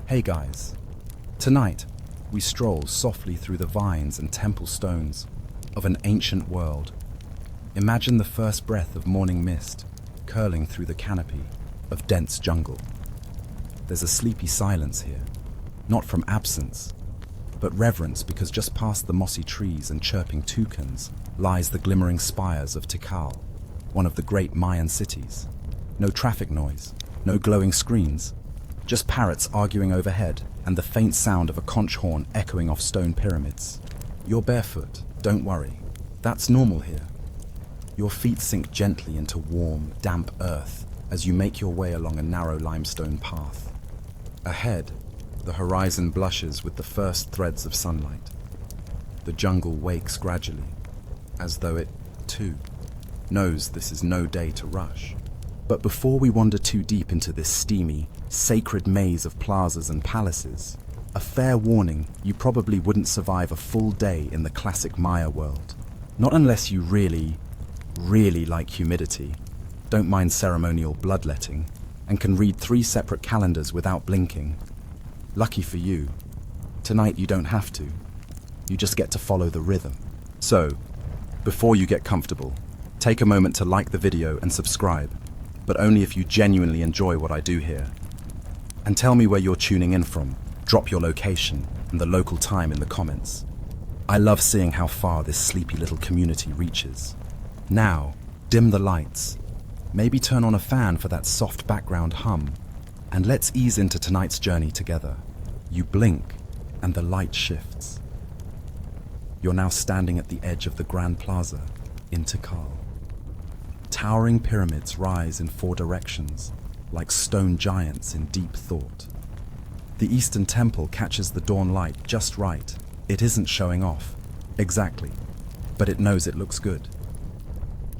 Hey guys, tonight we stroll softly through the vines and temple stones of an ancient world. Imagine the first breath of morning mist curling through the canopy of dense jungle. There's a sleepy silence here, not from absence, but reverence, because just past the mossy trees and chirping toucans lies the glimmering spires of Tikal, one of the great Mayan cities. No traffic noise, no glowing screens, just parrots arguing overhead and the faint sound of a conch horn echoing off stone pyramids. You're barefoot, don't worry. That's normal here. Your feet sink gently into warm, damp earth as you make your way along a narrow limestone path. Ahead, the horizon blushes with the first threads of sunlight. The jungle wakes gradually, as though it, too, knows this is no day to rush. But before we wander too deep into this steamy, sacred maze of plazas and palaces, a fair warning: you probably wouldn't survive a full day in the classic Maya world. Not unless you really, really like humidity, don't mind ceremonial bloodletting, and can read 3 separate calendars without blinking. Lucky for you, tonight you don't have to. You just get to follow the rhythm. So, before you get comfortable, take a moment to like the video and subscribe, but only if you genuinely enjoy what I do here. And tell me where you're tuning in from. Drop your location and the local time in the comments. I love seeing how far this sleepy little community reaches. Now, dim the lights. Maybe turn on a fan for that soft background hum. And let's ease into tonight's journey together. You blink, and the light shifts. You're now standing at the edge of the Grand Plaza in Tikal. Towering pyramids rise in 4 directions, like stone giants in deep thought. The Eastern Temple catches the dawn light just right. It isn't showing off, exactly, but it knows it looks good.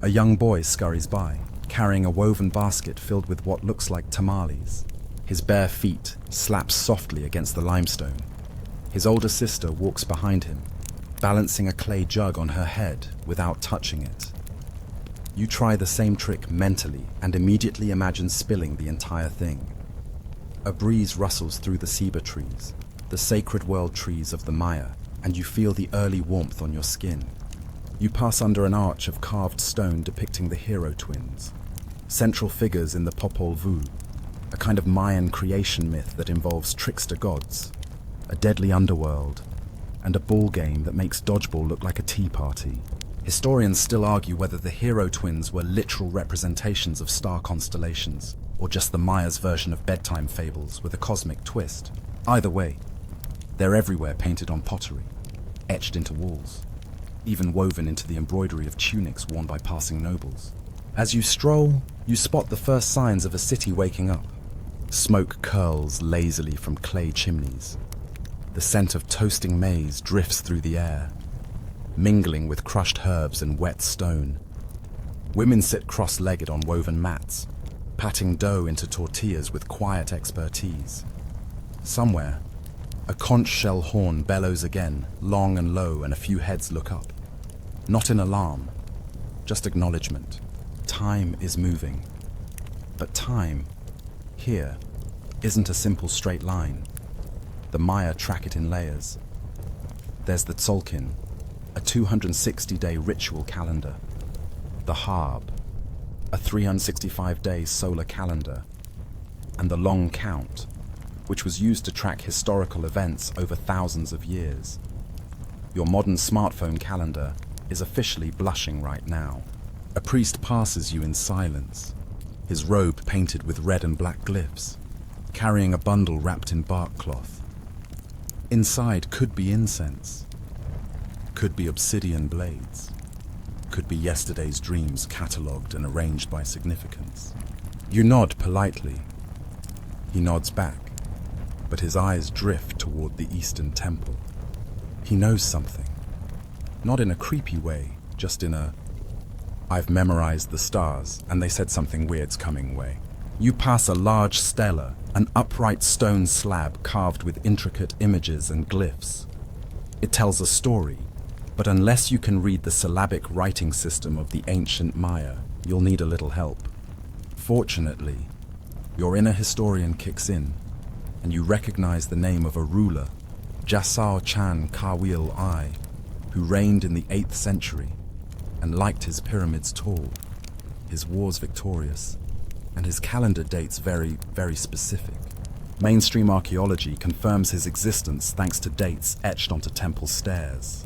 A young boy scurries by, carrying a woven basket filled with what looks like tamales. His bare feet slap softly against the limestone. His older sister walks behind him, balancing a clay jug on her head without touching it. You try the same trick mentally and immediately imagine spilling the entire thing. A breeze rustles through the ceiba trees, the sacred world trees of the Maya, and you feel the early warmth on your skin. You pass under an arch of carved stone depicting the hero twins, central figures in the Popol Vuh, a kind of Mayan creation myth that involves trickster gods, a deadly underworld, and a ball game that makes dodgeball look like a tea party. Historians still argue whether the hero twins were literal representations of star constellations, or just the Maya's version of bedtime fables with a cosmic twist. Either way, they're everywhere, painted on pottery, etched into walls, even woven into the embroidery of tunics worn by passing nobles. As you stroll, you spot the first signs of a city waking up. Smoke curls lazily from clay chimneys. The scent of toasting maize drifts through the air, mingling with crushed herbs and wet stone. Women sit cross-legged on woven mats, patting dough into tortillas with quiet expertise. Somewhere, a conch shell horn bellows again, long and low, and a few heads look up. Not in alarm, just acknowledgement. Time is moving. But time, here, isn't a simple straight line. The Maya track it in layers. There's the Tzolkin, a 260-day ritual calendar. The Harb, a 365-day solar calendar. And the Long Count, which was used to track historical events over thousands of years. Your modern smartphone calendar is officially blushing right now. A priest passes you in silence, his robe painted with red and black glyphs, carrying a bundle wrapped in bark cloth. Inside could be incense, could be obsidian blades, could be yesterday's dreams catalogued and arranged by significance. You nod politely. He nods back, but his eyes drift toward the Eastern Temple. He knows something. Not in a creepy way, just in a, I've memorized the stars, and they said something weird's coming way. You pass a large stela, an upright stone slab carved with intricate images and glyphs. It tells a story, but unless you can read the syllabic writing system of the ancient Maya, you'll need a little help. Fortunately, your inner historian kicks in, and you recognize the name of a ruler, Jasao Chan Kawil I, who reigned in the 8th century and liked his pyramids tall, his wars victorious, and his calendar dates very, very specific. Mainstream archaeology confirms his existence thanks to dates etched onto temple stairs.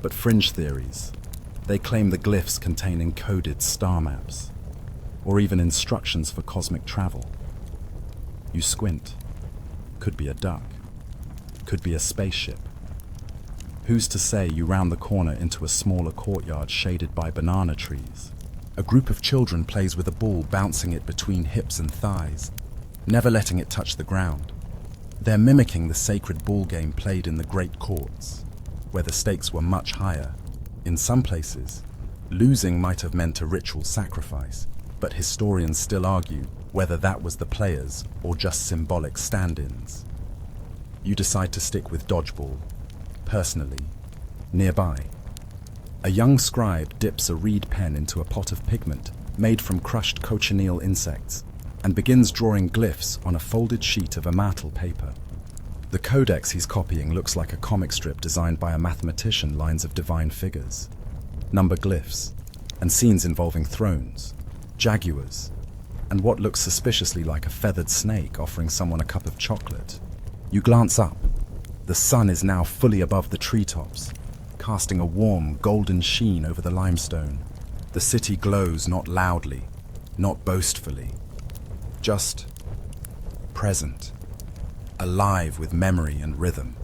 But fringe theories, they claim the glyphs contain encoded star maps, or even instructions for cosmic travel. You squint. Could be a duck. Could be a spaceship. Who's to say you round the corner into a smaller courtyard shaded by banana trees? A group of children plays with a ball, bouncing it between hips and thighs, never letting it touch the ground. They're mimicking the sacred ball game played in the great courts, where the stakes were much higher. In some places, losing might have meant a ritual sacrifice, but historians still argue whether that was the players or just symbolic stand-ins. You decide to stick with dodgeball. Personally, nearby, a young scribe dips a reed pen into a pot of pigment made from crushed cochineal insects and begins drawing glyphs on a folded sheet of ammatal paper. The codex he's copying looks like a comic strip designed by a mathematician, lines of divine figures, number glyphs, and scenes involving thrones, jaguars, and what looks suspiciously like a feathered snake offering someone a cup of chocolate. You glance up. The sun is now fully above the treetops, casting a warm, golden sheen over the limestone. The city glows not loudly, not boastfully, just present, alive with memory and rhythm.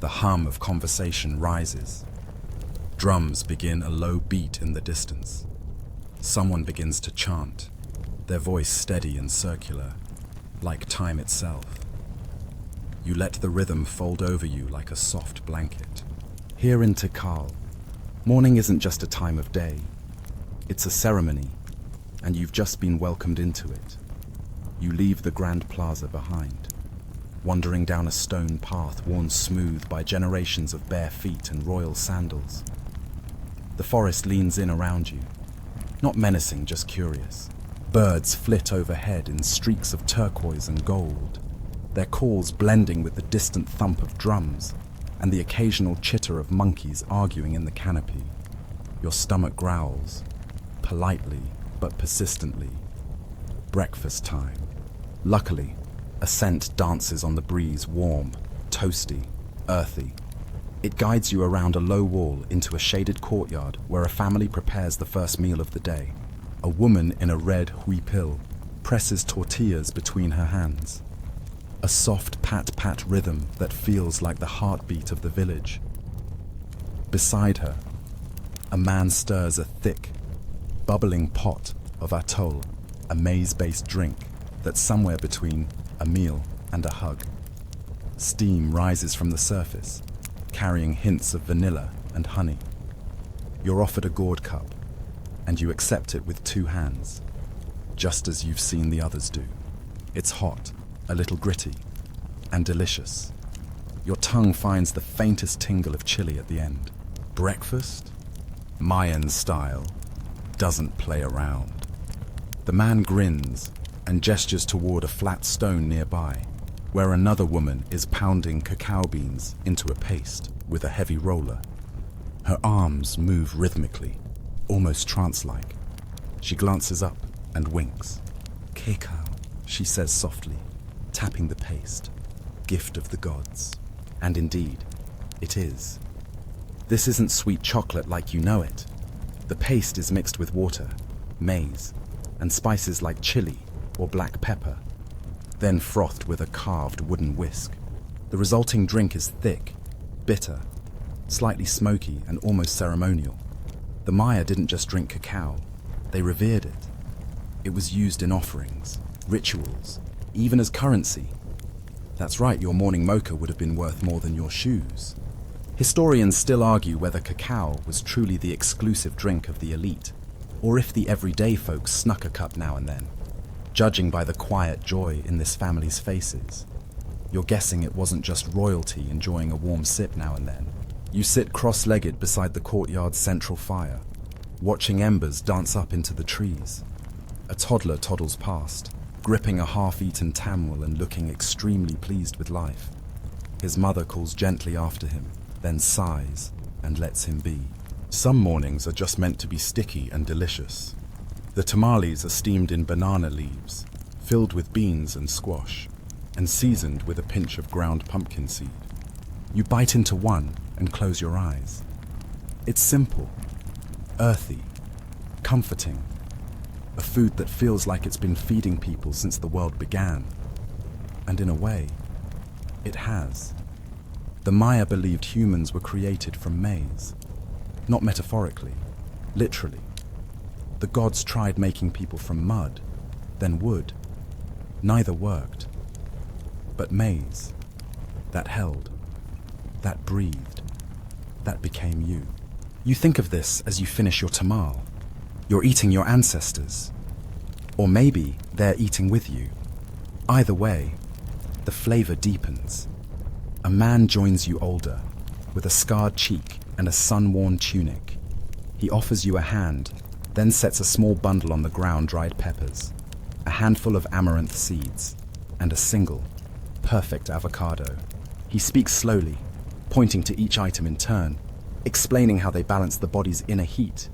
The hum of conversation rises. Drums begin a low beat in the distance. Someone begins to chant, their voice steady and circular, like time itself. You let the rhythm fold over you like a soft blanket. Here in Tikal, morning isn't just a time of day. It's a ceremony, and you've just been welcomed into it. You leave the grand plaza behind, wandering down a stone path worn smooth by generations of bare feet and royal sandals. The forest leans in around you, not menacing, just curious. Birds flit overhead in streaks of turquoise and gold, their calls blending with the distant thump of drums and the occasional chitter of monkeys arguing in the canopy. Your stomach growls, politely but persistently. Breakfast time. Luckily, a scent dances on the breeze, warm, toasty, earthy. It guides you around a low wall into a shaded courtyard where a family prepares the first meal of the day. A woman in a red huipil presses tortillas between her hands. A soft pat-pat rhythm that feels like the heartbeat of the village. Beside her, a man stirs a thick, bubbling pot of atoll, a maize-based drink that's somewhere between a meal and a hug. Steam rises from the surface, carrying hints of vanilla and honey. You're offered a gourd cup, and you accept it with 2 hands, just as you've seen the others do. It's hot, a little gritty, and delicious. Your tongue finds the faintest tingle of chili at the end. Breakfast, Mayan style, doesn't play around. The man grins and gestures toward a flat stone nearby, where another woman is pounding cacao beans into a paste with a heavy roller. Her arms move rhythmically, almost trance-like. She glances up and winks. "Cacao," she says softly, tapping the paste. "Gift of the gods." And indeed, it is. This isn't sweet chocolate like you know it. The paste is mixed with water, maize, and spices like chili or black pepper, then frothed with a carved wooden whisk. The resulting drink is thick, bitter, slightly smoky, and almost ceremonial. The Maya didn't just drink cacao, they revered it. It was used in offerings, rituals, even as currency. That's right, your morning mocha would have been worth more than your shoes. Historians still argue whether cacao was truly the exclusive drink of the elite, or if the everyday folks snuck a cup now and then. Judging by the quiet joy in this family's faces, you're guessing it wasn't just royalty enjoying a warm sip now and then. You sit cross-legged beside the courtyard's central fire, watching embers dance up into the trees. A toddler toddles past, gripping a half-eaten tamil and looking extremely pleased with life. His mother calls gently after him, then sighs and lets him be. Some mornings are just meant to be sticky and delicious. The tamales are steamed in banana leaves, filled with beans and squash, and seasoned with a pinch of ground pumpkin seed. You bite into one and close your eyes. It's simple, earthy, comforting, a food that feels like it's been feeding people since the world began. And in a way, it has. The Maya believed humans were created from maize. Not metaphorically, literally. The gods tried making people from mud, then wood. Neither worked. But maize, that held, that breathed, that became you. You think of this as you finish your tamal. You're eating your ancestors. Or maybe they're eating with you. Either way, the flavor deepens. A man joins you older, with a scarred cheek and a sun-worn tunic. He offers you a hand, then sets a small bundle on the ground dried peppers, a handful of amaranth seeds, and a single, perfect avocado. He speaks slowly, pointing to each item in turn, explaining how they balance the body's inner heat,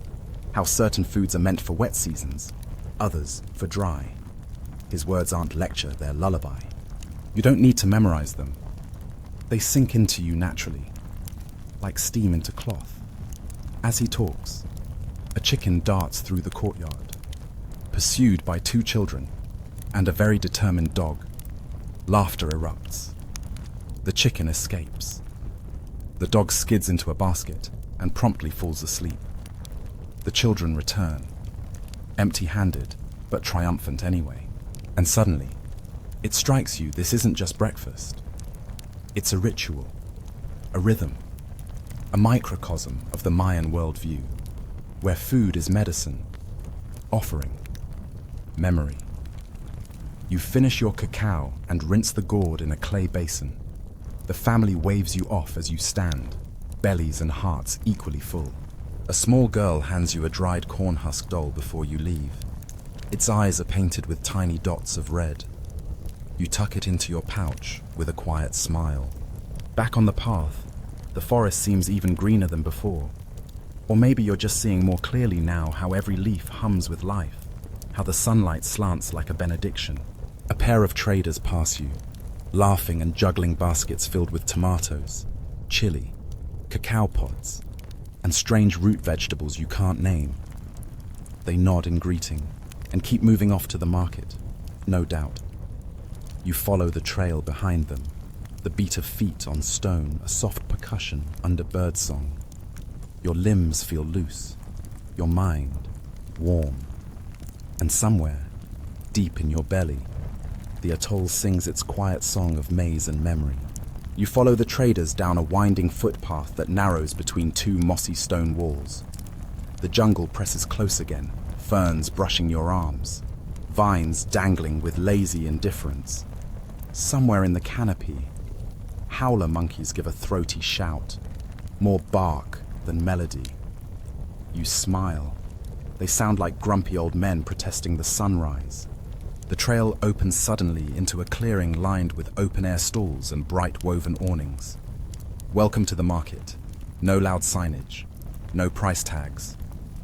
how certain foods are meant for wet seasons, others for dry. His words aren't lecture, they're lullaby. You don't need to memorize them. They sink into you naturally, like steam into cloth. As he talks, a chicken darts through the courtyard, pursued by 2 children and a very determined dog. Laughter erupts. The chicken escapes. The dog skids into a basket and promptly falls asleep. The children return, empty-handed, but triumphant anyway. And suddenly, it strikes you this isn't just breakfast. It's a ritual, a rhythm, a microcosm of the Mayan worldview, where food is medicine, offering, memory. You finish your cacao and rinse the gourd in a clay basin. The family waves you off as you stand, bellies and hearts equally full. A small girl hands you a dried corn husk doll before you leave. Its eyes are painted with tiny dots of red. You tuck it into your pouch with a quiet smile. Back on the path, the forest seems even greener than before. Or maybe you're just seeing more clearly now how every leaf hums with life, how the sunlight slants like a benediction. A pair of traders pass you, laughing and juggling baskets filled with tomatoes, chili, cacao pods, and strange root vegetables you can't name. They nod in greeting and keep moving off to the market, no doubt. You follow the trail behind them, the beat of feet on stone, a soft percussion under birdsong. Your limbs feel loose, your mind warm, and somewhere, deep in your belly, the atoll sings its quiet song of maize and memory. You follow the traders down a winding footpath that narrows between 2 mossy stone walls. The jungle presses close again, ferns brushing your arms, vines dangling with lazy indifference. Somewhere in the canopy, howler monkeys give a throaty shout, more bark than melody. You smile. They sound like grumpy old men protesting the sunrise. The trail opens suddenly into a clearing lined with open-air stalls and bright woven awnings. Welcome to the market. No loud signage, no price tags,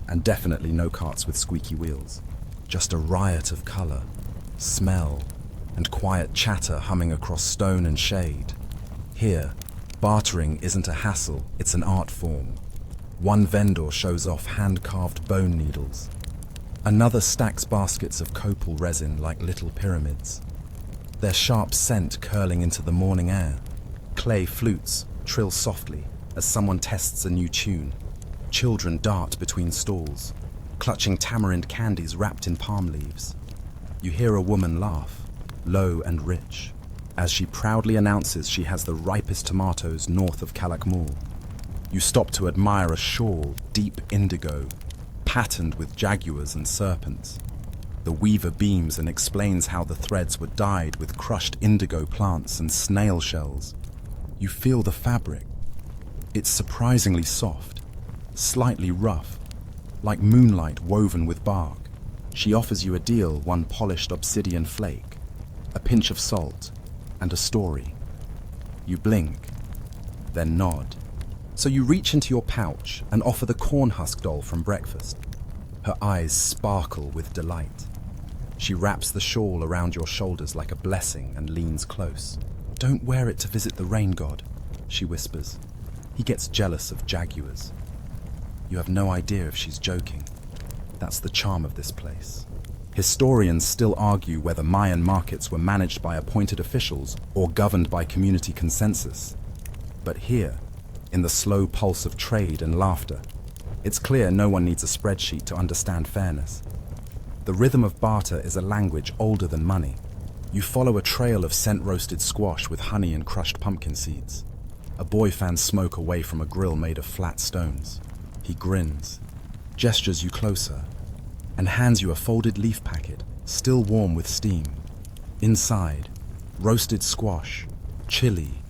and definitely no carts with squeaky wheels. Just a riot of color, smell, and quiet chatter humming across stone and shade. Here, bartering isn't a hassle, it's an art form. One vendor shows off hand-carved bone needles. Another stacks baskets of copal resin like little pyramids, their sharp scent curling into the morning air. Clay flutes trill softly as someone tests a new tune. Children dart between stalls, clutching tamarind candies wrapped in palm leaves. You hear a woman laugh, low and rich, as she proudly announces she has the ripest tomatoes north of Calakmul. You stop to admire a shawl, deep indigo, patterned with jaguars and serpents. The weaver beams and explains how the threads were dyed with crushed indigo plants and snail shells. You feel the fabric. It's surprisingly soft, slightly rough, like moonlight woven with bark. She offers you a deal, one polished obsidian flake, a pinch of salt, and a story. You blink, then nod. So you reach into your pouch and offer the corn husk doll from breakfast. Her eyes sparkle with delight. She wraps the shawl around your shoulders like a blessing and leans close. "Don't wear it to visit the rain god," she whispers. He gets jealous of jaguars. You have no idea if she's joking. That's the charm of this place. Historians still argue whether Mayan markets were managed by appointed officials or governed by community consensus. But here, in the slow pulse of trade and laughter, it's clear no one needs a spreadsheet to understand fairness. The rhythm of barter is a language older than money. You follow a trail of scent-roasted squash with honey and crushed pumpkin seeds. A boy fans smoke away from a grill made of flat stones. He grins, gestures you closer, and hands you a folded leaf packet, still warm with steam. Inside, roasted squash, chili,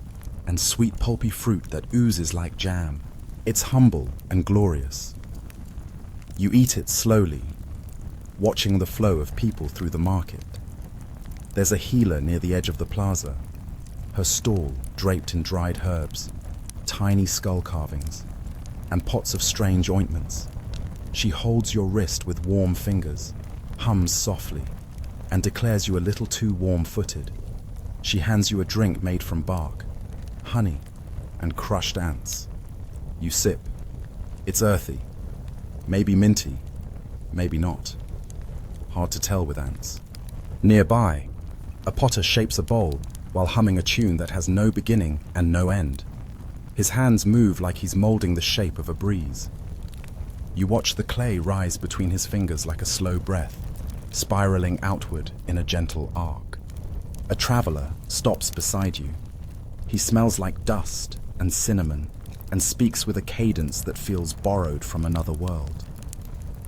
and sweet pulpy fruit that oozes like jam. It's humble and glorious. You eat it slowly, watching the flow of people through the market. There's a healer near the edge of the plaza, her stall draped in dried herbs, tiny skull carvings, and pots of strange ointments. She holds your wrist with warm fingers, hums softly, and declares you a little too warm-footed. She hands you a drink made from bark, honey, and crushed ants. You sip. It's earthy, maybe minty, maybe not. Hard to tell with ants. Nearby, a potter shapes a bowl while humming a tune that has no beginning and no end. His hands move like he's molding the shape of a breeze. You watch the clay rise between his fingers like a slow breath, spiraling outward in a gentle arc. A traveler stops beside you. He smells like dust and cinnamon and speaks with a cadence that feels borrowed from another world.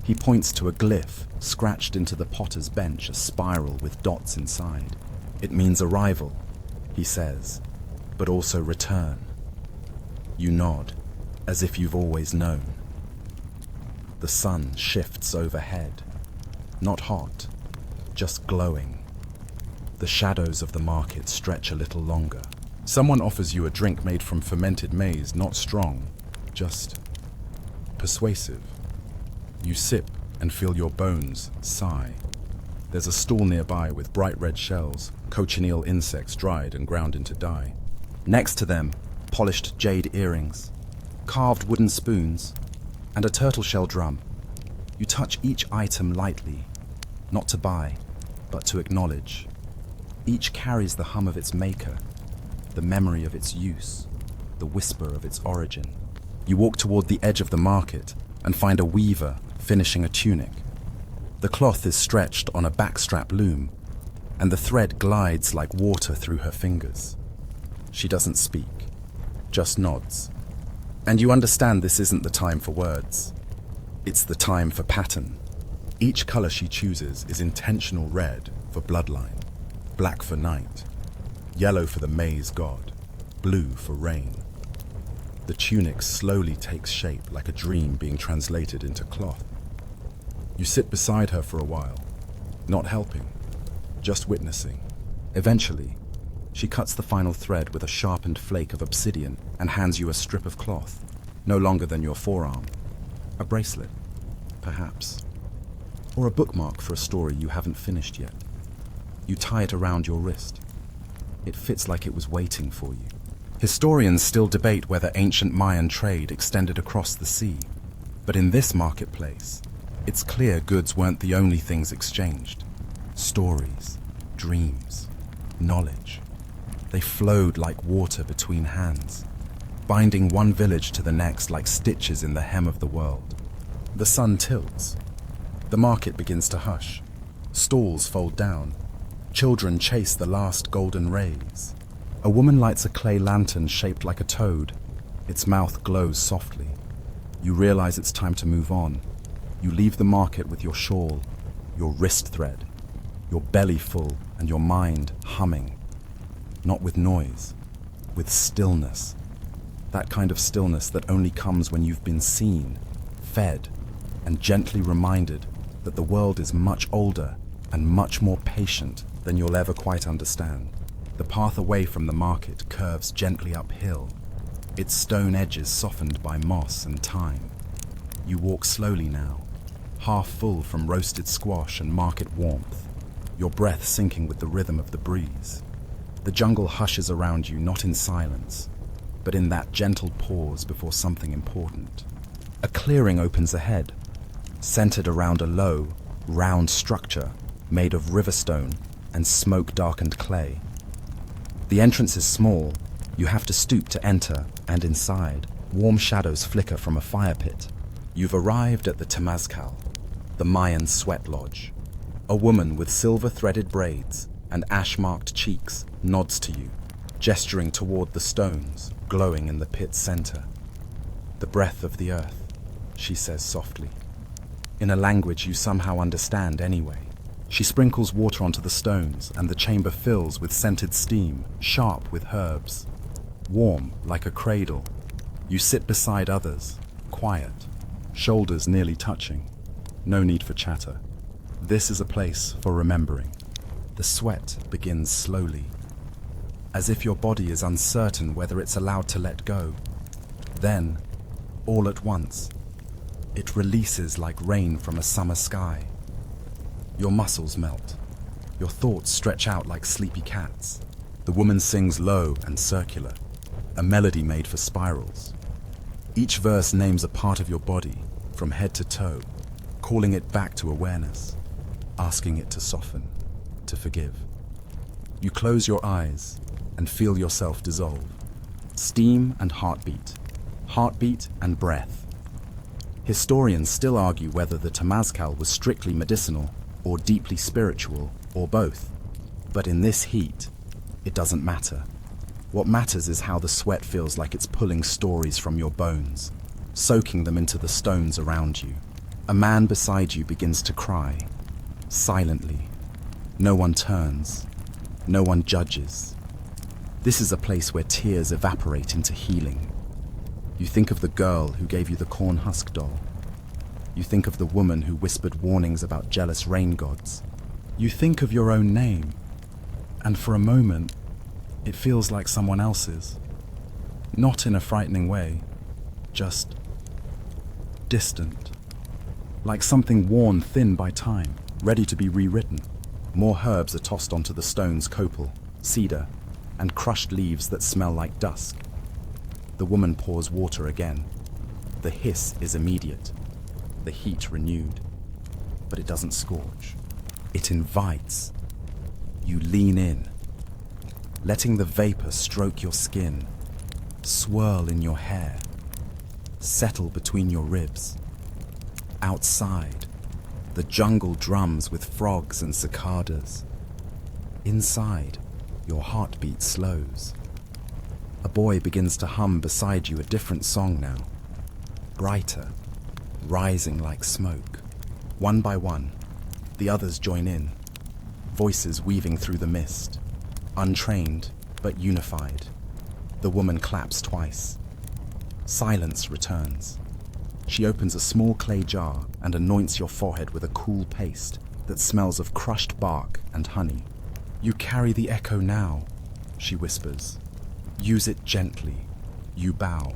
He points to a glyph scratched into the potter's bench, a spiral with dots inside. "It means arrival," he says, "but also return." You nod, as if you've always known. The sun shifts overhead, not hot, just glowing. The shadows of the market stretch a little longer. Someone offers you a drink made from fermented maize, not strong, just persuasive. You sip and feel your bones sigh. There's a stall nearby with bright red shells, cochineal insects dried and ground into dye. Next to them, polished jade earrings, carved wooden spoons, and a turtle shell drum. You touch each item lightly, not to buy, but to acknowledge. Each carries the hum of its maker, the memory of its use, the whisper of its origin. You walk toward the edge of the market and find a weaver finishing a tunic. The cloth is stretched on a backstrap loom, and the thread glides like water through her fingers. She doesn't speak, just nods. And you understand this isn't the time for words. It's the time for pattern. Each color she chooses is intentional: red for bloodline, black for night, yellow for the maize god, blue for rain. The tunic slowly takes shape like a dream being translated into cloth. You sit beside her for a while, not helping, just witnessing. Eventually, she cuts the final thread with a sharpened flake of obsidian and hands you a strip of cloth, no longer than your forearm. A bracelet, perhaps. Or a bookmark for a story you haven't finished yet. You tie it around your wrist. It fits like it was waiting for you. Historians still debate whether ancient Mayan trade extended across the sea. But in this marketplace, it's clear goods weren't the only things exchanged. Stories, dreams, knowledge. They flowed like water between hands, binding one village to the next like stitches in the hem of the world. The sun tilts. The market begins to hush. Stalls fold down. Children chase the last golden rays. A woman lights a clay lantern shaped like a toad. Its mouth glows softly. You realize it's time to move on. You leave the market with your shawl, your wrist thread, your belly full and your mind humming. Not with noise, with stillness. That kind of stillness that only comes when you've been seen, fed, and gently reminded that the world is much older and much more patient than you'll ever quite understand. The path away from the market curves gently uphill, its stone edges softened by moss and time. You walk slowly now, half full from roasted squash and market warmth, your breath syncing with the rhythm of the breeze. The jungle hushes around you, not in silence, but in that gentle pause before something important. A clearing opens ahead, centered around a low, round structure made of riverstone and smoke-darkened clay. The entrance is small, you have to stoop to enter, and inside, warm shadows flicker from a fire pit. You've arrived at the Temazcal, the Mayan sweat lodge. A woman with silver-threaded braids and ash-marked cheeks nods to you, gesturing toward the stones glowing in the pit's center. "The breath of the earth," she says softly, in a language you somehow understand anyway. She sprinkles water onto the stones, and the chamber fills with scented steam, sharp with herbs. Warm like a cradle, you sit beside others, quiet, shoulders nearly touching. No need for chatter. This is a place for remembering. The sweat begins slowly, as if your body is uncertain whether it's allowed to let go. Then, all at once, it releases like rain from a summer sky. Your muscles melt. Your thoughts stretch out like sleepy cats. The woman sings low and circular, a melody made for spirals. Each verse names a part of your body, from head to toe, calling it back to awareness, asking it to soften, to forgive. You close your eyes and feel yourself dissolve. Steam and heartbeat and breath. Historians still argue whether the Temazcal was strictly medicinal or deeply spiritual, or both. But in this heat, it doesn't matter. What matters is how the sweat feels like it's pulling stories from your bones, soaking them into the stones around you. A man beside you begins to cry, silently. No one turns, no one judges. This is a place where tears evaporate into healing. You think of the girl who gave you the corn husk doll. You think of the woman who whispered warnings about jealous rain gods. You think of your own name, and for a moment, it feels like someone else's. Not in a frightening way, just distant. Like something worn thin by time, ready to be rewritten. More herbs are tossed onto the stones: copal, cedar, and crushed leaves that smell like dusk. The woman pours water again. The hiss is immediate, the heat renewed, but it doesn't scorch. It invites. You lean in, letting the vapor stroke your skin, swirl in your hair, settle between your ribs. Outside, the jungle drums with frogs and cicadas. Inside, your heartbeat slows. A boy begins to hum beside you a different song now, brighter, rising like smoke. One by one, the others join in, voices weaving through the mist, untrained but unified. The woman claps twice. Silence returns. She opens a small clay jar and anoints your forehead with a cool paste that smells of crushed bark and honey. "You carry the echo now," she whispers. "Use it gently." You bow.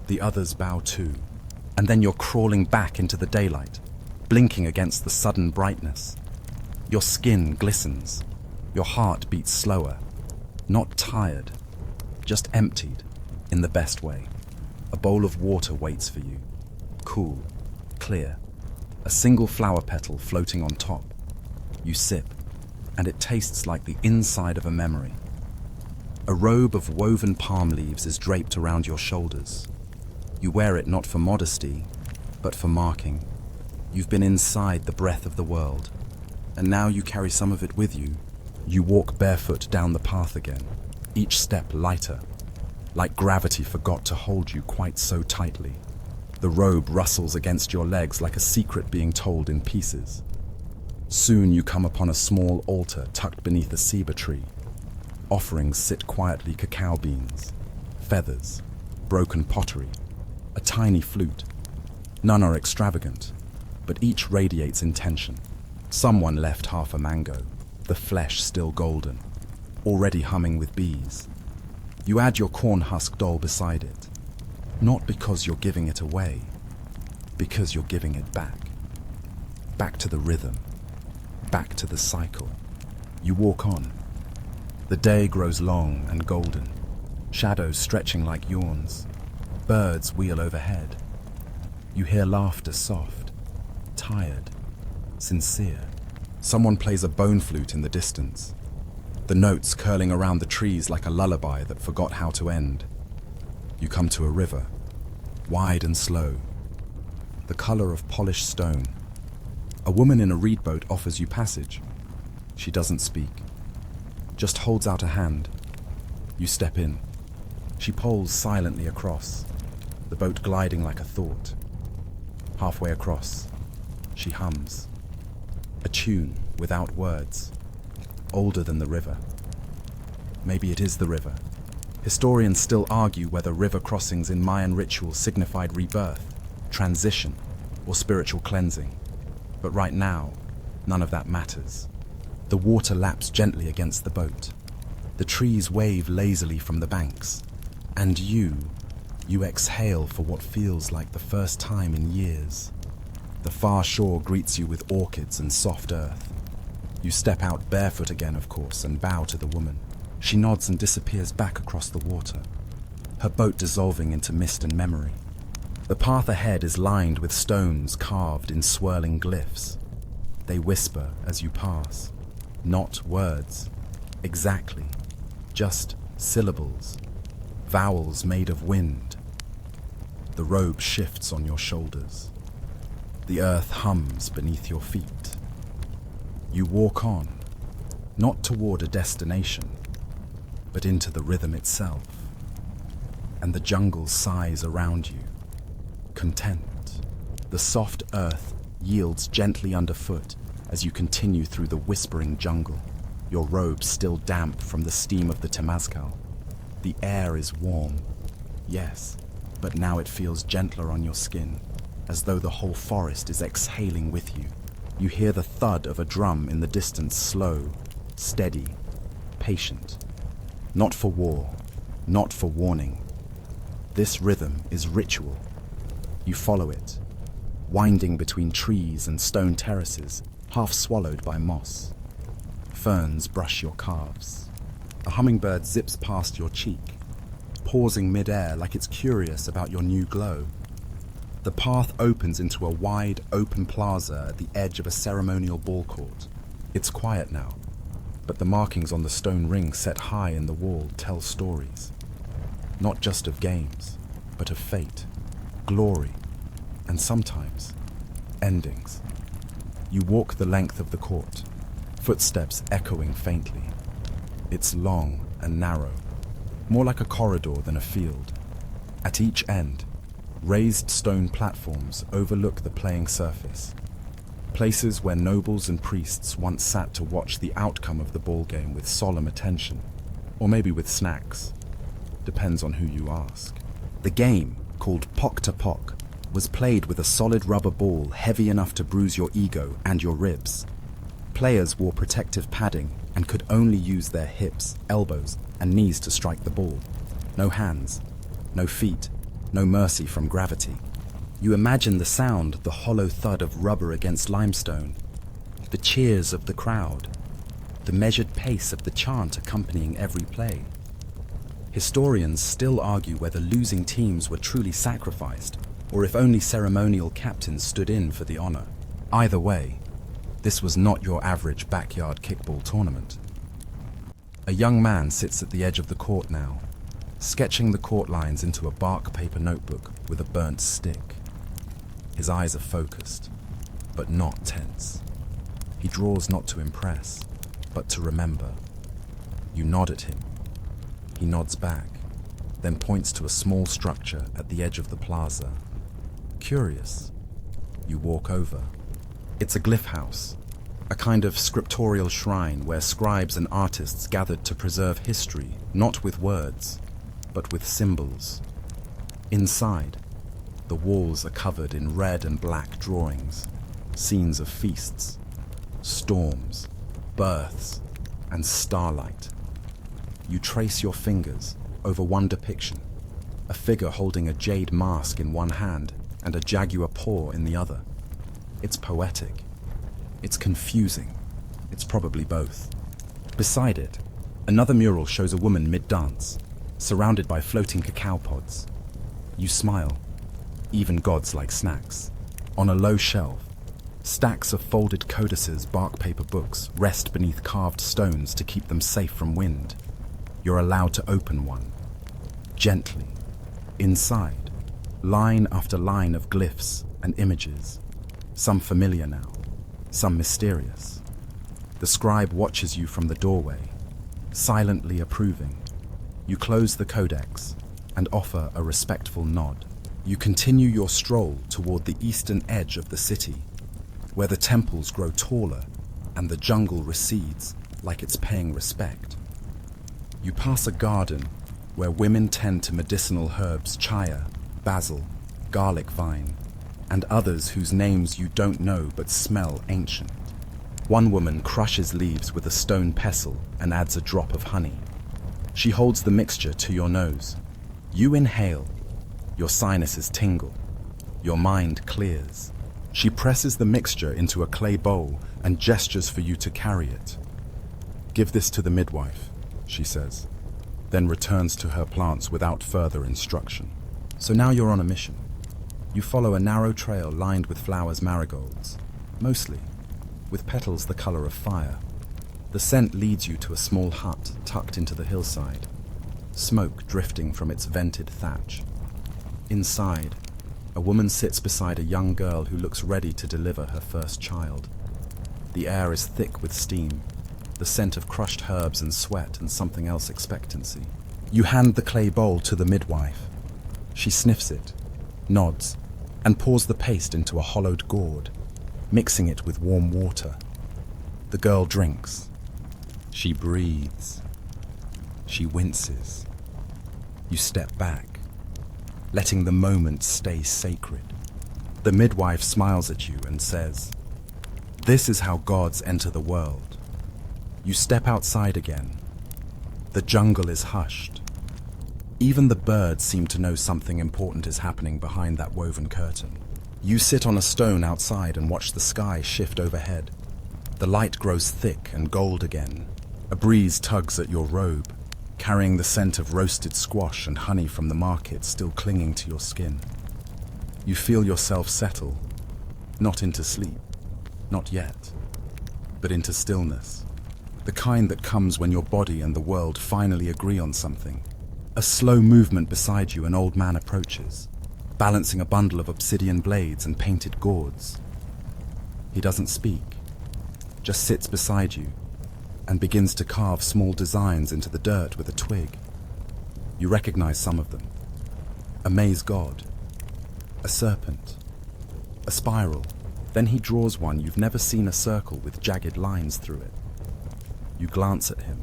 The others bow too. And then you're crawling back into the daylight, blinking against the sudden brightness. Your skin glistens. Your heart beats slower. Not tired, just emptied, in the best way. A bowl of water waits for you. Cool, clear. A single flower petal floating on top. You sip, and it tastes like the inside of a memory. A robe of woven palm leaves is draped around your shoulders. You wear it not for modesty, but for marking. You've been inside the breath of the world, and now you carry some of it with you. You walk barefoot down the path again, each step lighter, like gravity forgot to hold you quite so tightly. The robe rustles against your legs like a secret being told in pieces. Soon you come upon a small altar tucked beneath a ceiba tree. Offerings sit quietly: cacao beans, feathers, broken pottery, a tiny flute. None are extravagant, but each radiates intention. Someone left half a mango, the flesh still golden, already humming with bees. You add your corn husk doll beside it, not because you're giving it away, because you're giving it back. Back to the rhythm, back to the cycle. You walk on. The day grows long and golden, shadows stretching like yawns. Birds wheel overhead. You hear laughter soft, tired, sincere. Someone plays a bone flute in the distance, the notes curling around the trees like a lullaby that forgot how to end. You come to a river, wide and slow, the color of polished stone. A woman in a reed boat offers you passage. She doesn't speak, just holds out a hand. You step in. She poles silently across, the boat gliding like a thought. Halfway across, she hums. A tune without words, older than the river. Maybe it is the river. Historians still argue whether river crossings in Mayan ritual signified rebirth, transition, or spiritual cleansing. But right now, none of that matters. The water laps gently against the boat. The trees wave lazily from the banks. And you exhale for what feels like the first time in years. The far shore greets you with orchids and soft earth. You step out barefoot again, of course, and bow to the woman. She nods and disappears back across the water, her boat dissolving into mist and memory. The path ahead is lined with stones carved in swirling glyphs. They whisper as you pass. Not words, exactly, just syllables, vowels made of wind. The robe shifts on your shoulders. The earth hums beneath your feet. You walk on, not toward a destination, but into the rhythm itself. And the jungle sighs around you, content. The soft earth yields gently underfoot as you continue through the whispering jungle, your robe still damp from the steam of the temazcal. The air is warm, yes, but now it feels gentler on your skin, as though the whole forest is exhaling with you. You hear the thud of a drum in the distance, slow, steady, patient. Not for war, not for warning. This rhythm is ritual. You follow it, winding between trees and stone terraces, half swallowed by moss. Ferns brush your calves. A hummingbird zips past your cheek, pausing mid-air like it's curious about your new glow. The path opens into a wide, open plaza at the edge of a ceremonial ball court. It's quiet now, but the markings on the stone ring set high in the wall tell stories. Not just of games, but of fate, glory, and sometimes endings. You walk the length of the court, footsteps echoing faintly. It's long and narrow, more like a corridor than a field. At each end, raised stone platforms overlook the playing surface, places where nobles and priests once sat to watch the outcome of the ball game with solemn attention, or maybe with snacks. Depends on who you ask. The game, called Pok to Pok, was played with a solid rubber ball heavy enough to bruise your ego and your ribs. Players wore protective padding and could only use their hips, elbows, and knees to strike the ball. No hands, no feet, no mercy from gravity. You imagine the sound, the hollow thud of rubber against limestone, the cheers of the crowd, the measured pace of the chant accompanying every play. Historians still argue whether losing teams were truly sacrificed, or if only ceremonial captains stood in for the honor. Either way, this was not your average backyard kickball tournament. A young man sits at the edge of the court now, sketching the court lines into a bark paper notebook with a burnt stick. His eyes are focused, but not tense. He draws not to impress, but to remember. You nod at him. He nods back, then points to a small structure at the edge of the plaza. Curious, you walk over. It's a glyph house, a kind of scriptorial shrine where scribes and artists gathered to preserve history, not with words, but with symbols. Inside, the walls are covered in red and black drawings, scenes of feasts, storms, births, and starlight. You trace your fingers over one depiction, a figure holding a jade mask in one hand and a jaguar paw in the other. It's poetic. It's confusing. It's probably both. Beside it, another mural shows a woman mid-dance, surrounded by floating cacao pods. You smile. Even gods like snacks. On a low shelf, stacks of folded codices, bark paper books, rest beneath carved stones to keep them safe from wind. You're allowed to open one. Gently. Inside, line after line of glyphs and images. Some familiar now, some mysterious. The scribe watches you from the doorway, silently approving. You close the codex and offer a respectful nod. You continue your stroll toward the eastern edge of the city, where the temples grow taller and the jungle recedes like it's paying respect. You pass a garden where women tend to medicinal herbs, chaya, basil, garlic vine, and others whose names you don't know but smell ancient. One woman crushes leaves with a stone pestle and adds a drop of honey. She holds the mixture to your nose. You inhale. Your sinuses tingle. Your mind clears. She presses the mixture into a clay bowl and gestures for you to carry it. "Give this to the midwife," she says, then returns to her plants without further instruction. So now you're on a mission. You follow a narrow trail lined with flowers, marigolds, mostly, with petals the color of fire. The scent leads you to a small hut tucked into the hillside, smoke drifting from its vented thatch. Inside, a woman sits beside a young girl who looks ready to deliver her first child. The air is thick with steam, the scent of crushed herbs and sweat and something else, expectancy. You hand the clay bowl to the midwife. She sniffs it, nods, and pours the paste into a hollowed gourd, mixing it with warm water. The girl drinks. She breathes. She winces. You step back, letting the moment stay sacred. The midwife smiles at you and says, "This is how gods enter the world." You step outside again. The jungle is hushed. Even the birds seem to know something important is happening behind that woven curtain. You sit on a stone outside and watch the sky shift overhead. The light grows thick and gold again. A breeze tugs at your robe, carrying the scent of roasted squash and honey from the market still clinging to your skin. You feel yourself settle, not into sleep, not yet, but into stillness. The kind that comes when your body and the world finally agree on something. A slow movement beside you, an old man approaches, balancing a bundle of obsidian blades and painted gourds. He doesn't speak, just sits beside you and begins to carve small designs into the dirt with a twig. You recognize some of them. A maize god, a serpent, a spiral. Then he draws one you've never seen, a circle with jagged lines through it. You glance at him.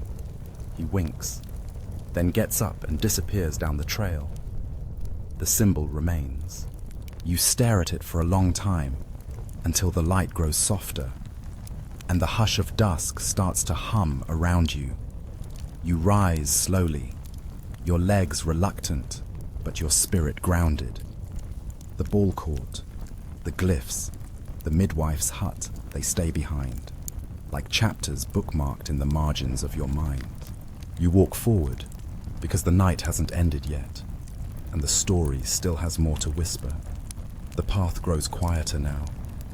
He winks, then gets up and disappears down the trail. The symbol remains. You stare at it for a long time, until the light grows softer, and the hush of dusk starts to hum around you. You rise slowly, your legs reluctant, but your spirit grounded. The ball court, the glyphs, the midwife's hut, they stay behind, like chapters bookmarked in the margins of your mind. You walk forward, because the night hasn't ended yet, and the story still has more to whisper. The path grows quieter now,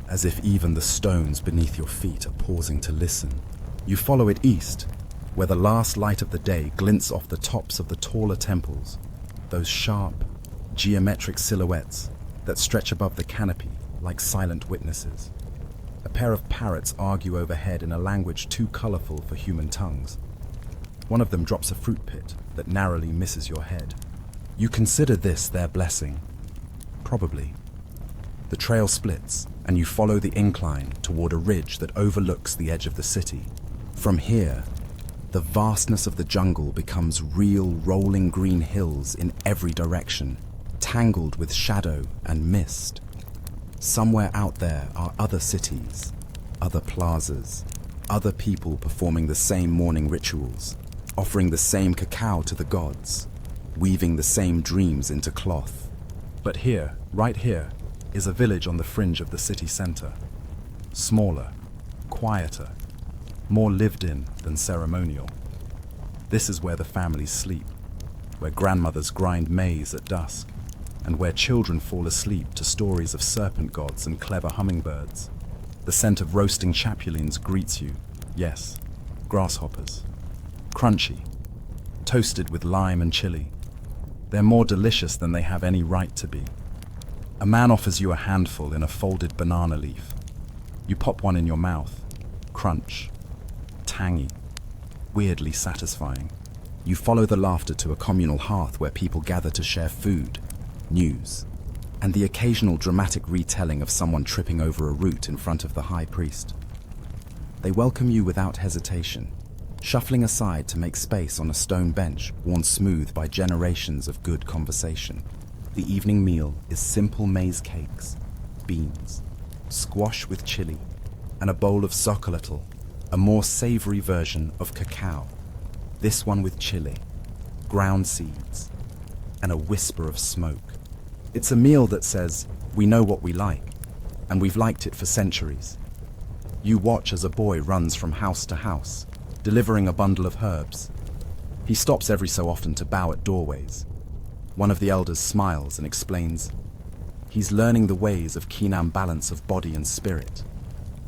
as if even the stones beneath your feet are pausing to listen. You follow it east, where the last light of the day glints off the tops of the taller temples, those sharp, geometric silhouettes that stretch above the canopy like silent witnesses. A pair of parrots argue overhead in a language too colorful for human tongues. One of them drops a fruit pit that narrowly misses your head. You consider this their blessing. Probably. The trail splits, and you follow the incline toward a ridge that overlooks the edge of the city. From here, the vastness of the jungle becomes real rolling green hills in every direction, tangled with shadow and mist. Somewhere out there are other cities, other plazas, other people performing the same morning rituals, offering the same cacao to the gods, weaving the same dreams into cloth. But here, right here, is a village on the fringe of the city center. Smaller, quieter, more lived in than ceremonial. This is where the families sleep, where grandmothers grind maize at dusk, and where children fall asleep to stories of serpent gods and clever hummingbirds. The scent of roasting chapulines greets you. Yes, grasshoppers. Crunchy, toasted with lime and chili. They're more delicious than they have any right to be. A man offers you a handful in a folded banana leaf. You pop one in your mouth. Crunch. Tangy. Weirdly satisfying. You follow the laughter to a communal hearth where people gather to share food, news, and the occasional dramatic retelling of someone tripping over a root in front of the high priest. They welcome you without hesitation, shuffling aside to make space on a stone bench worn smooth by generations of good conversation. The evening meal is simple maize cakes, beans, squash with chili, and a bowl of xocolotl, a more savory version of cacao. This one with chili, ground seeds, and a whisper of smoke. It's a meal that says, we know what we like, and we've liked it for centuries. You watch as a boy runs from house to house, delivering a bundle of herbs. He stops every so often to bow at doorways. One of the elders smiles and explains, he's learning the ways of Keenam balance of body and spirit.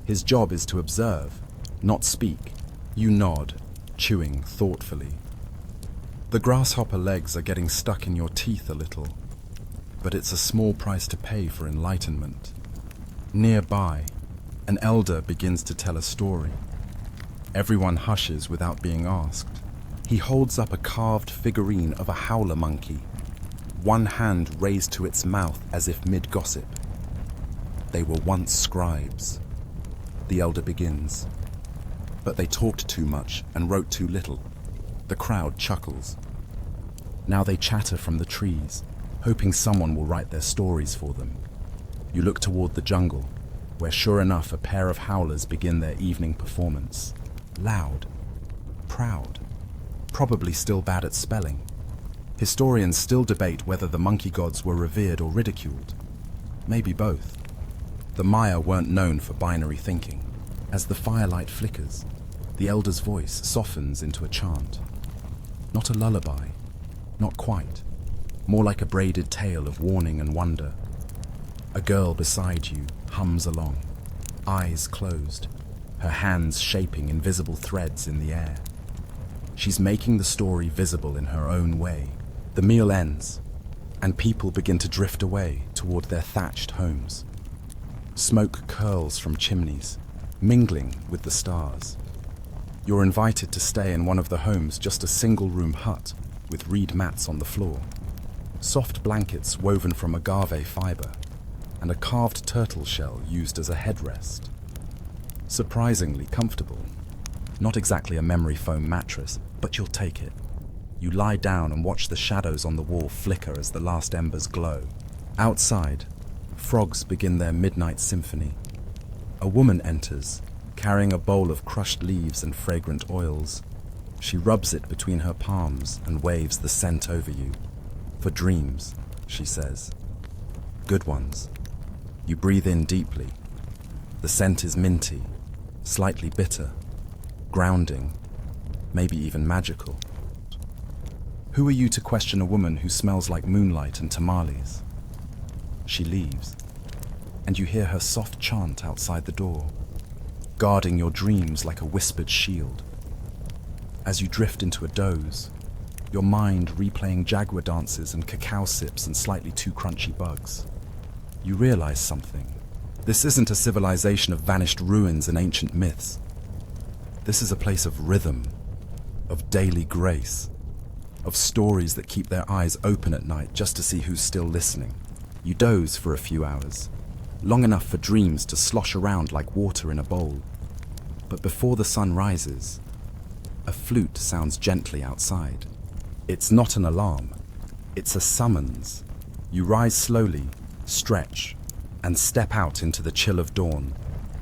His job is to observe, not speak. You nod, chewing thoughtfully. The grasshopper legs are getting stuck in your teeth a little, but it's a small price to pay for enlightenment. Nearby, an elder begins to tell a story. Everyone hushes without being asked. He holds up a carved figurine of a howler monkey, one hand raised to its mouth as if mid-gossip. They were once scribes. The elder begins. But they talked too much and wrote too little. The crowd chuckles. Now they chatter from the trees, hoping someone will write their stories for them. You look toward the jungle, where sure enough a pair of howlers begin their evening performance. Loud, proud, probably still bad at spelling. Historians still debate whether the monkey gods were revered or ridiculed. Maybe both. The Maya weren't known for binary thinking. As the firelight flickers, the elder's voice softens into a chant. Not a lullaby, not quite. More like a braided tale of warning and wonder. A girl beside you hums along, eyes closed, her hands shaping invisible threads in the air. She's making the story visible in her own way. The meal ends, and people begin to drift away toward their thatched homes. Smoke curls from chimneys, mingling with the stars. You're invited to stay in one of the homes, just a single-room hut with reed mats on the floor, soft blankets woven from agave fiber, and a carved turtle shell used as a headrest. Surprisingly comfortable. Not exactly a memory foam mattress, but you'll take it. You lie down and watch the shadows on the wall flicker as the last embers glow. Outside, frogs begin their midnight symphony. A woman enters, carrying a bowl of crushed leaves and fragrant oils. She rubs it between her palms and waves the scent over you. For dreams, she says. Good ones. You breathe in deeply. The scent is minty, slightly bitter, grounding, maybe even magical. Who are you to question a woman who smells like moonlight and tamales? She leaves, and you hear her soft chant outside the door, guarding your dreams like a whispered shield. As you drift into a doze, your mind replaying jaguar dances and cacao sips and slightly too crunchy bugs, you realize something. This isn't a civilization of vanished ruins and ancient myths. This is a place of rhythm, of daily grace, of stories that keep their eyes open at night just to see who's still listening. You doze for a few hours, long enough for dreams to slosh around like water in a bowl. But before the sun rises, a flute sounds gently outside. It's not an alarm, it's a summons. You rise slowly, stretch, and step out into the chill of dawn,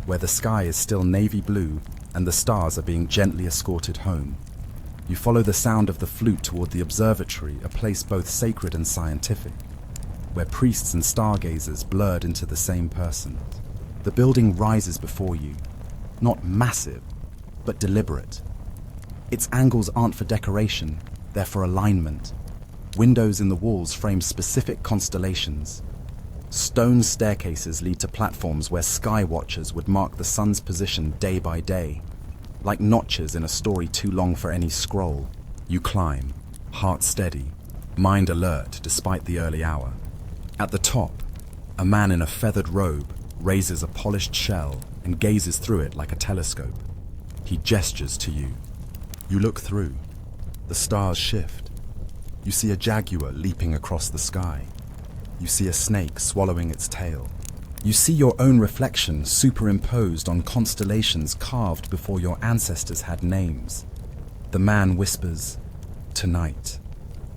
where the sky is still navy blue and the stars are being gently escorted home. You follow the sound of the flute toward the observatory, a place both sacred and scientific, where priests and stargazers blurred into the same person. The building rises before you, not massive, but deliberate. Its angles aren't for decoration, they're for alignment. Windows in the walls frame specific constellations. Stone staircases lead to platforms where sky watchers would mark the sun's position day by day. Like notches in a story too long for any scroll, you climb, heart steady, mind alert despite the early hour. At the top, a man in a feathered robe raises a polished shell and gazes through it like a telescope. He gestures to you. You look through. The stars shift. You see a jaguar leaping across the sky. You see a snake swallowing its tail. You see your own reflection superimposed on constellations carved before your ancestors had names. The man whispers, "Tonight,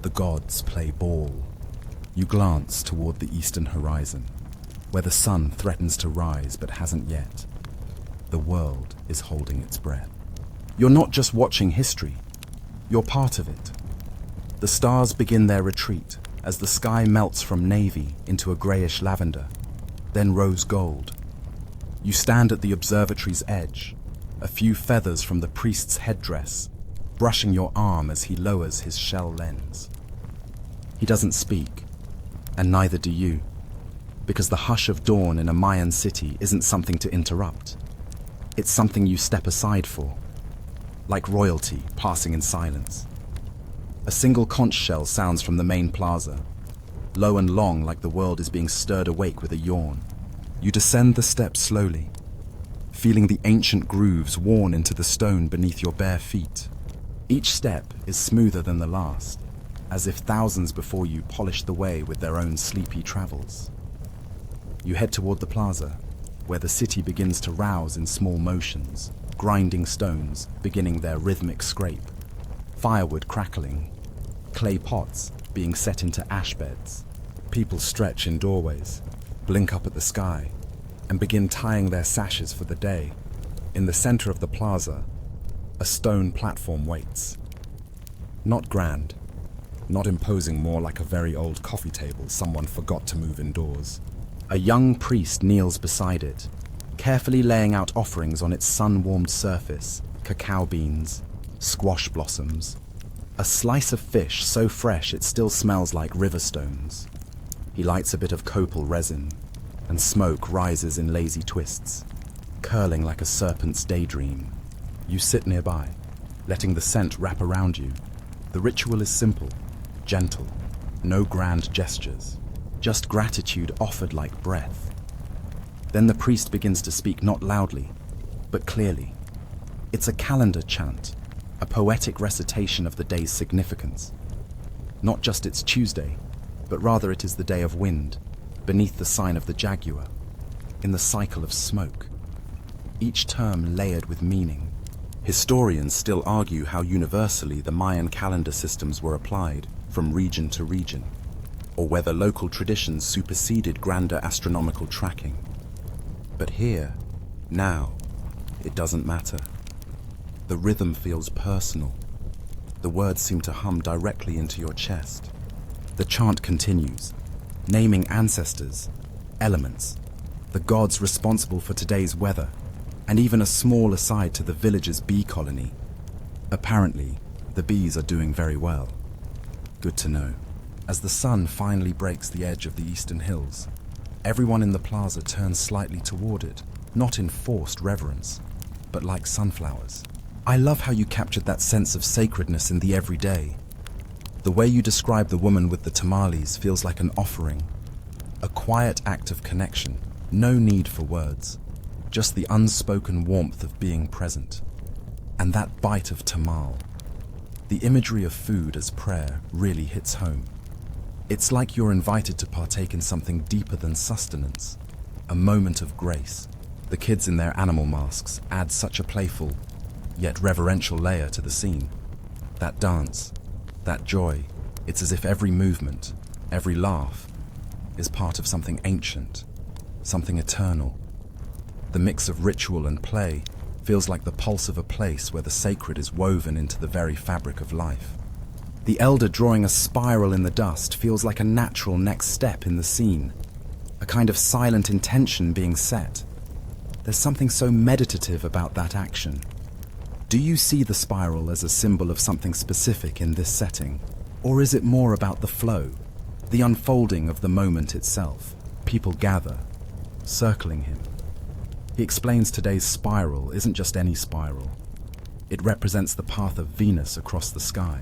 the gods play ball." You glance toward the eastern horizon, where the sun threatens to rise but hasn't yet. The world is holding its breath. You're not just watching history, you're part of it. The stars begin their retreat as the sky melts from navy into a greyish lavender, then rose gold. You stand at the observatory's edge, a few feathers from the priest's headdress, brushing your arm as he lowers his shell lens. He doesn't speak, and neither do you, because the hush of dawn in a Mayan city isn't something to interrupt. It's something you step aside for, like royalty passing in silence. A single conch shell sounds from the main plaza, low and long like the world is being stirred awake with a yawn. You descend the steps slowly, feeling the ancient grooves worn into the stone beneath your bare feet. Each step is smoother than the last, as if thousands before you polished the way with their own sleepy travels. You head toward the plaza, where the city begins to rouse in small motions, grinding stones beginning their rhythmic scrape, firewood crackling, clay pots being set into ash beds. People stretch in doorways, blink up at the sky, and begin tying their sashes for the day. In the center of the plaza, a stone platform waits. Not grand, not imposing, more like a very old coffee table someone forgot to move indoors. A young priest kneels beside it, carefully laying out offerings on its sun-warmed surface, cacao beans, squash blossoms, a slice of fish so fresh it still smells like river stones. He lights a bit of copal resin, and smoke rises in lazy twists, curling like a serpent's daydream. You sit nearby, letting the scent wrap around you. The ritual is simple, gentle, no grand gestures, just gratitude offered like breath. Then the priest begins to speak, not loudly, but clearly. It's a calendar chant, a poetic recitation of the day's significance. Not just it's Tuesday, but rather it is the day of wind, beneath the sign of the jaguar, in the cycle of smoke. Each term layered with meaning. Historians still argue how universally the Mayan calendar systems were applied from region to region, or whether local traditions superseded grander astronomical tracking. But here, now, it doesn't matter. The rhythm feels personal. The words seem to hum directly into your chest. The chant continues, naming ancestors, elements, the gods responsible for today's weather, and even a small aside to the village's bee colony. Apparently, the bees are doing very well. Good to know. As the sun finally breaks the edge of the eastern hills, everyone in the plaza turns slightly toward it, not in forced reverence, but like sunflowers. I love how you captured that sense of sacredness in the everyday. The way you describe the woman with the tamales feels like an offering, a quiet act of connection, no need for words, just the unspoken warmth of being present. And that bite of tamal, the imagery of food as prayer, really hits home. It's like you're invited to partake in something deeper than sustenance, a moment of grace. The kids in their animal masks add such a playful, yet reverential layer to the scene. That dance, that joy, it's as if every movement, every laugh, is part of something ancient, something eternal. The mix of ritual and play feels like the pulse of a place where the sacred is woven into the very fabric of life. The elder drawing a spiral in the dust feels like a natural next step in the scene, a kind of silent intention being set. There's something so meditative about that action. Do you see the spiral as a symbol of something specific in this setting? Or is it more about the flow, the unfolding of the moment itself? People gather, circling him. He explains today's spiral isn't just any spiral. It represents the path of Venus across the sky.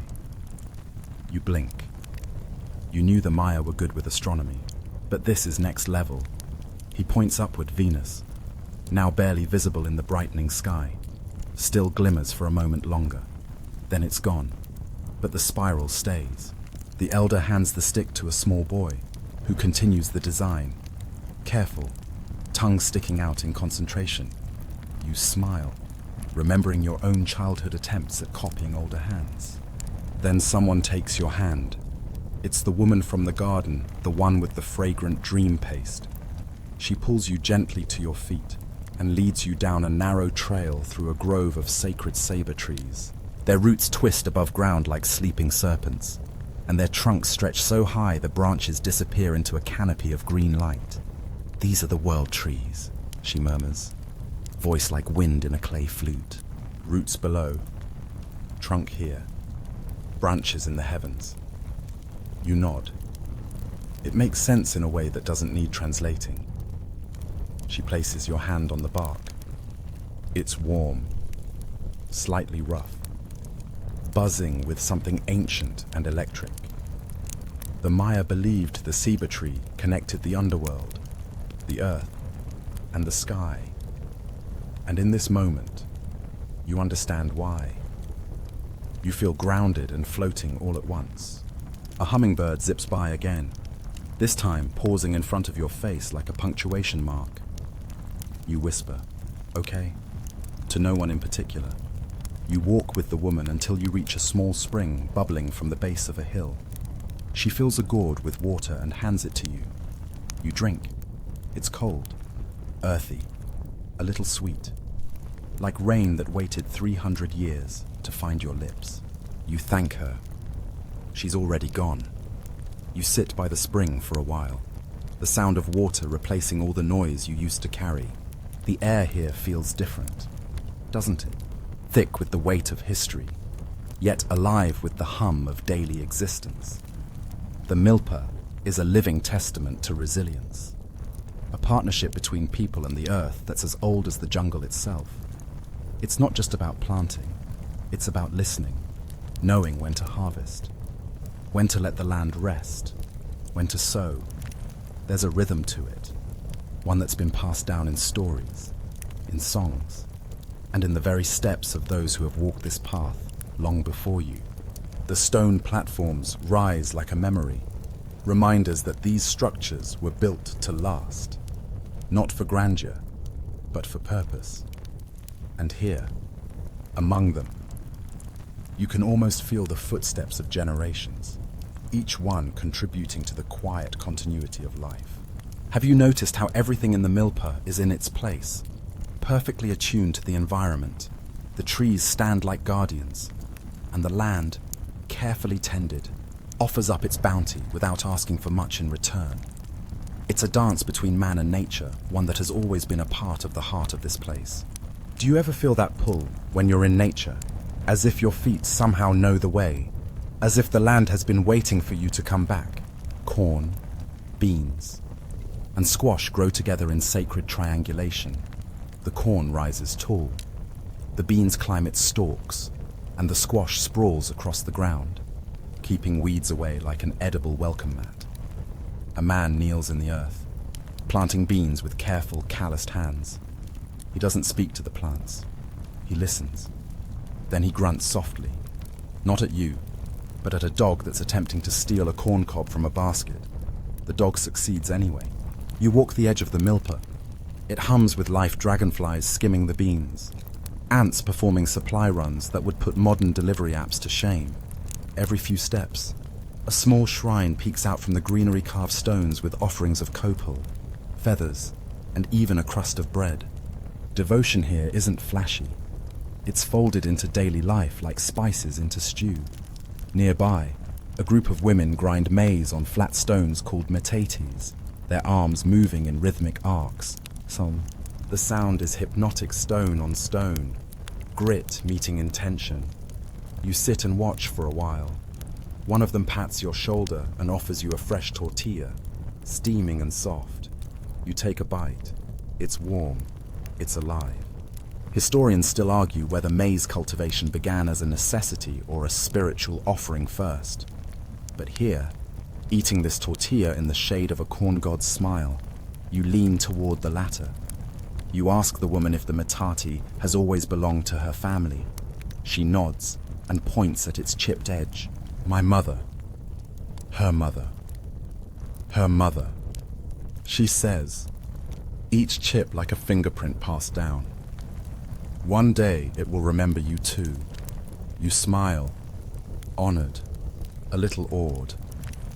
You blink. You knew the Maya were good with astronomy, but this is next level. He points upward. Venus, now barely visible in the brightening sky, still glimmers for a moment longer. Then it's gone, but the spiral stays. The elder hands the stick to a small boy, who continues the design. Careful, tongue sticking out in concentration. You smile, remembering your own childhood attempts at copying older hands. Then someone takes your hand. It's the woman from the garden, the one with the fragrant dream paste. She pulls you gently to your feet and leads you down a narrow trail through a grove of sacred saber trees. Their roots twist above ground like sleeping serpents, and their trunks stretch so high the branches disappear into a canopy of green light. "These are the world trees," she murmurs, voice like wind in a clay flute. Roots below, trunk here, branches in the heavens. You nod. It makes sense in a way that doesn't need translating. She places your hand on the bark. It's warm, slightly rough, buzzing with something ancient and electric. The Maya believed the ceiba tree connected the underworld, the earth, and the sky. And in this moment, you understand why. You feel grounded and floating all at once. A hummingbird zips by again, this time pausing in front of your face like a punctuation mark. You whisper, "Okay," to no one in particular. You walk with the woman until you reach a small spring bubbling from the base of a hill. She fills a gourd with water and hands it to you. You drink. It's cold, earthy, a little sweet, like rain that waited 300 years to find your lips. You thank her. She's already gone. You sit by the spring for a while, the sound of water replacing all the noise you used to carry. The air here feels different, doesn't it? Thick with the weight of history, yet alive with the hum of daily existence. The milpa is a living testament to resilience, a partnership between people and the earth that's as old as the jungle itself. It's not just about planting, it's about listening, knowing when to harvest, when to let the land rest, when to sow. There's a rhythm to it, one that's been passed down in stories, in songs, and in the very steps of those who have walked this path long before you. The stone platforms rise like a memory, reminders that these structures were built to last, not for grandeur, but for purpose. And here, among them, you can almost feel the footsteps of generations, each one contributing to the quiet continuity of life. Have you noticed how everything in the milpa is in its place, perfectly attuned to the environment? The trees stand like guardians, and the land, carefully tended, offers up its bounty without asking for much in return. It's a dance between man and nature, one that has always been a part of the heart of this place. Do you ever feel that pull when you're in nature, as if your feet somehow know the way, as if the land has been waiting for you to come back? Corn, beans, and squash grow together in sacred triangulation. The corn rises tall, the beans climb its stalks, and the squash sprawls across the ground, keeping weeds away like an edible welcome mat. A man kneels in the earth, planting beans with careful, calloused hands. He doesn't speak to the plants. He listens. Then he grunts softly, not at you, but at a dog that's attempting to steal a corn cob from a basket. The dog succeeds anyway. You walk the edge of the milpa. It hums with life, dragonflies skimming the beans, ants performing supply runs that would put modern delivery apps to shame. Every few steps, a small shrine peeks out from the greenery carved stones with offerings of copal, feathers, and even a crust of bread. Devotion here isn't flashy. It's folded into daily life like spices into stew. Nearby, a group of women grind maize on flat stones called metates, their arms moving in rhythmic arcs. The sound is hypnotic, stone on stone, grit meeting intention. You sit and watch for a while. One of them pats your shoulder and offers you a fresh tortilla, steaming and soft. You take a bite. It's warm. It's alive. Historians still argue whether maize cultivation began as a necessity or a spiritual offering first. But here, eating this tortilla in the shade of a corn god's smile, you lean toward the latter. You ask the woman if the metate has always belonged to her family. She nods and points at its chipped edge. My mother. Her mother. Her mother. She says, each chip like a fingerprint passed down. One day it will remember you too. You smile, honored, a little awed,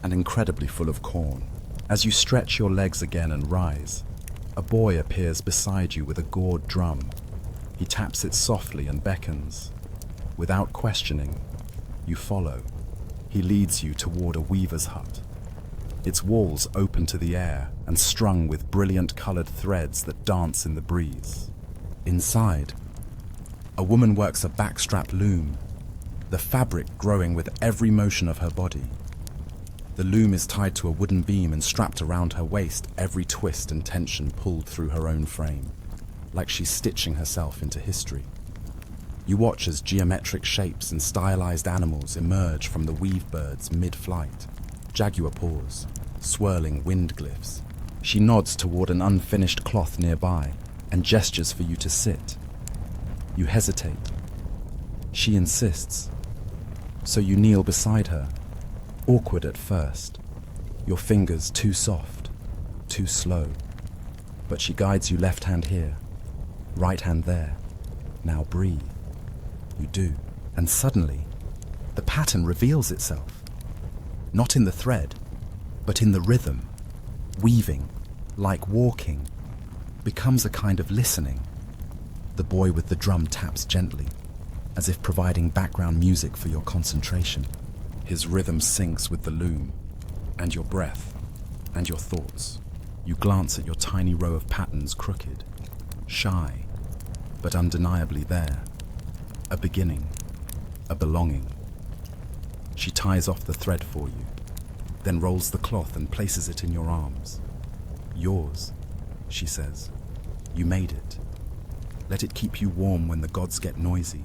and incredibly full of corn. As you stretch your legs again and rise, a boy appears beside you with a gourd drum. He taps it softly and beckons. Without questioning, you follow. He leads you toward a weaver's hut. Its walls open to the air and strung with brilliant colored threads that dance in the breeze. Inside, a woman works a backstrap loom, the fabric growing with every motion of her body. The loom is tied to a wooden beam and strapped around her waist, every twist and tension pulled through her own frame, like she's stitching herself into history. You watch as geometric shapes and stylized animals emerge from the weave birds mid-flight. Jaguar paws, swirling wind glyphs. She nods toward an unfinished cloth nearby and gestures for you to sit. You hesitate. She insists. So you kneel beside her, awkward at first, your fingers too soft, too slow. But she guides you, left hand here, right hand there. Now breathe. You do. And suddenly, the pattern reveals itself. Not in the thread, but in the rhythm. Weaving, like walking, becomes a kind of listening. The boy with the drum taps gently, as if providing background music for your concentration. His rhythm syncs with the loom, and your breath, and your thoughts. You glance at your tiny row of patterns, crooked, shy, but undeniably there. A beginning, a belonging. She ties off the thread for you, then rolls the cloth and places it in your arms. Yours, she says. You made it. Let it keep you warm when the gods get noisy.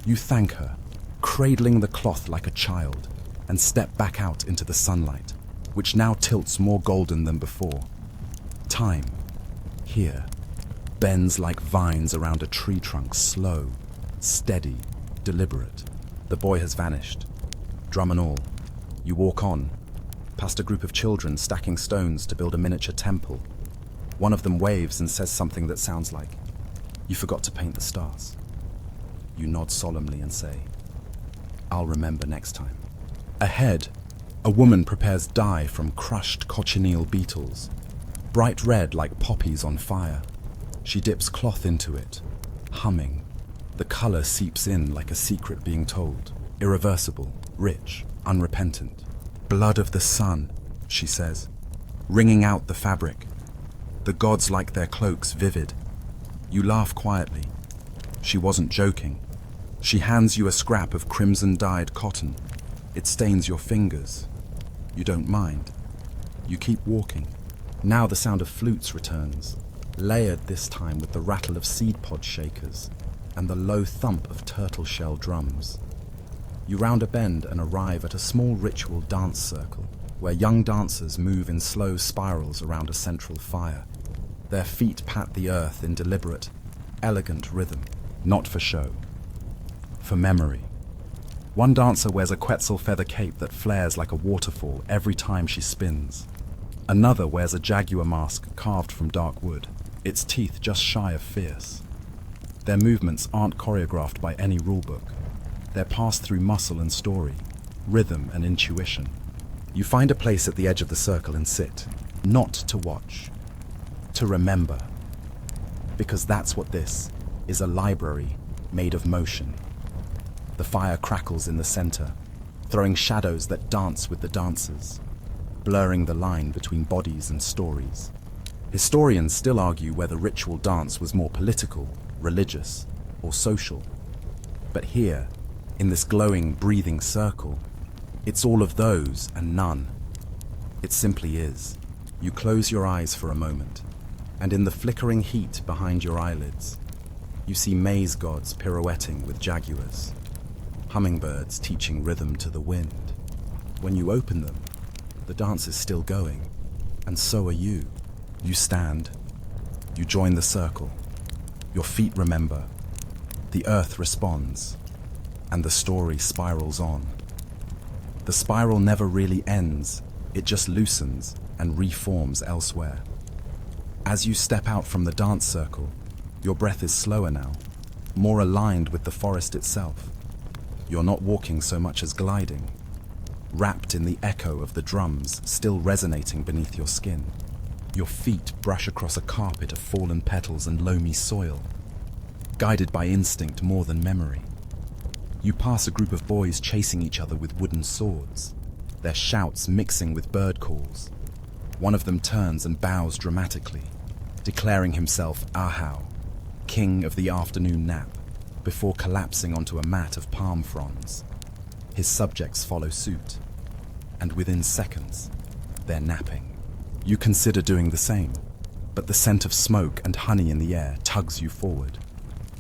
You thank her, cradling the cloth like a child, and step back out into the sunlight, which now tilts more golden than before. Time, here, bends like vines around a tree trunk, slow, steady, deliberate. The boy has vanished, drum and all. You walk on, past a group of children stacking stones to build a miniature temple. One of them waves and says something that sounds like, "You forgot to paint the stars." You nod solemnly and say, "I'll remember next time." Ahead, a woman prepares dye from crushed cochineal beetles, bright red like poppies on fire. She dips cloth into it, humming. The color seeps in like a secret being told, irreversible, rich, unrepentant. "Blood of the sun," she says, wringing out the fabric. The gods like their cloaks vivid. You laugh quietly. She wasn't joking. She hands you a scrap of crimson-dyed cotton. It stains your fingers. You don't mind. You keep walking. Now the sound of flutes returns, layered this time with the rattle of seed pod shakers and the low thump of turtle shell drums. You round a bend and arrive at a small ritual dance circle where young dancers move in slow spirals around a central fire. Their feet pat the earth in deliberate, elegant rhythm, not for show, for memory. One dancer wears a quetzal feather cape that flares like a waterfall every time she spins. Another wears a jaguar mask carved from dark wood, its teeth just shy of fierce. Their movements aren't choreographed by any rulebook. They're passed through muscle and story, rhythm and intuition. You find a place at the edge of the circle and sit, not to watch, to remember. Because that's what this is, a library made of motion. The fire crackles in the center, throwing shadows that dance with the dancers, blurring the line between bodies and stories. Historians still argue whether ritual dance was more political, religious, or social. But here, in this glowing, breathing circle, it's all of those and none. It simply is. You close your eyes for a moment, and in the flickering heat behind your eyelids, you see maize gods pirouetting with jaguars, hummingbirds teaching rhythm to the wind. When you open them, the dance is still going, and so are you. You stand, you join the circle, your feet remember, the earth responds, and the story spirals on. The spiral never really ends, it just loosens and reforms elsewhere. As you step out from the dance circle, your breath is slower now, more aligned with the forest itself. You're not walking so much as gliding, wrapped in the echo of the drums still resonating beneath your skin. Your feet brush across a carpet of fallen petals and loamy soil, guided by instinct more than memory. You pass a group of boys chasing each other with wooden swords, their shouts mixing with bird calls. One of them turns and bows dramatically, declaring himself Ahau, king of the afternoon nap, before collapsing onto a mat of palm fronds. His subjects follow suit, and within seconds, they're napping. You consider doing the same, but the scent of smoke and honey in the air tugs you forward.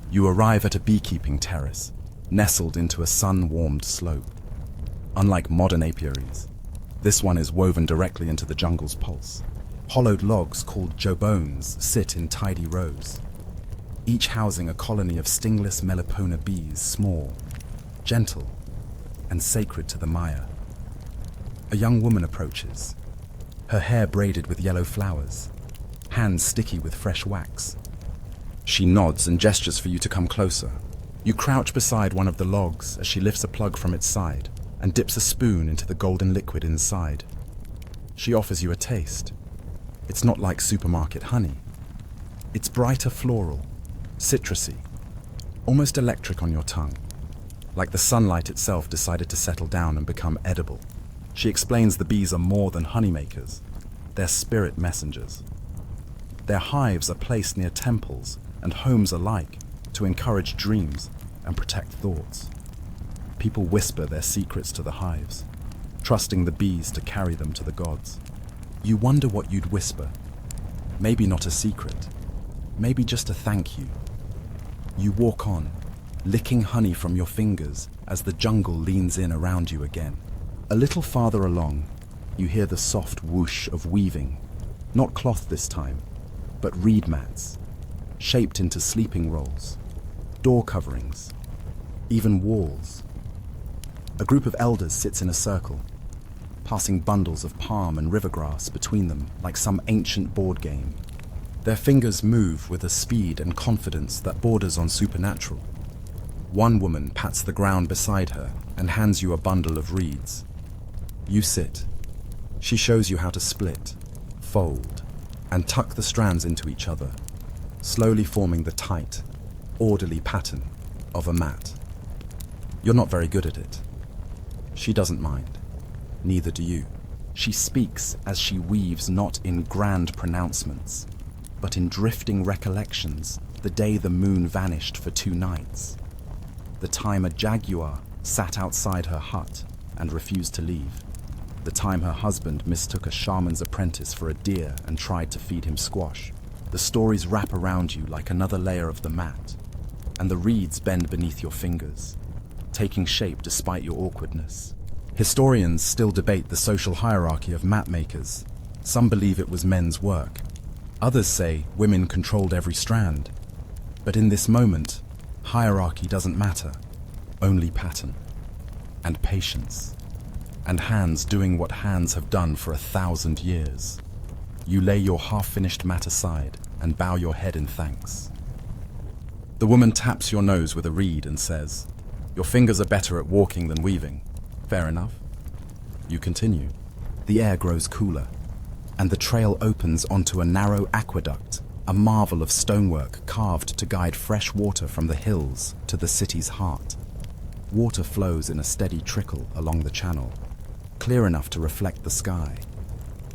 You arrive at a beekeeping terrace, nestled into a sun-warmed slope. Unlike modern apiaries, this one is woven directly into the jungle's pulse. Hollowed logs called jobones sit in tidy rows, each housing a colony of stingless Melipona bees, small, gentle, and sacred to the Maya. A young woman approaches, her hair braided with yellow flowers, hands sticky with fresh wax. She nods and gestures for you to come closer. You crouch beside one of the logs as she lifts a plug from its side and dips a spoon into the golden liquid inside. She offers you a taste. It's not like supermarket honey. It's brighter floral, citrusy, almost electric on your tongue, like the sunlight itself decided to settle down and become edible. She explains the bees are more than honeymakers. They're spirit messengers. Their hives are placed near temples and homes alike to encourage dreams and protect thoughts. People whisper their secrets to the hives, trusting the bees to carry them to the gods. You wonder what you'd whisper. Maybe not a secret, maybe just a thank you. You walk on, licking honey from your fingers as the jungle leans in around you again. A little farther along, you hear the soft whoosh of weaving, not cloth this time, but reed mats, shaped into sleeping rolls, door coverings, even walls. A group of elders sits in a circle, passing bundles of palm and rivergrass between them like some ancient board game. Their fingers move with a speed and confidence that borders on supernatural. One woman pats the ground beside her and hands you a bundle of reeds. You sit. She shows you how to split, fold, and tuck the strands into each other, slowly forming the tight, orderly pattern of a mat. You're not very good at it. She doesn't mind. Neither do you. She speaks as she weaves not in grand pronouncements, but in drifting recollections, the day the moon vanished for 2 nights, the time a jaguar sat outside her hut and refused to leave, the time her husband mistook a shaman's apprentice for a deer and tried to feed him squash. The stories wrap around you like another layer of the mat, and the reeds bend beneath your fingers, taking shape despite your awkwardness. Historians still debate the social hierarchy of mat makers. Some believe it was men's work. Others say women controlled every strand. But in this moment, hierarchy doesn't matter, only pattern, and patience, and hands doing what hands have done for 1,000 years. You lay your half-finished mat aside and bow your head in thanks. The woman taps your nose with a reed and says, "Your fingers are better at walking than weaving." Fair enough. You continue. The air grows cooler, and the trail opens onto a narrow aqueduct a marvel of stonework carved to guide fresh water from the hills to the city's heart. Water flows in a steady trickle along the channel, clear enough to reflect the sky.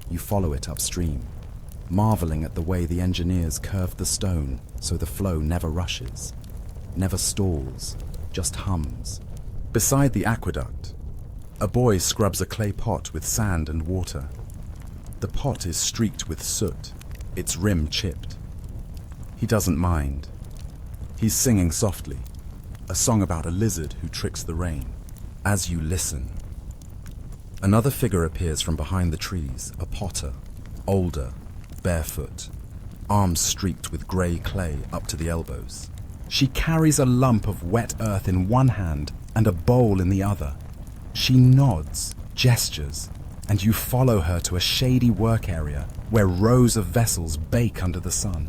You follow it upstream, marveling at the way the engineers curved the stone so the flow never rushes, never stalls, just hums. Beside the aqueduct, a boy scrubs a clay pot with sand and water. The pot is streaked with soot, its rim chipped. He doesn't mind. He's singing softly, a song about a lizard who tricks the rain. As you listen, another figure appears from behind the trees, a potter, older, barefoot, arms streaked with grey clay up to the elbows. She carries a lump of wet earth in one hand and a bowl in the other. She nods, gestures, and you follow her to a shady work area where rows of vessels bake under the sun.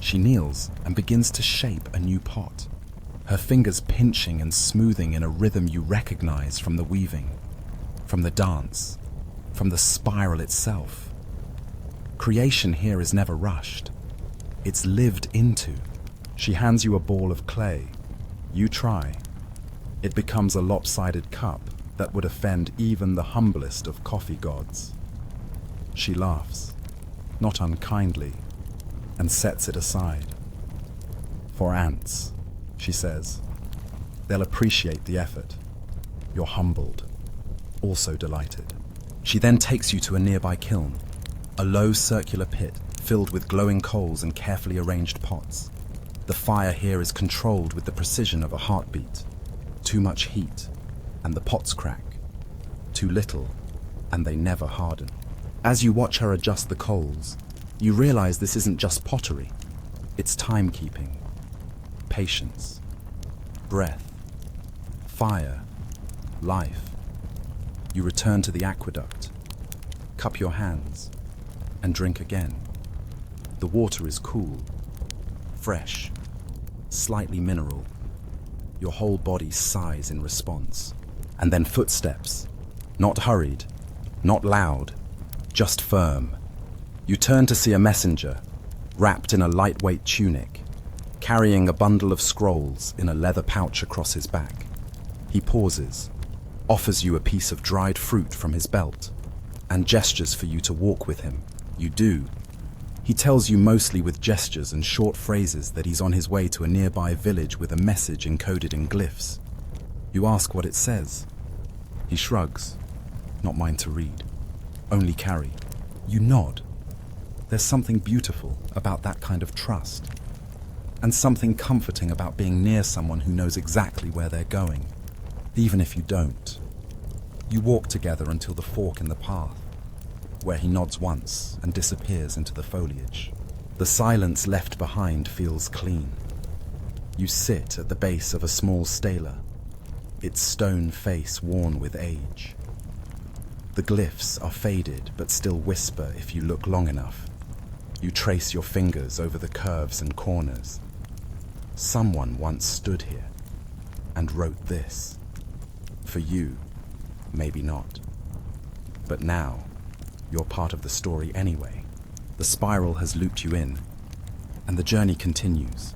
She kneels and begins to shape a new pot, her fingers pinching and smoothing in a rhythm you recognize from the weaving, from the dance, from the spiral itself. Creation here is never rushed. It's lived into. She hands you a ball of clay. You try. It becomes a lopsided cup that would offend even the humblest of coffee gods. She laughs, not unkindly, and sets it aside. For ants, she says. They'll appreciate the effort. You're humbled, also delighted. She then takes you to a nearby kiln, a low circular pit filled with glowing coals and carefully arranged pots. The fire here is controlled with the precision of a heartbeat. Too much heat, and the pots crack. Too little, and they never harden. As you watch her adjust the coals, you realize this isn't just pottery. It's timekeeping, patience, breath, fire, life. You return to the aqueduct, cup your hands, and drink again. The water is cool, fresh, slightly mineral. Your whole body sighs in response. And then footsteps. Not hurried, not loud, just firm. You turn to see a messenger, wrapped in a lightweight tunic, carrying a bundle of scrolls in a leather pouch across his back. He pauses, offers you a piece of dried fruit from his belt, and gestures for you to walk with him. You do. He tells you mostly with gestures and short phrases that he's on his way to a nearby village with a message encoded in glyphs. You ask what it says. He shrugs. Not mine to read. Only carry. You nod. There's something beautiful about that kind of trust, and something comforting about being near someone who knows exactly where they're going, even if you don't. You walk together until the fork in the path, where he nods once and disappears into the foliage. The silence left behind feels clean. You sit at the base of a small stela, its stone face worn with age. The glyphs are faded but still whisper if you look long enough. You trace your fingers over the curves and corners. Someone once stood here and wrote this. For you, maybe not. But now, you're part of the story anyway. The spiral has looped you in, and the journey continues.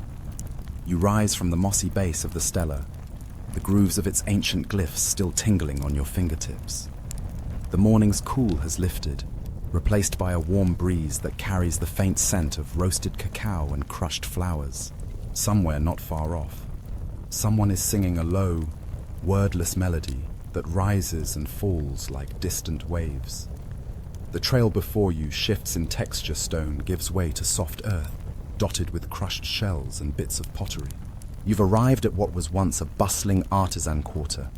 You rise from the mossy base of the stela, the grooves of its ancient glyphs still tingling on your fingertips. The morning's cool has lifted, replaced by a warm breeze that carries the faint scent of roasted cacao and crushed flowers. Somewhere not far off, someone is singing a low, wordless melody that rises and falls like distant waves. The trail before you shifts in texture. Stone gives way to soft earth, dotted with crushed shells and bits of pottery. You've arrived at what was once a bustling artisan quarter,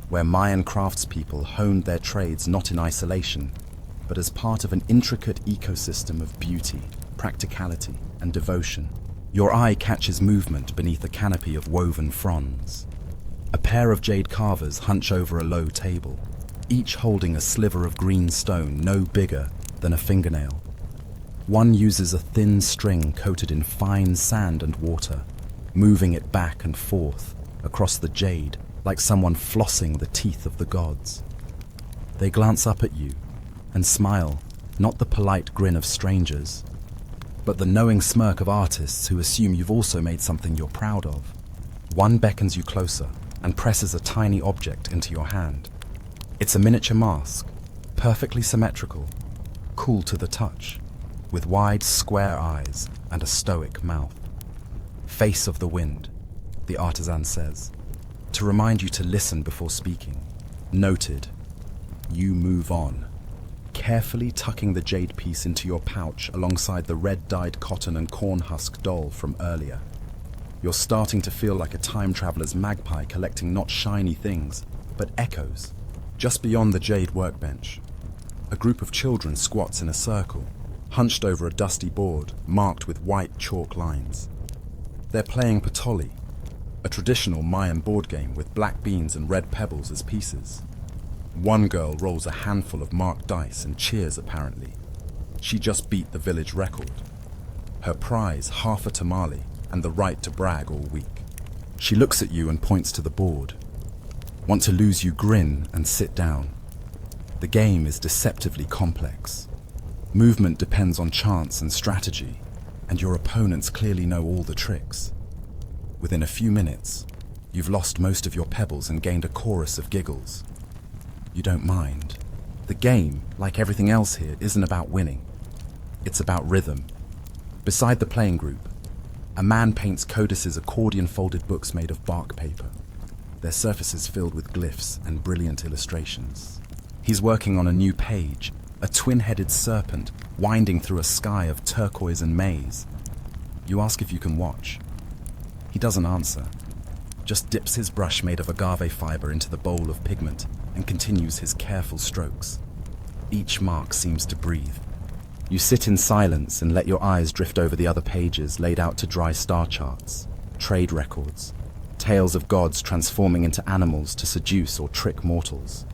where Mayan craftspeople honed their trades not in isolation, but as part of an intricate ecosystem of beauty, practicality, and devotion. Your eye catches movement beneath a canopy of woven fronds. A pair of jade carvers hunch over a low table, each holding a sliver of green stone no bigger than a fingernail. One uses a thin string coated in fine sand and water, moving it back and forth across the jade like someone flossing the teeth of the gods. They glance up at you and smile, not the polite grin of strangers, but the knowing smirk of artists who assume you've also made something you're proud of. One beckons you closer and presses a tiny object into your hand. It's a miniature mask, perfectly symmetrical, cool to the touch, with wide, square eyes and a stoic mouth. Face of the wind, the artisan says, to remind you to listen before speaking. Noted. You move on, carefully tucking the jade piece into your pouch alongside the red-dyed cotton and corn husk doll from earlier. You're starting to feel like a time traveler's magpie collecting not shiny things, but echoes. Just beyond the jade workbench, a group of children squats in a circle, hunched over a dusty board marked with white chalk lines. They're playing patoli, a traditional Mayan board game with black beans and red pebbles as pieces. One girl rolls a handful of marked dice and cheers apparently. She just beat the village record. Her prize, half a tamale, and the right to brag all week. She looks at you and points to the board. Want to lose you grin and sit down. The game is deceptively complex. Movement depends on chance and strategy, and your opponents clearly know all the tricks. Within a few minutes, you've lost most of your pebbles and gained a chorus of giggles. You don't mind. The game, like everything else here, isn't about winning. It's about rhythm. Beside the playing group, a man paints codices accordion-folded books made of bark paper, their surfaces filled with glyphs and brilliant illustrations. He's working on a new page, a twin-headed serpent winding through a sky of turquoise and maize. You ask if you can watch. He doesn't answer, just dips his brush made of agave fiber into the bowl of pigment and continues his careful strokes. Each mark seems to breathe. You sit in silence and let your eyes drift over the other pages laid out to dry star charts, trade records, tales of gods transforming into animals to seduce or trick mortals.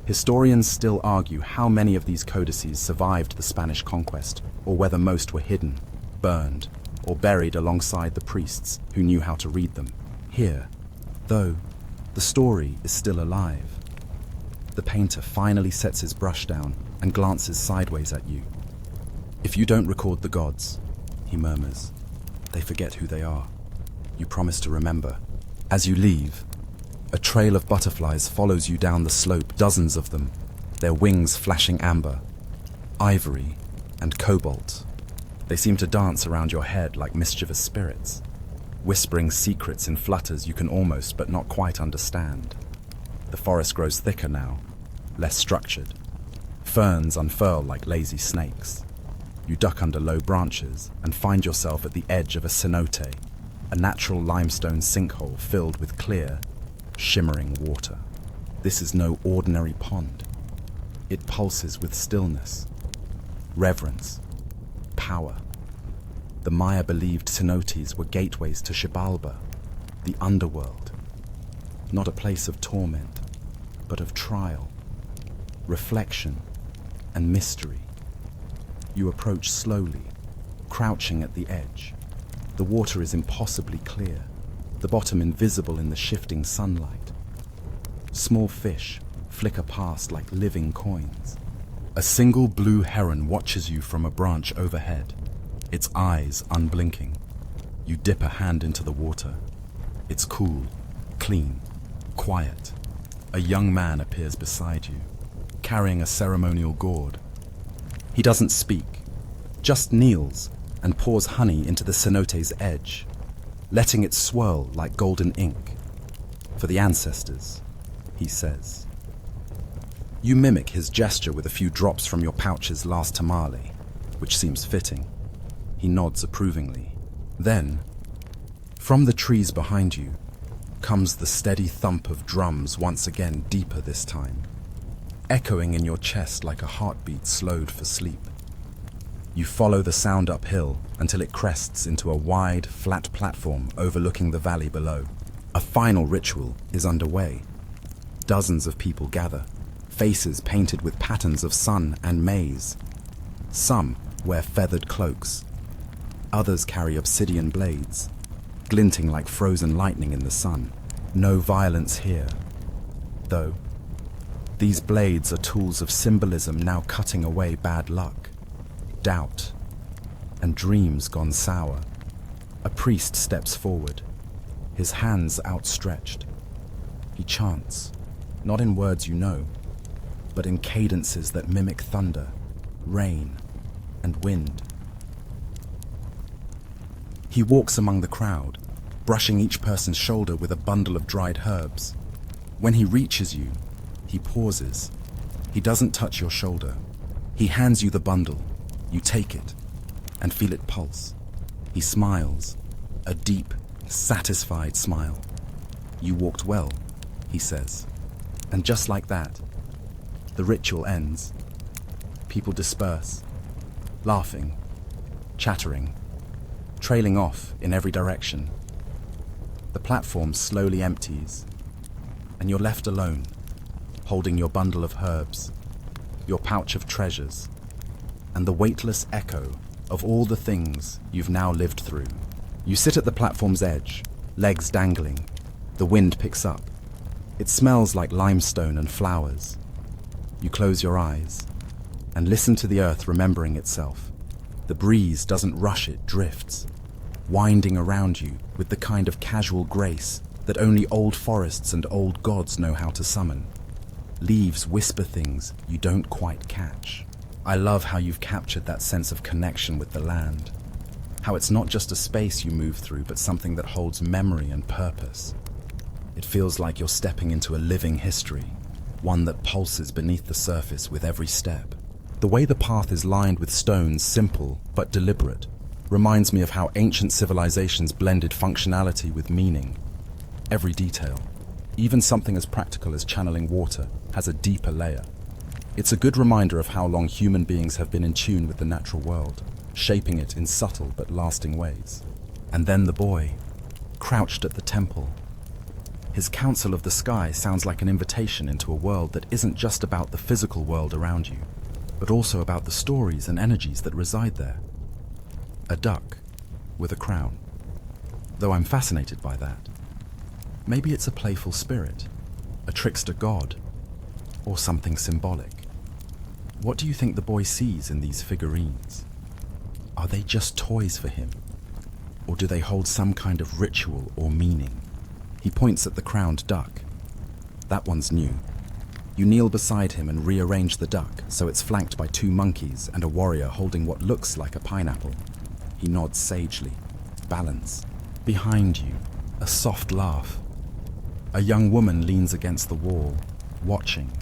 Historians still argue how many of these codices survived the Spanish conquest, or whether most were hidden, burned, or buried alongside the priests who knew how to read them. Here, though, the story is still alive. The painter finally sets his brush down and glances sideways at you. If you don't record the gods, he murmurs, they forget who they are. You promise to remember. As you leave, a trail of butterflies follows you down the slope, dozens of them, their wings flashing amber, ivory, and cobalt. They seem to dance around your head like mischievous spirits, whispering secrets in flutters you can almost but not quite understand. The forest grows thicker now, less structured. Ferns unfurl like lazy snakes. You duck under low branches and find yourself at the edge of a cenote, a natural limestone sinkhole filled with clear, shimmering water. This is no ordinary pond. It pulses with stillness, reverence, power. The Maya believed cenotes were gateways to Xibalba, the underworld. Not a place of torment, but of trial, reflection, and mystery. You approach slowly, crouching at the edge. The water is impossibly clear, the bottom invisible in the shifting sunlight. Small fish flicker past like living coins. A single blue heron watches you from a branch overhead, its eyes unblinking. You dip a hand into the water. It's cool, clean, quiet. A young man appears beside you, carrying a ceremonial gourd. He doesn't speak, just kneels and pours honey into the cenote's edge, letting it swirl like golden ink. For the ancestors, he says. You mimic his gesture with a few drops from your pouch's last tamale, which seems fitting. He nods approvingly. Then, from the trees behind you, comes the steady thump of drums, once again deeper this time, echoing in your chest like a heartbeat slowed for sleep. You follow the sound uphill until it crests into a wide, flat platform overlooking the valley below. A final ritual is underway. Dozens of people gather, faces painted with patterns of sun and maize. Some wear feathered cloaks. Others carry obsidian blades, glinting like frozen lightning in the sun. No violence here, though. These blades are tools of symbolism now cutting away bad luck, doubt, and dreams gone sour. A priest steps forward, his hands outstretched. He chants, not in words you know, but in cadences that mimic thunder, rain, and wind. He walks among the crowd, brushing each person's shoulder with a bundle of dried herbs. When he reaches you, he pauses. He doesn't touch your shoulder. He hands you the bundle. You take it and feel it pulse. He smiles, a deep, satisfied smile. "You walked well," he says. And just like that, the ritual ends. People disperse, laughing, chattering, trailing off in every direction. The platform slowly empties, and you're left alone, holding your bundle of herbs, your pouch of treasures, and the weightless echo of all the things you've now lived through. You sit at the platform's edge, legs dangling. The wind picks up. It smells like limestone and flowers. You close your eyes and listen to the earth remembering itself. The breeze doesn't rush, it drifts, winding around you with the kind of casual grace that only old forests and old gods know how to summon. Leaves whisper things you don't quite catch. I love how you've captured that sense of connection with the land. How it's not just a space you move through, but something that holds memory and purpose. It feels like you're stepping into a living history, one that pulses beneath the surface with every step. The way the path is lined with stones, simple but deliberate, reminds me of how ancient civilizations blended functionality with meaning. Every detail, even something as practical as channeling water, has a deeper layer. It's a good reminder of how long human beings have been in tune with the natural world, shaping it in subtle but lasting ways. And then the boy, crouched at the temple. His counsel of the sky sounds like an invitation into a world that isn't just about the physical world around you, but also about the stories and energies that reside there. A duck with a crown. Though I'm fascinated by that. Maybe it's a playful spirit, a trickster god, or something symbolic. What do you think the boy sees in these figurines? Are they just toys for him? Or do they hold some kind of ritual or meaning? He points at the crowned duck. That one's new. You kneel beside him and rearrange the duck so it's flanked by two monkeys and a warrior holding what looks like a pineapple. He nods sagely. Balance. Behind you, a soft laugh. A young woman leans against the wall, watching.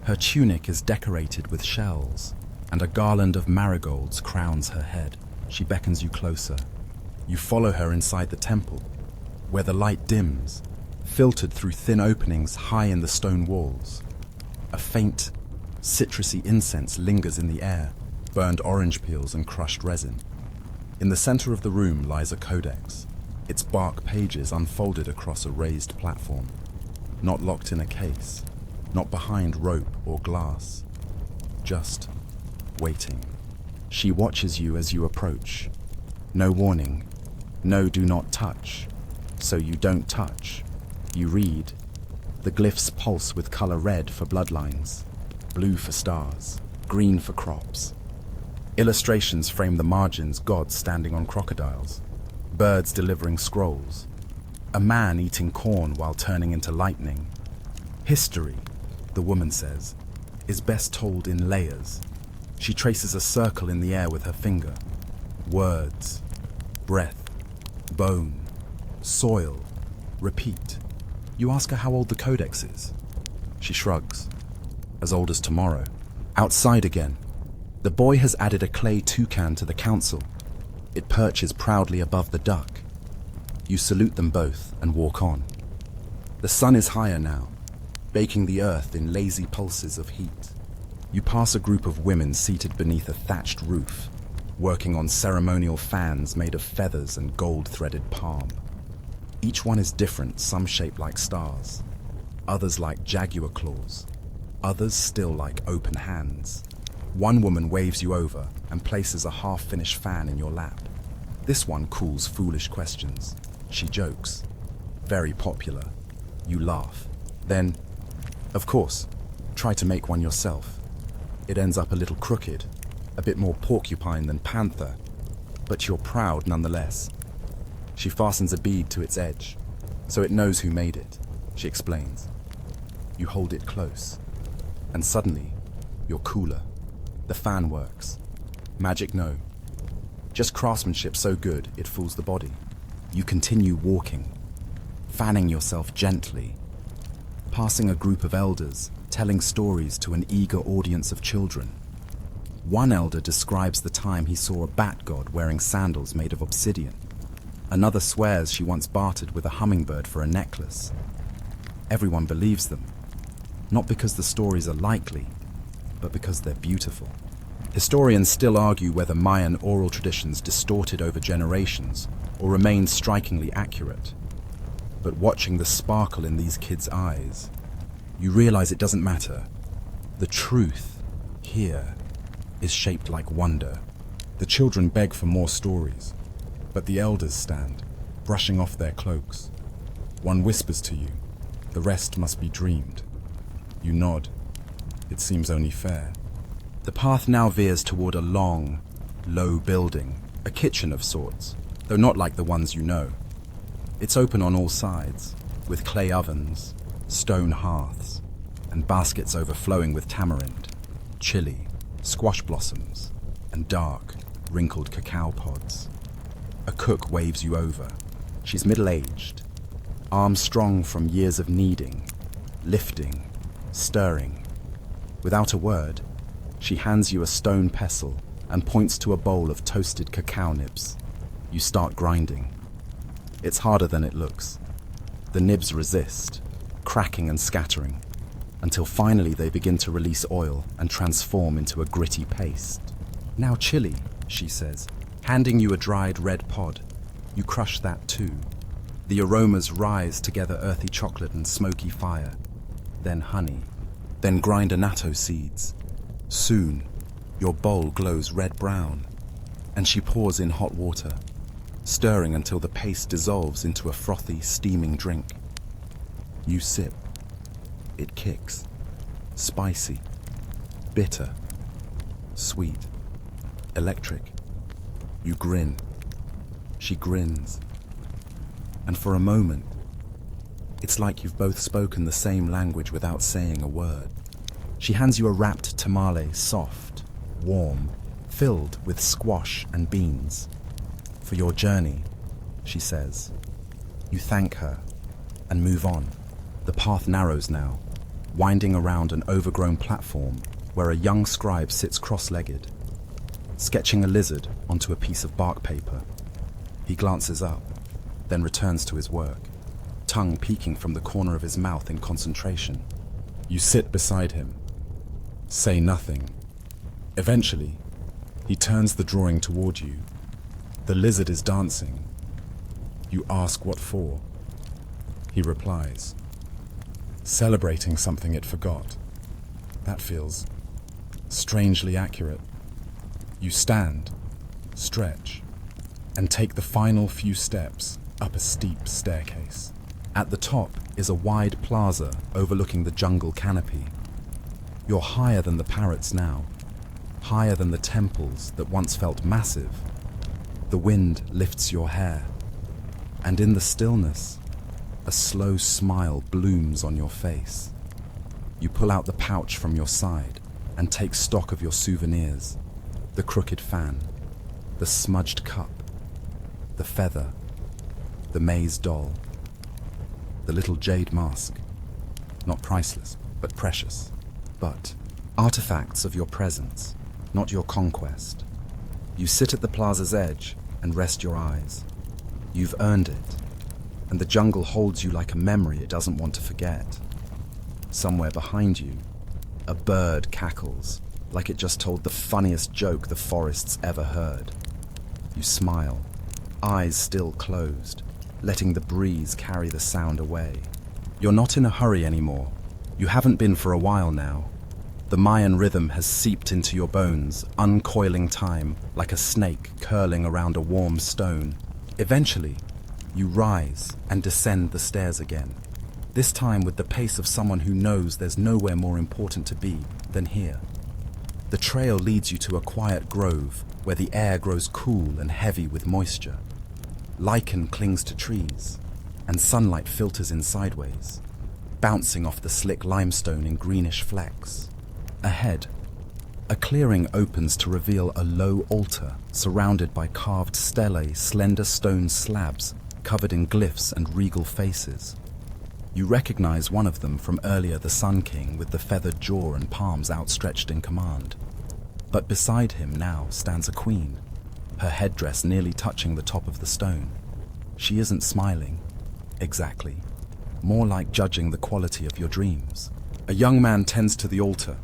Her tunic is decorated with shells, and a garland of marigolds crowns her head. She beckons you closer. You follow her inside the temple, where the light dims, filtered through thin openings high in the stone walls. A faint, citrusy incense lingers in the air, burned orange peels and crushed resin. In the center of the room lies a codex, its bark pages unfolded across a raised platform, not locked in a case, not behind rope or glass, just waiting. She watches you as you approach. No warning, no do not touch. So you don't touch. You read. The glyphs pulse with color: red for bloodlines, blue for stars, green for crops. Illustrations frame the margins, gods standing on crocodiles, birds delivering scrolls, a man eating corn while turning into lightning. History, the woman says, is best told in layers. She traces a circle in the air with her finger. Words, breath, bone, soil, repeat. You ask her how old the codex is. She shrugs. As old as tomorrow. Outside again. The boy has added a clay toucan to the council. It perches proudly above the duck. You salute them both and walk on. The sun is higher now, baking the earth in lazy pulses of heat. You pass a group of women seated beneath a thatched roof, working on ceremonial fans made of feathers and gold-threaded palm. Each one is different, some shaped like stars, others like jaguar claws, others still like open hands. One woman waves you over and places a half-finished fan in your lap. This one cools foolish questions. She jokes. Very popular. You laugh. Then, of course, try to make one yourself. It ends up a little crooked, a bit more porcupine than panther, but you're proud nonetheless. She fastens a bead to its edge, so it knows who made it, she explains. You hold it close, and suddenly, you're cooler. The fan works. Magic, no. Just craftsmanship so good it fools the body. You continue walking, fanning yourself gently, passing a group of elders, telling stories to an eager audience of children. One elder describes the time he saw a bat god wearing sandals made of obsidian. Another swears she once bartered with a hummingbird for a necklace. Everyone believes them, not because the stories are likely, but because they're beautiful. Historians still argue whether Mayan oral traditions distorted over generations or remained strikingly accurate. But watching the sparkle in these kids' eyes, you realize it doesn't matter. The truth here is shaped like wonder. The children beg for more stories, but the elders stand, brushing off their cloaks. One whispers to you, the rest must be dreamed. You nod. It seems only fair. The path now veers toward a long, low building, a kitchen of sorts, though not like the ones you know. It's open on all sides, with clay ovens, stone hearths, and baskets overflowing with tamarind, chili, squash blossoms, and dark, wrinkled cacao pods. A cook waves you over. She's middle-aged, arms strong from years of kneading, lifting, stirring. Without a word, she hands you a stone pestle and points to a bowl of toasted cacao nibs. You start grinding. It's harder than it looks. The nibs resist, cracking and scattering, until finally they begin to release oil and transform into a gritty paste. Now chili, she says, handing you a dried red pod. You crush that too. The aromas rise together, earthy chocolate and smoky fire. Then honey. Then grind annatto seeds. Soon, your bowl glows red-brown, and she pours in hot water, stirring until the paste dissolves into a frothy, steaming drink. You sip. It kicks. Spicy. Bitter. Sweet. Electric. You grin. She grins. And for a moment, it's like you've both spoken the same language without saying a word. She hands you a wrapped tamale, soft, warm, filled with squash and beans. For your journey, she says. You thank her and move on. The path narrows now, winding around an overgrown platform where a young scribe sits cross-legged, sketching a lizard onto a piece of bark paper. He glances up, then returns to his work, tongue peeking from the corner of his mouth in concentration. You sit beside him, say nothing. Eventually, he turns the drawing toward you. The lizard is dancing. You ask what for. He replies, celebrating something it forgot. That feels strangely accurate. You stand, stretch, and take the final few steps up a steep staircase. At the top is a wide plaza overlooking the jungle canopy. You're higher than the parrots now, higher than the temples that once felt massive. The wind lifts your hair, and in the stillness, a slow smile blooms on your face. You pull out the pouch from your side and take stock of your souvenirs: the crooked fan, the smudged cup, the feather, the maize doll, the little jade mask. Not priceless, but precious. But artifacts of your presence, not your conquest. You sit at the plaza's edge and rest your eyes. You've earned it, and the jungle holds you like a memory it doesn't want to forget. Somewhere behind you, a bird cackles, like it just told the funniest joke the forest's ever heard. You smile, eyes still closed, letting the breeze carry the sound away. You're not in a hurry anymore. You haven't been for a while now. The Mayan rhythm has seeped into your bones, uncoiling time like a snake curling around a warm stone. Eventually, you rise and descend the stairs again, this time with the pace of someone who knows there's nowhere more important to be than here. The trail leads you to a quiet grove where the air grows cool and heavy with moisture. Lichen clings to trees, and sunlight filters in sideways, bouncing off the slick limestone in greenish flecks. Ahead, a clearing opens to reveal a low altar surrounded by carved stelae, slender stone slabs covered in glyphs and regal faces. You recognize one of them from earlier, the Sun King with the feathered jaw and palms outstretched in command. But beside him now stands a queen, her headdress nearly touching the top of the stone. She isn't smiling, exactly, more like judging the quality of your dreams. A young man tends to the altar,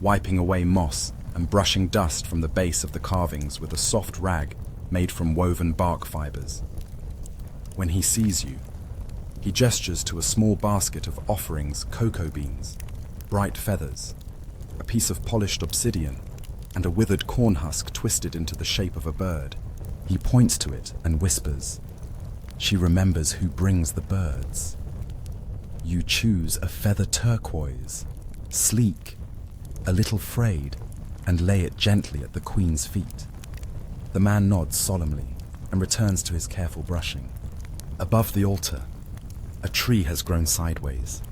wiping away moss and brushing dust from the base of the carvings with a soft rag made from woven bark fibers. When he sees you, he gestures to a small basket of offerings, cocoa beans, bright feathers, a piece of polished obsidian, and a withered corn husk twisted into the shape of a bird. He points to it and whispers. She remembers who brings the birds. You choose a feather turquoise, sleek, a little frayed, and lay it gently at the queen's feet. The man nods solemnly and returns to his careful brushing. Above the altar, a tree has grown sideways,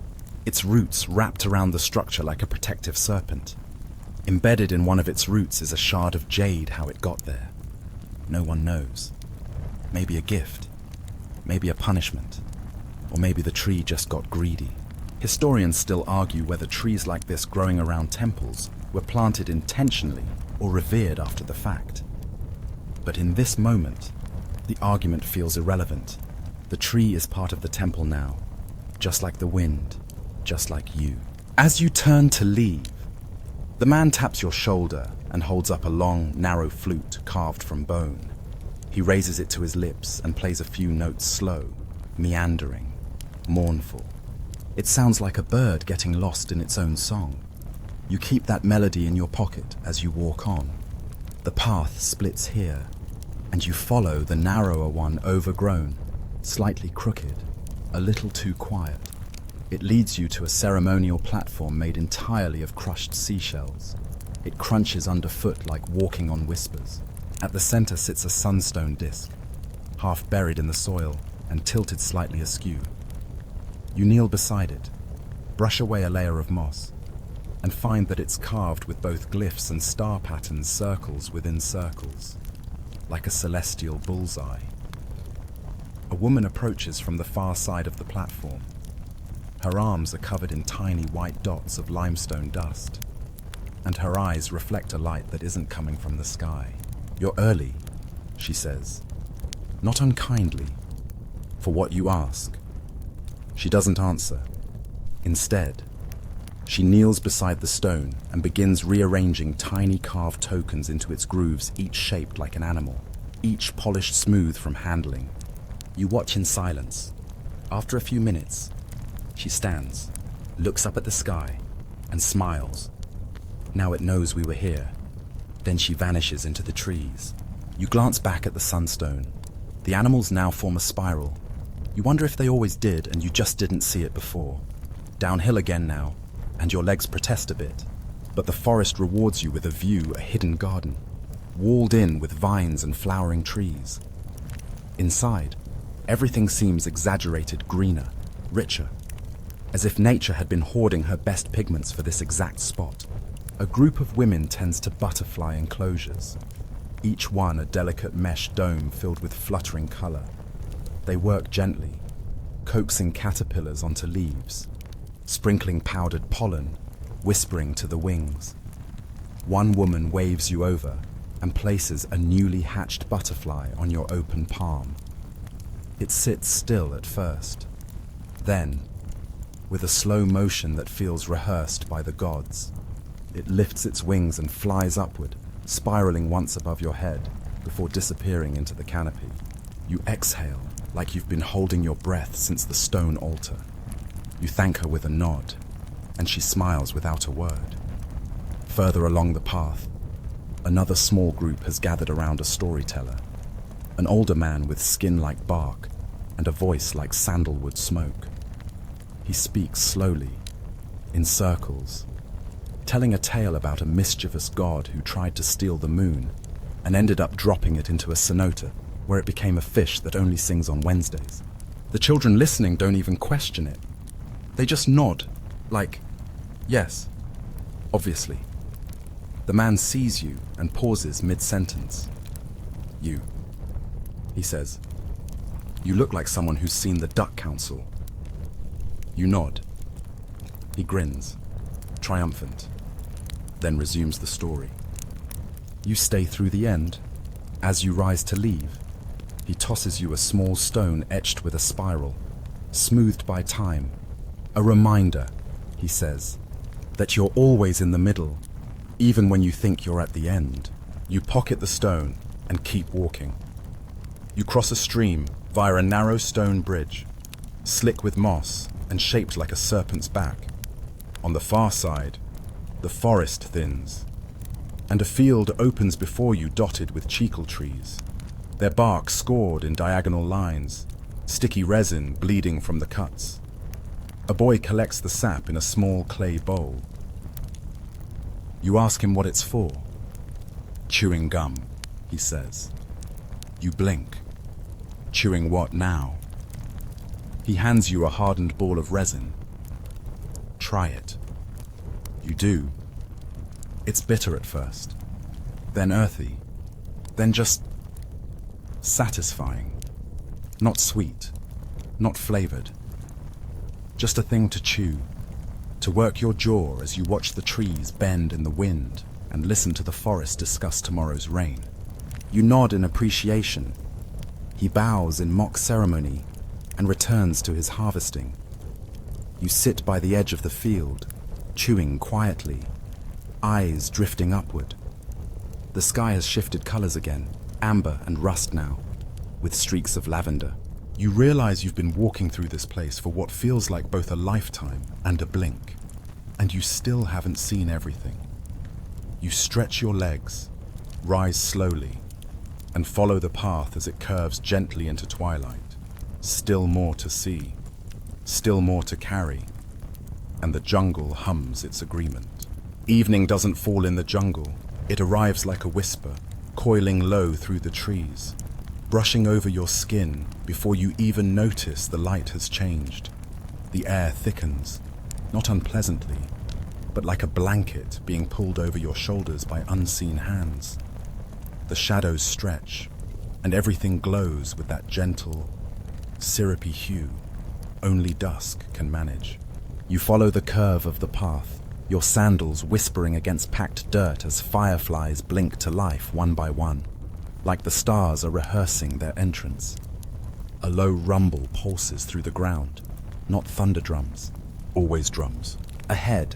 its roots wrapped around the structure like a protective serpent. Embedded in one of its roots is a shard of jade. How it got there, no one knows. Maybe a gift, maybe a punishment, or maybe the tree just got greedy. Historians still argue whether trees like this growing around temples were planted intentionally or revered after the fact. But in this moment, the argument feels irrelevant. The tree is part of the temple now, just like the wind, just like you. As you turn to leave, the man taps your shoulder and holds up a long, narrow flute carved from bone. He raises it to his lips and plays a few notes slow, meandering, mournful. It sounds like a bird getting lost in its own song. You keep that melody in your pocket as you walk on. The path splits here, and you follow the narrower one, overgrown, slightly crooked, a little too quiet. It leads you to a ceremonial platform made entirely of crushed seashells. It crunches underfoot like walking on whispers. At the center sits a sunstone disc, half buried in the soil and tilted slightly askew. You kneel beside it, brush away a layer of moss, and find that it's carved with both glyphs and star patterns, circles within circles, like a celestial bullseye. A woman approaches from the far side of the platform. Her arms are covered in tiny white dots of limestone dust, and her eyes reflect a light that isn't coming from the sky. "You're early," she says, not unkindly, "for what you ask." She doesn't answer. Instead, she kneels beside the stone and begins rearranging tiny carved tokens into its grooves, each shaped like an animal, each polished smooth from handling. You watch in silence. After a few minutes, she stands, looks up at the sky, and smiles. Now it knows we were here. Then she vanishes into the trees. You glance back at the sunstone. The animals now form a spiral. You wonder if they always did and you just didn't see it before. Downhill again now, and your legs protest a bit. But the forest rewards you with a view, a hidden garden, walled in with vines and flowering trees. Inside, everything seems exaggerated greener, richer, as if nature had been hoarding her best pigments for this exact spot. A group of women tends to butterfly enclosures, each one a delicate mesh dome filled with fluttering color. They work gently, coaxing caterpillars onto leaves, sprinkling powdered pollen, whispering to the wings. One woman waves you over and places a newly hatched butterfly on your open palm. It sits still at first. Then, with a slow motion that feels rehearsed by the gods, it lifts its wings and flies upward, spiraling once above your head before disappearing into the canopy. You exhale like you've been holding your breath since the stone altar. You thank her with a nod, and she smiles without a word. Further along the path, another small group has gathered around a storyteller, an older man with skin like bark and a voice like sandalwood smoke. He speaks slowly, in circles, telling a tale about a mischievous god who tried to steal the moon and ended up dropping it into a cenote, where it became a fish that only sings on Wednesdays. The children listening don't even question it. They just nod, like, yes, obviously. The man sees you and pauses mid-sentence. You, he says. You look like someone who's seen the Duck Council. You nod. He grins, triumphant, then resumes the story. You stay through the end. As you rise to leave, he tosses you a small stone etched with a spiral, smoothed by time. A reminder, he says, that you're always in the middle, even when you think you're at the end. You pocket the stone and keep walking. You cross a stream via a narrow stone bridge, slick with moss and shaped like a serpent's back. On the far side, the forest thins, and a field opens before you dotted with treacle trees, their bark scored in diagonal lines, sticky resin bleeding from the cuts. A boy collects the sap in a small clay bowl. You ask him what it's for. Chewing gum, he says. You blink. Chewing what now? He hands you a hardened ball of resin. Try it. You do. It's bitter at first, then earthy, then just satisfying. Not sweet, not flavored. Just a thing to chew, to work your jaw as you watch the trees bend in the wind and listen to the forest discuss tomorrow's rain. You nod in appreciation. He bows in mock ceremony and returns to his harvesting. You sit by the edge of the field, chewing quietly, eyes drifting upward. The sky has shifted colors again, amber and rust now, with streaks of lavender. You realize you've been walking through this place for what feels like both a lifetime and a blink, and you still haven't seen everything. You stretch your legs, rise slowly, and follow the path as it curves gently into twilight. Still more to see, still more to carry, and the jungle hums its agreement. Evening doesn't fall in the jungle. It arrives like a whisper, coiling low through the trees, brushing over your skin before you even notice the light has changed. The air thickens, not unpleasantly, but like a blanket being pulled over your shoulders by unseen hands. The shadows stretch, and everything glows with that gentle, syrupy hue only dusk can manage. You follow the curve of the path, your sandals whispering against packed dirt as fireflies blink to life one by one, like the stars are rehearsing their entrance. A low rumble pulses through the ground, not thunder drums, always drums. Ahead,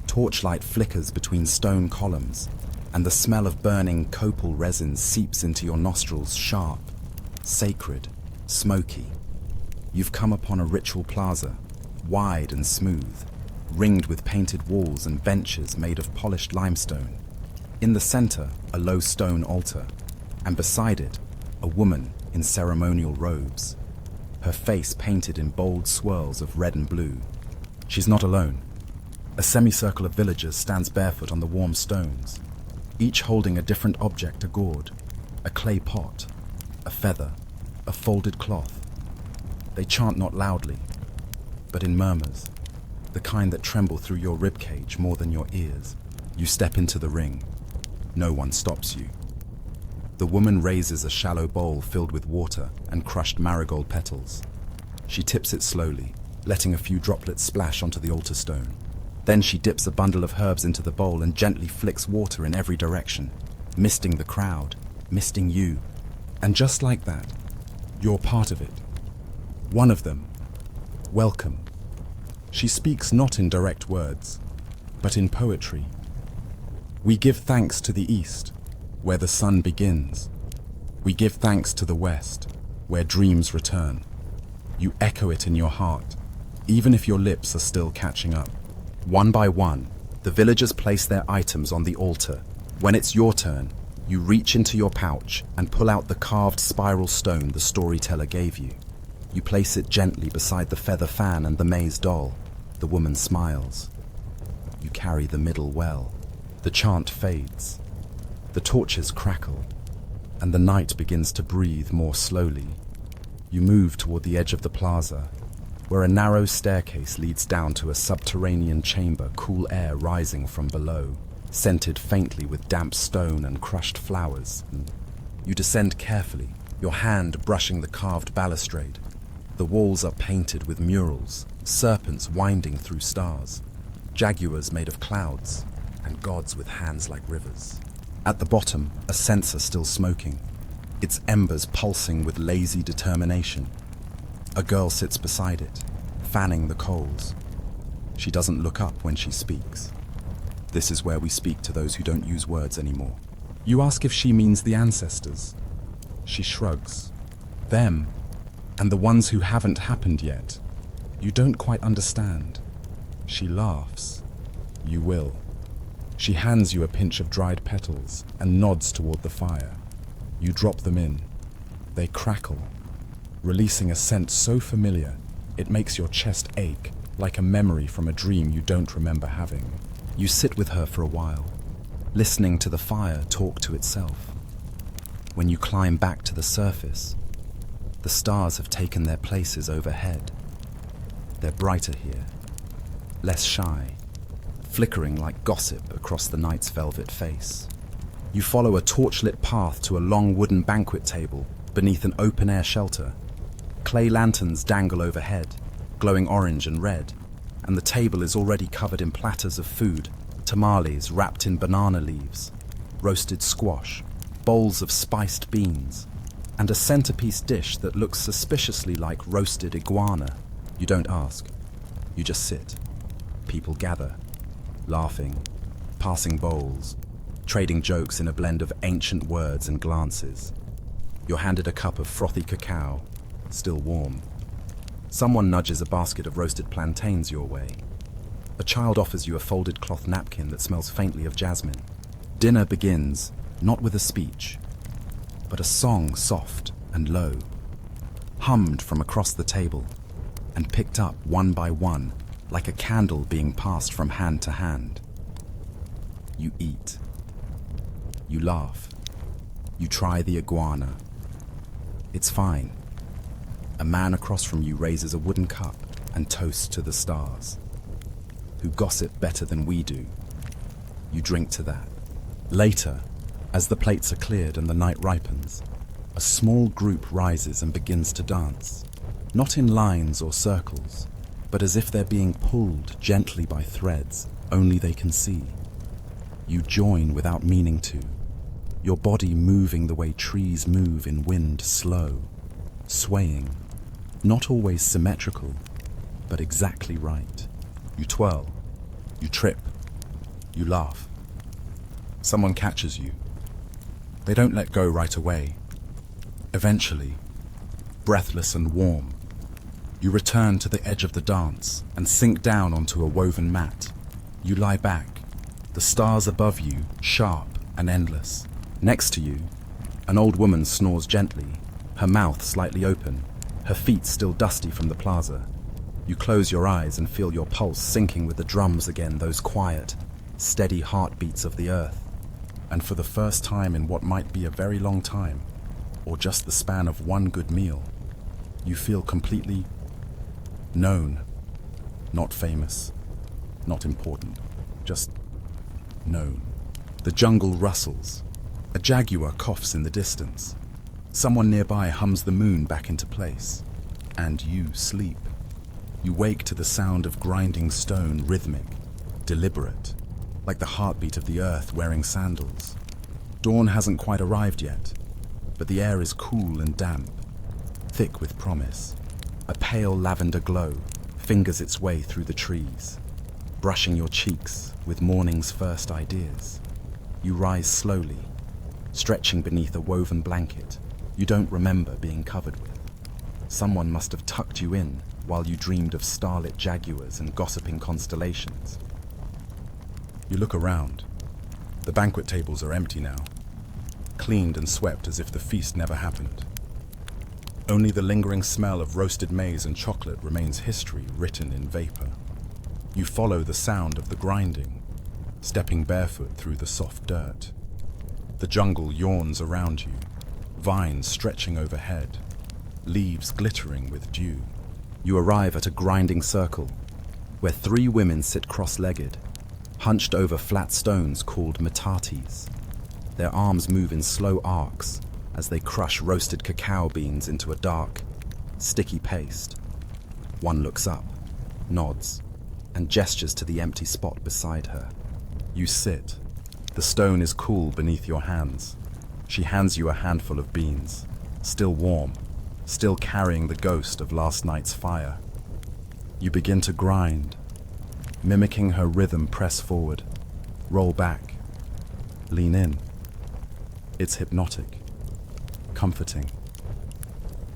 torchlight flickers between stone columns, and the smell of burning copal resin seeps into your nostrils, sharp, sacred, smoky. You've come upon a ritual plaza, wide and smooth, ringed with painted walls and benches made of polished limestone. In the center, a low stone altar, and beside it, a woman in ceremonial robes, her face painted in bold swirls of red and blue. She's not alone. A semicircle of villagers stands barefoot on the warm stones, each holding a different object to gourd, a clay pot, a feather, a folded cloth. They chant not loudly, but in murmurs, the kind that tremble through your ribcage more than your ears. You step into the ring. No one stops you. The woman raises a shallow bowl filled with water and crushed marigold petals. She tips it slowly, letting a few droplets splash onto the altar stone. Then she dips a bundle of herbs into the bowl and gently flicks water in every direction, misting the crowd, misting you. And just like that, you're part of it. One of them. Welcome. She speaks not in direct words, but in poetry. We give thanks to the east, where the sun begins. We give thanks to the west, where dreams return. You echo it in your heart, even if your lips are still catching up. One by one, the villagers place their items on the altar. When it's your turn, you reach into your pouch and pull out the carved spiral stone the storyteller gave you. You place it gently beside the feather fan and the maize doll. The woman smiles. You carry the middle well. The chant fades. The torches crackle, and the night begins to breathe more slowly. You move toward the edge of the plaza, where a narrow staircase leads down to a subterranean chamber, cool air rising from below, scented faintly with damp stone and crushed flowers. You descend carefully, your hand brushing the carved balustrade. The walls are painted with murals, serpents winding through stars, jaguars made of clouds, and gods with hands like rivers. At the bottom, a censer still smoking, its embers pulsing with lazy determination. A girl sits beside it, fanning the coals. She doesn't look up when she speaks. This is where we speak to those who don't use words anymore. You ask if she means the ancestors. She shrugs. Them, and the ones who haven't happened yet. You don't quite understand. She laughs. You will. She hands you a pinch of dried petals and nods toward the fire. You drop them in. They crackle, releasing a scent so familiar it makes your chest ache, like a memory from a dream you don't remember having. You sit with her for a while, listening to the fire talk to itself. When you climb back to the surface, the stars have taken their places overhead. They're brighter here, less shy, flickering like gossip across the night's velvet face. You follow a torchlit path to a long wooden banquet table beneath an open-air shelter. Clay lanterns dangle overhead, glowing orange and red, and the table is already covered in platters of food, tamales wrapped in banana leaves, roasted squash, bowls of spiced beans, and a centerpiece dish that looks suspiciously like roasted iguana. You don't ask. You just sit. People gather, laughing, passing bowls, trading jokes in a blend of ancient words and glances. You're handed a cup of frothy cacao, still warm. Someone nudges a basket of roasted plantains your way. A child offers you a folded cloth napkin that smells faintly of jasmine. Dinner begins, not with a speech, but a song soft and low, hummed from across the table and picked up one by one like a candle being passed from hand to hand. You eat. You laugh. You try the iguana. It's fine. A man across from you raises a wooden cup and toasts to the stars, who gossip better than we do. You drink to that. Later, as the plates are cleared and the night ripens, a small group rises and begins to dance, not in lines or circles, but as if they're being pulled gently by threads only they can see. You join without meaning to, your body moving the way trees move in wind, slow, swaying, not always symmetrical, but exactly right. You twirl, you trip, you laugh. Someone catches you. They don't let go right away. Eventually, breathless and warm, you return to the edge of the dance and sink down onto a woven mat. You lie back, the stars above you sharp and endless. Next to you, an old woman snores gently, her mouth slightly open, her feet still dusty from the plaza. You close your eyes and feel your pulse sinking with the drums again, those quiet, steady heartbeats of the earth. And for the first time in what might be a very long time, or just the span of one good meal, you feel completely known, not famous, not important, just known. The jungle rustles. A jaguar coughs in the distance. Someone nearby hums the moon back into place. And you sleep. You wake to the sound of grinding stone, rhythmic, deliberate, like the heartbeat of the earth wearing sandals. Dawn hasn't quite arrived yet, but the air is cool and damp, thick with promise. A pale lavender glow fingers its way through the trees, brushing your cheeks with morning's first ideas. You rise slowly, stretching beneath a woven blanket you don't remember being covered with. Someone must have tucked you in while you dreamed of starlit jaguars and gossiping constellations. You look around. The banquet tables are empty now, cleaned and swept as if the feast never happened. Only the lingering smell of roasted maize and chocolate remains history written in vapor. You follow the sound of the grinding, stepping barefoot through the soft dirt. The jungle yawns around you, vines stretching overhead, leaves glittering with dew. You arrive at a grinding circle, where 3 women sit cross-legged, hunched over flat stones called metates. Their arms move in slow arcs as they crush roasted cacao beans into a dark, sticky paste. One looks up, nods, and gestures to the empty spot beside her. You sit. The stone is cool beneath your hands. She hands you a handful of beans, still warm, still carrying the ghost of last night's fire. You begin to grind, mimicking her rhythm. Press forward, roll back, lean in. It's hypnotic, comforting,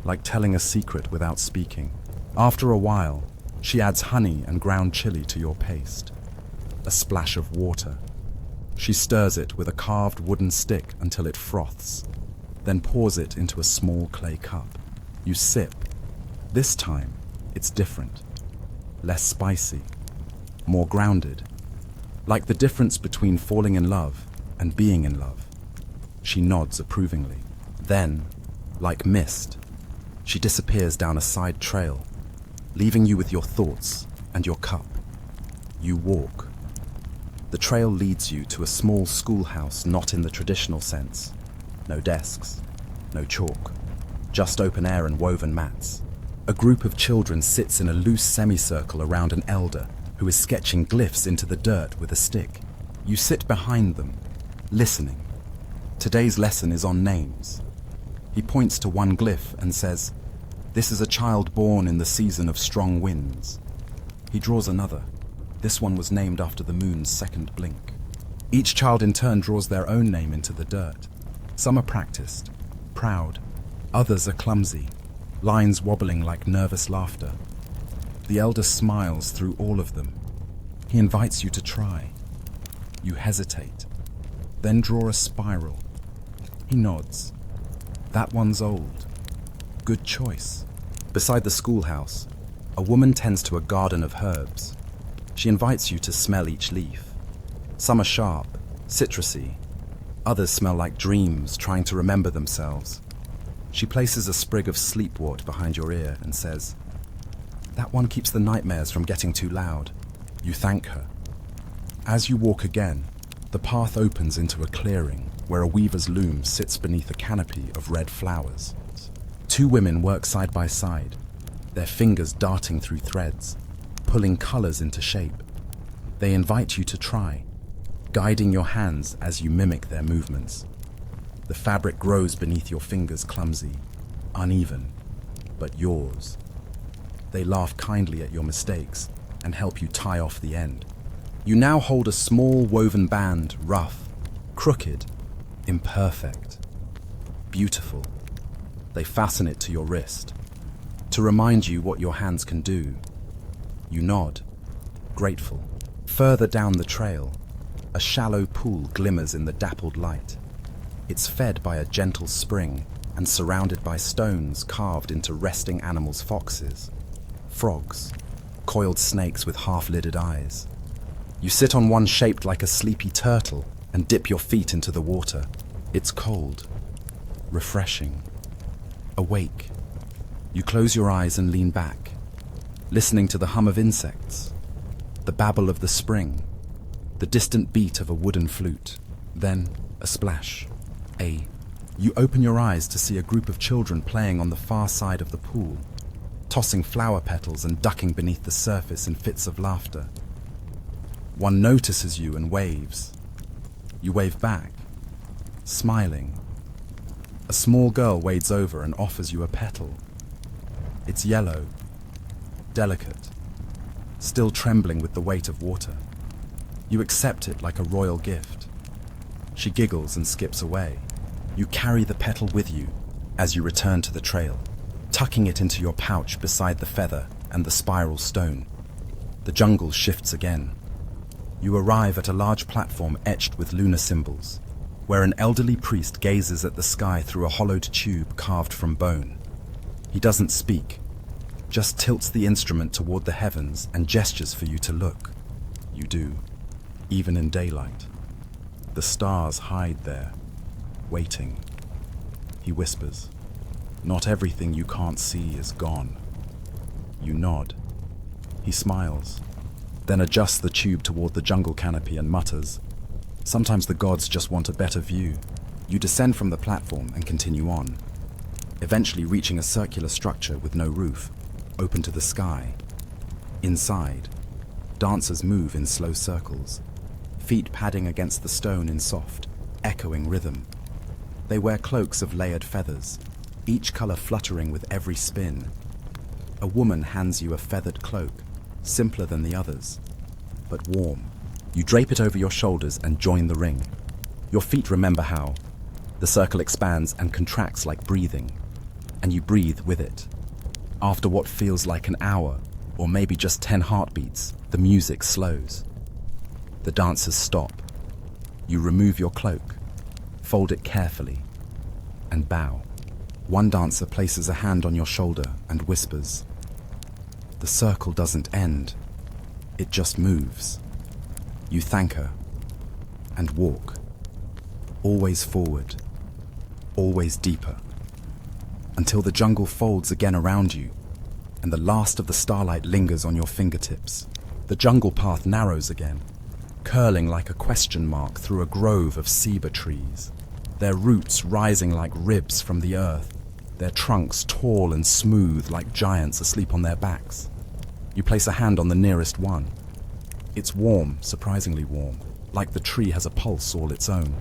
like telling a secret without speaking. After a while, she adds honey and ground chili to your paste, a splash of water. She stirs it with a carved wooden stick until it froths, then pours it into a small clay cup. You sip. This time, it's different. Less spicy, more grounded, like the difference between falling in love and being in love. She nods approvingly. Then, like mist, she disappears down a side trail, leaving you with your thoughts and your cup. You walk. The trail leads you to a small schoolhouse, not in the traditional sense. No desks, no chalk, just open air and woven mats. A group of children sits in a loose semicircle around an elder who is sketching glyphs into the dirt with a stick. You sit behind them, listening. Today's lesson is on names. He points to one glyph and says, "This is a child born in the season of strong winds." He draws another. This one was named after the moon's second blink. Each child in turn draws their own name into the dirt. Some are practiced, proud. Others are clumsy, lines wobbling like nervous laughter. The elder smiles through all of them. He invites you to try. You hesitate, then draw a spiral. He nods. That one's old. Good choice. Beside the schoolhouse, a woman tends to a garden of herbs. She invites you to smell each leaf. Some are sharp, citrusy. Others smell like dreams trying to remember themselves. She places a sprig of sleepwort behind your ear and says, "That one keeps the nightmares from getting too loud." You thank her. As you walk again, the path opens into a clearing where a weaver's loom sits beneath a canopy of red flowers. 2 women work side by side, their fingers darting through threads, pulling colors into shape. They invite you to try, guiding your hands as you mimic their movements. The fabric grows beneath your fingers, clumsy, uneven, but yours. They laugh kindly at your mistakes and help you tie off the end. You now hold a small woven band, rough, crooked, imperfect, beautiful. They fasten it to your wrist to remind you what your hands can do. You nod, grateful. Further down the trail, a shallow pool glimmers in the dappled light. It's fed by a gentle spring and surrounded by stones carved into resting animals, foxes, frogs, coiled snakes with half-lidded eyes. You sit on one shaped like a sleepy turtle and dip your feet into the water. It's cold, refreshing. Awake, you close your eyes and lean back, listening to the hum of insects, the babble of the spring, the distant beat of a wooden flute. Then a splash. You open your eyes to see a group of children playing on the far side of the pool, tossing flower petals and ducking beneath the surface in fits of laughter. One notices you and waves. You wave back, smiling. A small girl wades over and offers you a petal. It's yellow, delicate, still trembling with the weight of water. You accept it like a royal gift. She giggles and skips away. You carry the petal with you as you return to the trail, tucking it into your pouch beside the feather and the spiral stone. The jungle shifts again. You arrive at a large platform etched with lunar symbols, where an elderly priest gazes at the sky through a hollowed tube carved from bone. He doesn't speak, just tilts the instrument toward the heavens and gestures for you to look. You do, even in daylight. The stars hide there, waiting. He whispers, "Not everything you can't see is gone." You nod. He smiles, then adjusts the tube toward the jungle canopy and mutters, "Sometimes the gods just want a better view." You descend from the platform and continue on, eventually reaching a circular structure with no roof, open to the sky. Inside, dancers move in slow circles, feet padding against the stone in soft, echoing rhythm. They wear cloaks of layered feathers, each color fluttering with every spin. A woman hands you a feathered cloak, simpler than the others, but warm. You drape it over your shoulders and join the ring. Your feet remember how. The circle expands and contracts like breathing, and you breathe with it. After what feels like an hour, or maybe just 10 heartbeats, the music slows. The dancers stop. You remove your cloak, fold it carefully, and bow. One dancer places a hand on your shoulder and whispers. The circle doesn't end, it just moves. You thank her and walk, always forward, always deeper, until the jungle folds again around you and the last of the starlight lingers on your fingertips. The jungle path narrows again, curling like a question mark through a grove of ceiba trees, their roots rising like ribs from the earth, their trunks tall and smooth like giants asleep on their backs. You place a hand on the nearest one. It's warm, surprisingly warm, like the tree has a pulse all its own.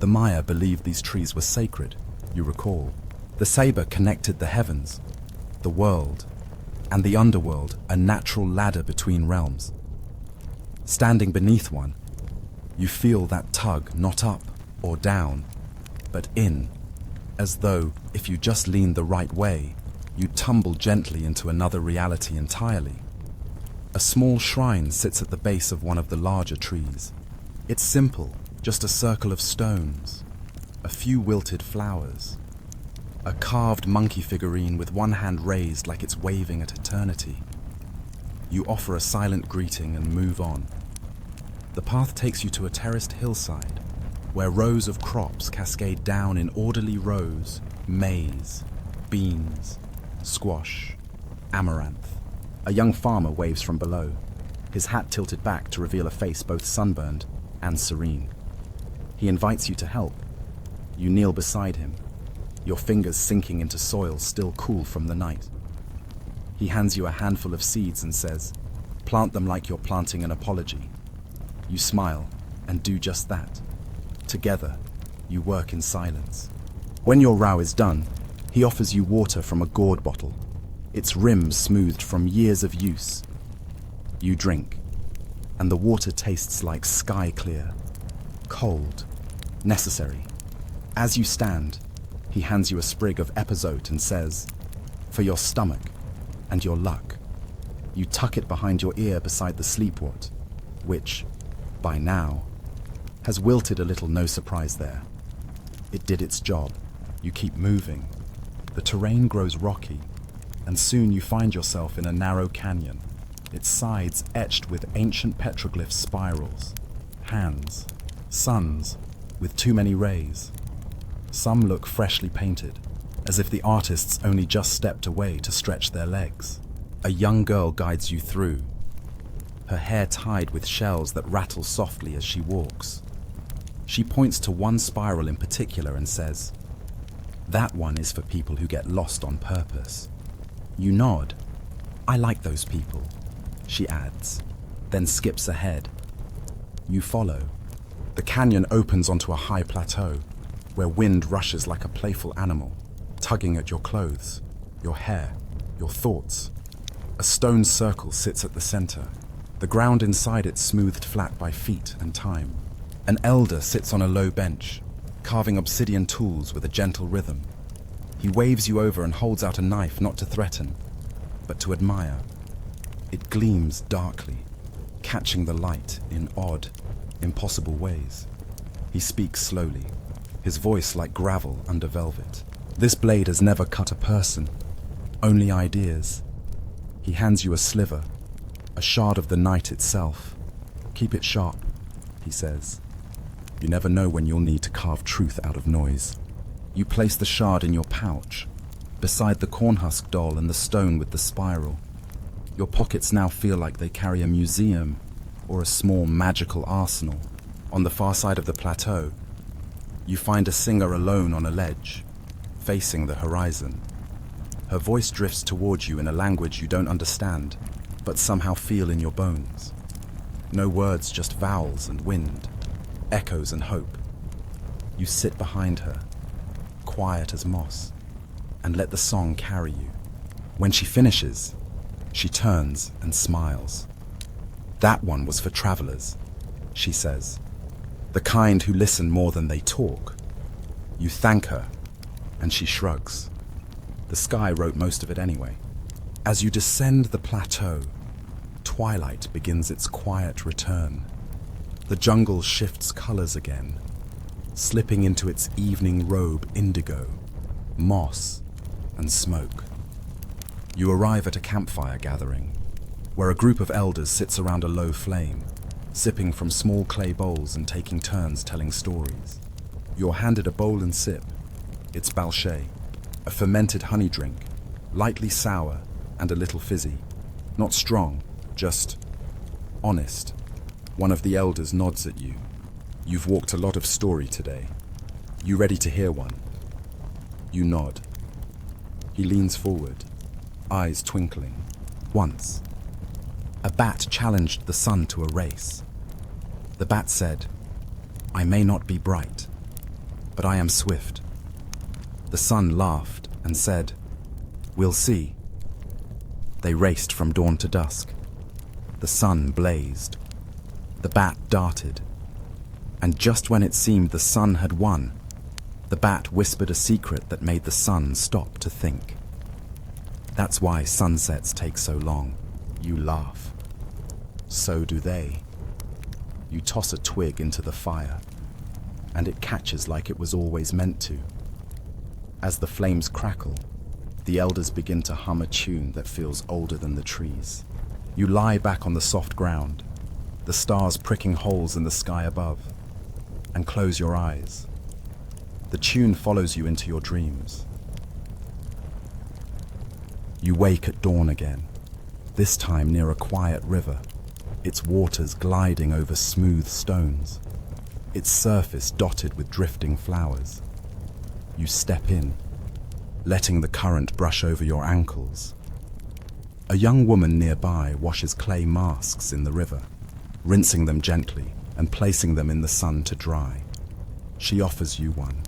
The Maya believed these trees were sacred, you recall. The saber connected the heavens, the world, and the underworld, a natural ladder between realms. Standing beneath one, you feel that tug not up or down, but in, as though, if you just leaned the right way, you'd tumble gently into another reality entirely. A small shrine sits at the base of one of the larger trees. It's simple, just a circle of stones, a few wilted flowers, a carved monkey figurine with one hand raised like it's waving at eternity. You offer a silent greeting and move on. The path takes you to a terraced hillside, where rows of crops cascade down in orderly rows: maize, beans, squash, amaranth. A young farmer waves from below, his hat tilted back to reveal a face both sunburned and serene. He invites you to help. You kneel beside him, your fingers sinking into soil still cool from the night. He hands you a handful of seeds and says, "Plant them like you're planting an apology." You smile and do just that. Together, you work in silence. When your row is done, he offers you water from a gourd bottle, its rim smoothed from years of use. You drink, and the water tastes like sky clear, cold, necessary. As you stand, he hands you a sprig of epazote and says, "For your stomach and your luck." You tuck it behind your ear beside the sleepwort, which, by now, has wilted a little, no surprise there. It did its job. You keep moving. The terrain grows rocky, and soon you find yourself in a narrow canyon, its sides etched with ancient petroglyph spirals, hands, suns with too many rays. Some look freshly painted, as if the artists only just stepped away to stretch their legs. A young girl guides you through, her hair tied with shells that rattle softly as she walks. She points to one spiral in particular and says, "That one is for people who get lost on purpose." You nod. "I like those people," she adds, then skips ahead. You follow. The canyon opens onto a high plateau, where wind rushes like a playful animal, tugging at your clothes, your hair, your thoughts. A stone circle sits at the center, the ground inside it smoothed flat by feet and time. An elder sits on a low bench, carving obsidian tools with a gentle rhythm. He waves you over and holds out a knife, not to threaten, but to admire. It gleams darkly, catching the light in odd, impossible ways. He speaks slowly, his voice like gravel under velvet. "This blade has never cut a person, only ideas. He hands you a sliver, a shard of the night itself. "Keep it sharp," he says. "You never know when you'll need to carve truth out of noise." You place the shard in your pouch, beside the cornhusk doll and the stone with the spiral. Your pockets now feel like they carry a museum or a small magical arsenal. On the far side of the plateau, you find a singer alone on a ledge, facing the horizon. Her voice drifts towards you in a language you don't understand, but somehow feel in your bones. No words, just vowels and wind, echoes and hope. You sit behind her, quiet as moss, and let the song carry you. When she finishes, she turns and smiles. "That one was for travelers," she says. "The kind who listen more than they talk." You thank her, and she shrugs. The sky wrote most of it anyway. As you descend the plateau, twilight begins its quiet return. The jungle shifts colors again, slipping into its evening robe indigo, moss, and smoke. You arrive at a campfire gathering, where a group of elders sits around a low flame, sipping from small clay bowls and taking turns telling stories. You're handed a bowl and sip. It's balchet, a fermented honey drink, lightly sour and a little fizzy. Not strong, just honest. One of the elders nods at you. "You've walked a lot of story today. You ready to hear one?" You nod. He leans forward, eyes twinkling. "Once, a bat challenged the sun to a race. The bat said, 'I may not be bright, but I am swift.' The sun laughed and said, 'We'll see.' They raced from dawn to dusk. The sun blazed. The bat darted. And just when it seemed the sun had won, the bat whispered a secret that made the sun stop to think. That's why sunsets take so long." You laugh. So do they. You toss a twig into the fire, and it catches like it was always meant to. As the flames crackle, the elders begin to hum a tune that feels older than the trees. You lie back on the soft ground, the stars pricking holes in the sky above, and close your eyes. The tune follows you into your dreams. You wake at dawn again, this time near a quiet river, its waters gliding over smooth stones, its surface dotted with drifting flowers. You step in, letting the current brush over your ankles. A young woman nearby washes clay masks in the river, rinsing them gently and placing them in the sun to dry. She offers you one.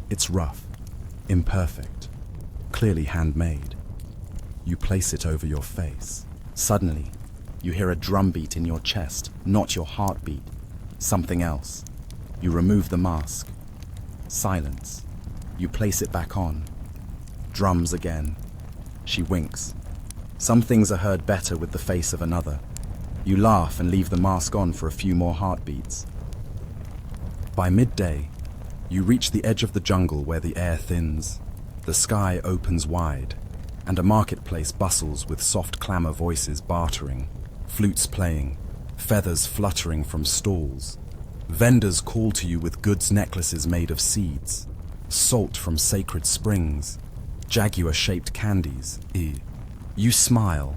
It's rough, imperfect, clearly handmade. You place it over your face. Suddenly, you hear a drumbeat in your chest, not your heartbeat, something else. You remove the mask. Silence. You place it back on. Drums again. She winks. Some things are heard better with the face of another. You laugh and leave the mask on for a few more heartbeats. By midday, you reach the edge of the jungle where the air thins. The sky opens wide, and a marketplace bustles with soft clamor voices bartering, flutes playing, feathers fluttering from stalls. Vendors call to you with goods necklaces made of seeds, salt from sacred springs, jaguar-shaped candies. You smile,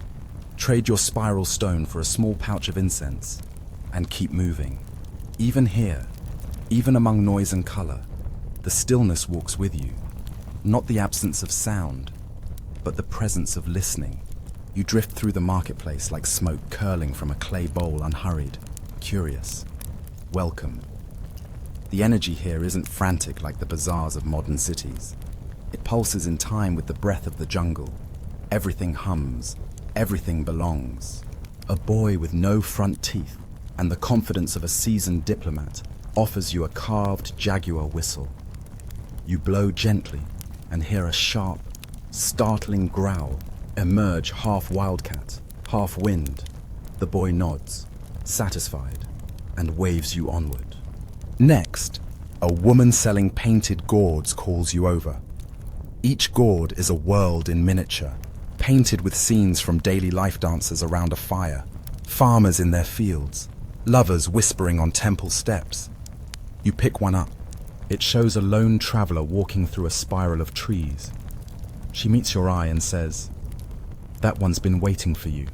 trade your spiral stone for a small pouch of incense, and keep moving. Even here, even among noise and color, the stillness walks with you. Not the absence of sound, but the presence of listening. You drift through the marketplace like smoke curling from a clay bowl, unhurried, curious, welcome. The energy here isn't frantic like the bazaars of modern cities. It pulses in time with the breath of the jungle. Everything hums, everything belongs. A boy with no front teeth and the confidence of a seasoned diplomat offers you a carved jaguar whistle. You blow gently and hear a sharp, startling growl emerge, half wildcat, half wind. The boy nods, satisfied, and waves you onward. Next, a woman selling painted gourds calls you over. Each gourd is a world in miniature, painted with scenes from daily life dances around a fire, farmers in their fields, lovers whispering on temple steps. You pick one up. It shows a lone traveler walking through a spiral of trees. She meets your eye and says, "That one's been waiting for you."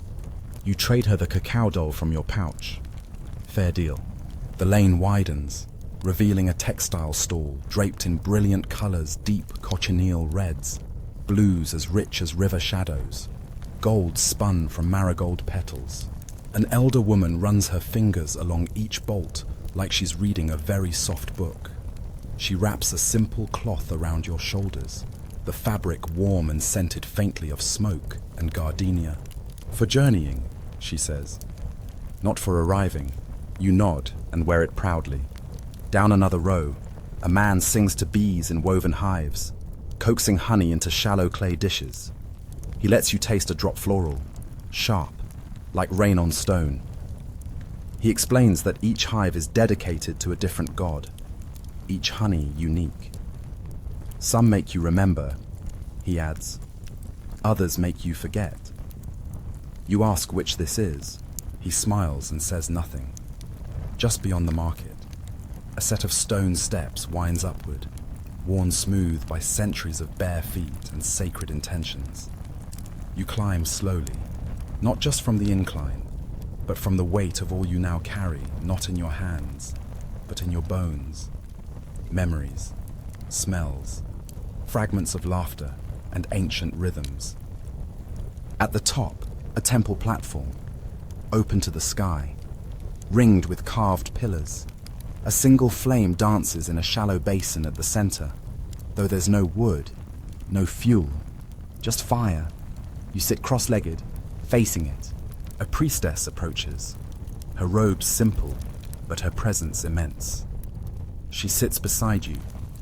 You trade her the cacao doll from your pouch. Fair deal. The lane widens, revealing a textile stall draped in brilliant colors, deep cochineal reds, blues as rich as river shadows, gold spun from marigold petals. An elder woman runs her fingers along each bolt like she's reading a very soft book. She wraps a simple cloth around your shoulders, the fabric warm and scented faintly of smoke and gardenia. "For journeying," she says. "Not for arriving." You nod and wear it proudly. Down another row, a man sings to bees in woven hives, coaxing honey into shallow clay dishes. He lets you taste a drop floral, sharp, like rain on stone. He explains that each hive is dedicated to a different god, each honey unique. "Some make you remember," he adds. "Others make you forget." You ask which this is. He smiles and says nothing. Just beyond the market, a set of stone steps winds upward, worn smooth by centuries of bare feet and sacred intentions. You climb slowly, not just from the incline, but from the weight of all you now carry, not in your hands, but in your bones. Memories, smells, fragments of laughter, and ancient rhythms. At the top, a temple platform, open to the sky, ringed with carved pillars. A single flame dances in a shallow basin at the center, though there's no wood, no fuel, just fire. You sit cross-legged, facing it. A priestess approaches, her robes simple, but her presence immense. She sits beside you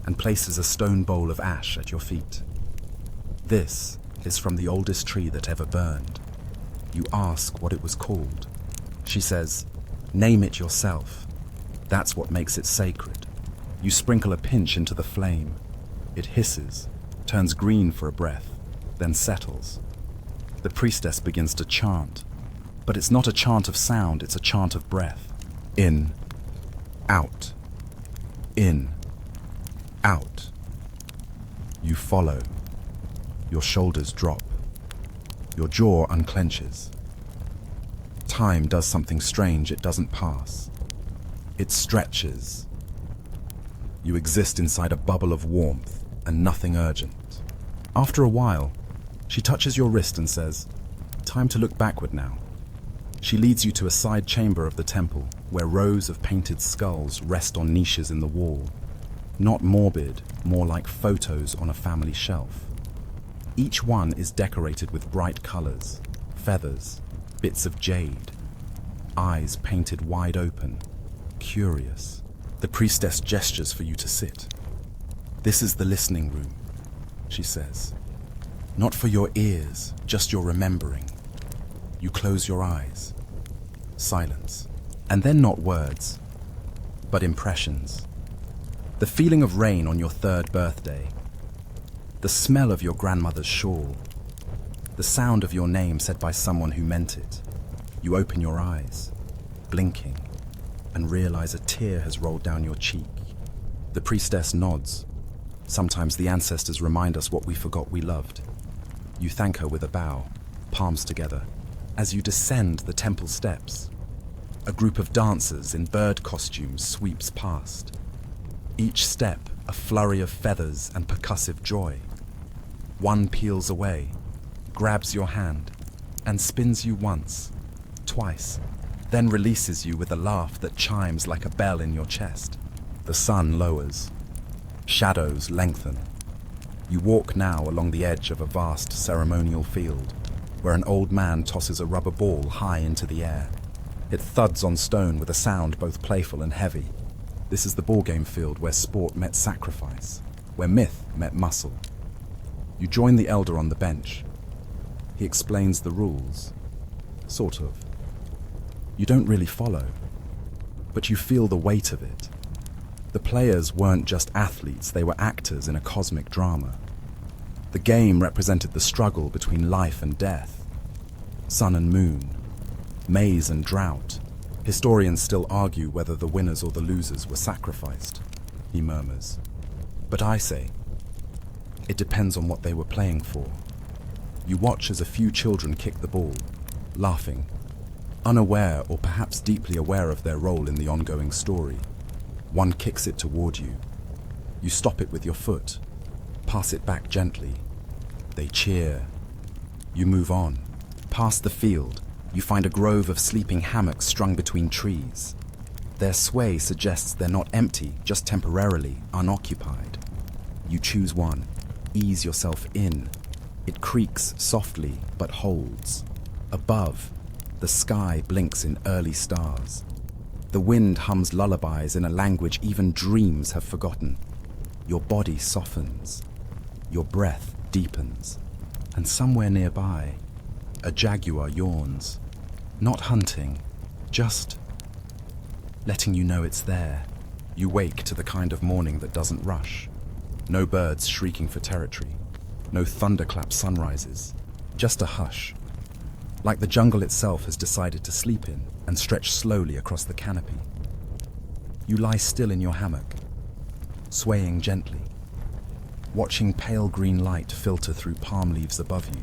and places a stone bowl of ash at your feet. This is from the oldest tree that ever burned. You ask what it was called. She says, "Name it yourself. That's what makes it sacred." You sprinkle a pinch into the flame. It hisses, turns green for a breath, then settles. The priestess begins to chant, but it's not a chant of sound, it's a chant of breath. In, out, in, out. You follow. Your shoulders drop. Your jaw unclenches. Time does something strange, it doesn't pass. It stretches. You exist inside a bubble of warmth and nothing urgent. After a while, she touches your wrist and says, "Time to look backward now." She leads you to a side chamber of the temple where rows of painted skulls rest on niches in the wall. Not morbid, more like photos on a family shelf. Each one is decorated with bright colors, feathers, bits of jade, eyes painted wide open, curious. The priestess gestures for you to sit. "This is the listening room," she says. "Not for your ears, just your remembering." You close your eyes. Silence. And then not words, but impressions. The feeling of rain on your 3rd birthday. The smell of your grandmother's shawl. The sound of your name said by someone who meant it. You open your eyes, blinking, and realize a tear has rolled down your cheek. The priestess nods. Sometimes the ancestors remind us what we forgot we loved. You thank her with a bow, palms together. As you descend the temple steps, a group of dancers in bird costumes sweeps past. Each step a flurry of feathers and percussive joy. One peels away, grabs your hand, and spins you once, twice, then releases you with a laugh that chimes like a bell in your chest. The sun lowers. Shadows lengthen. You walk now along the edge of a vast ceremonial field, where an old man tosses a rubber ball high into the air. It thuds on stone with a sound both playful and heavy. This is the ballgame field where sport met sacrifice, where myth met muscle. You join the elder on the bench. He explains the rules. Sort of. You don't really follow, but you feel the weight of it. The players weren't just athletes, they were actors in a cosmic drama. The game represented the struggle between life and death, sun and moon, maize and drought. Historians still argue whether the winners or the losers were sacrificed, he murmurs. But I say, it depends on what they were playing for. You watch as a few children kick the ball, laughing, unaware or perhaps deeply aware of their role in the ongoing story. One kicks it toward you. You stop it with your foot, pass it back gently. They cheer. You move on. Past the field, you find a grove of sleeping hammocks strung between trees. Their sway suggests they're not empty, just temporarily unoccupied. You choose one, ease yourself in. It creaks softly but holds. Above, the sky blinks in early stars. The wind hums lullabies in a language even dreams have forgotten. Your body softens. Your breath deepens. And somewhere nearby, a jaguar yawns. Not hunting, just letting you know it's there. You wake to the kind of morning that doesn't rush. No birds shrieking for territory. No thunderclap sunrises. Just a hush. Like the jungle itself has decided to sleep in and stretch slowly across the canopy. You lie still in your hammock, swaying gently, watching pale green light filter through palm leaves above you.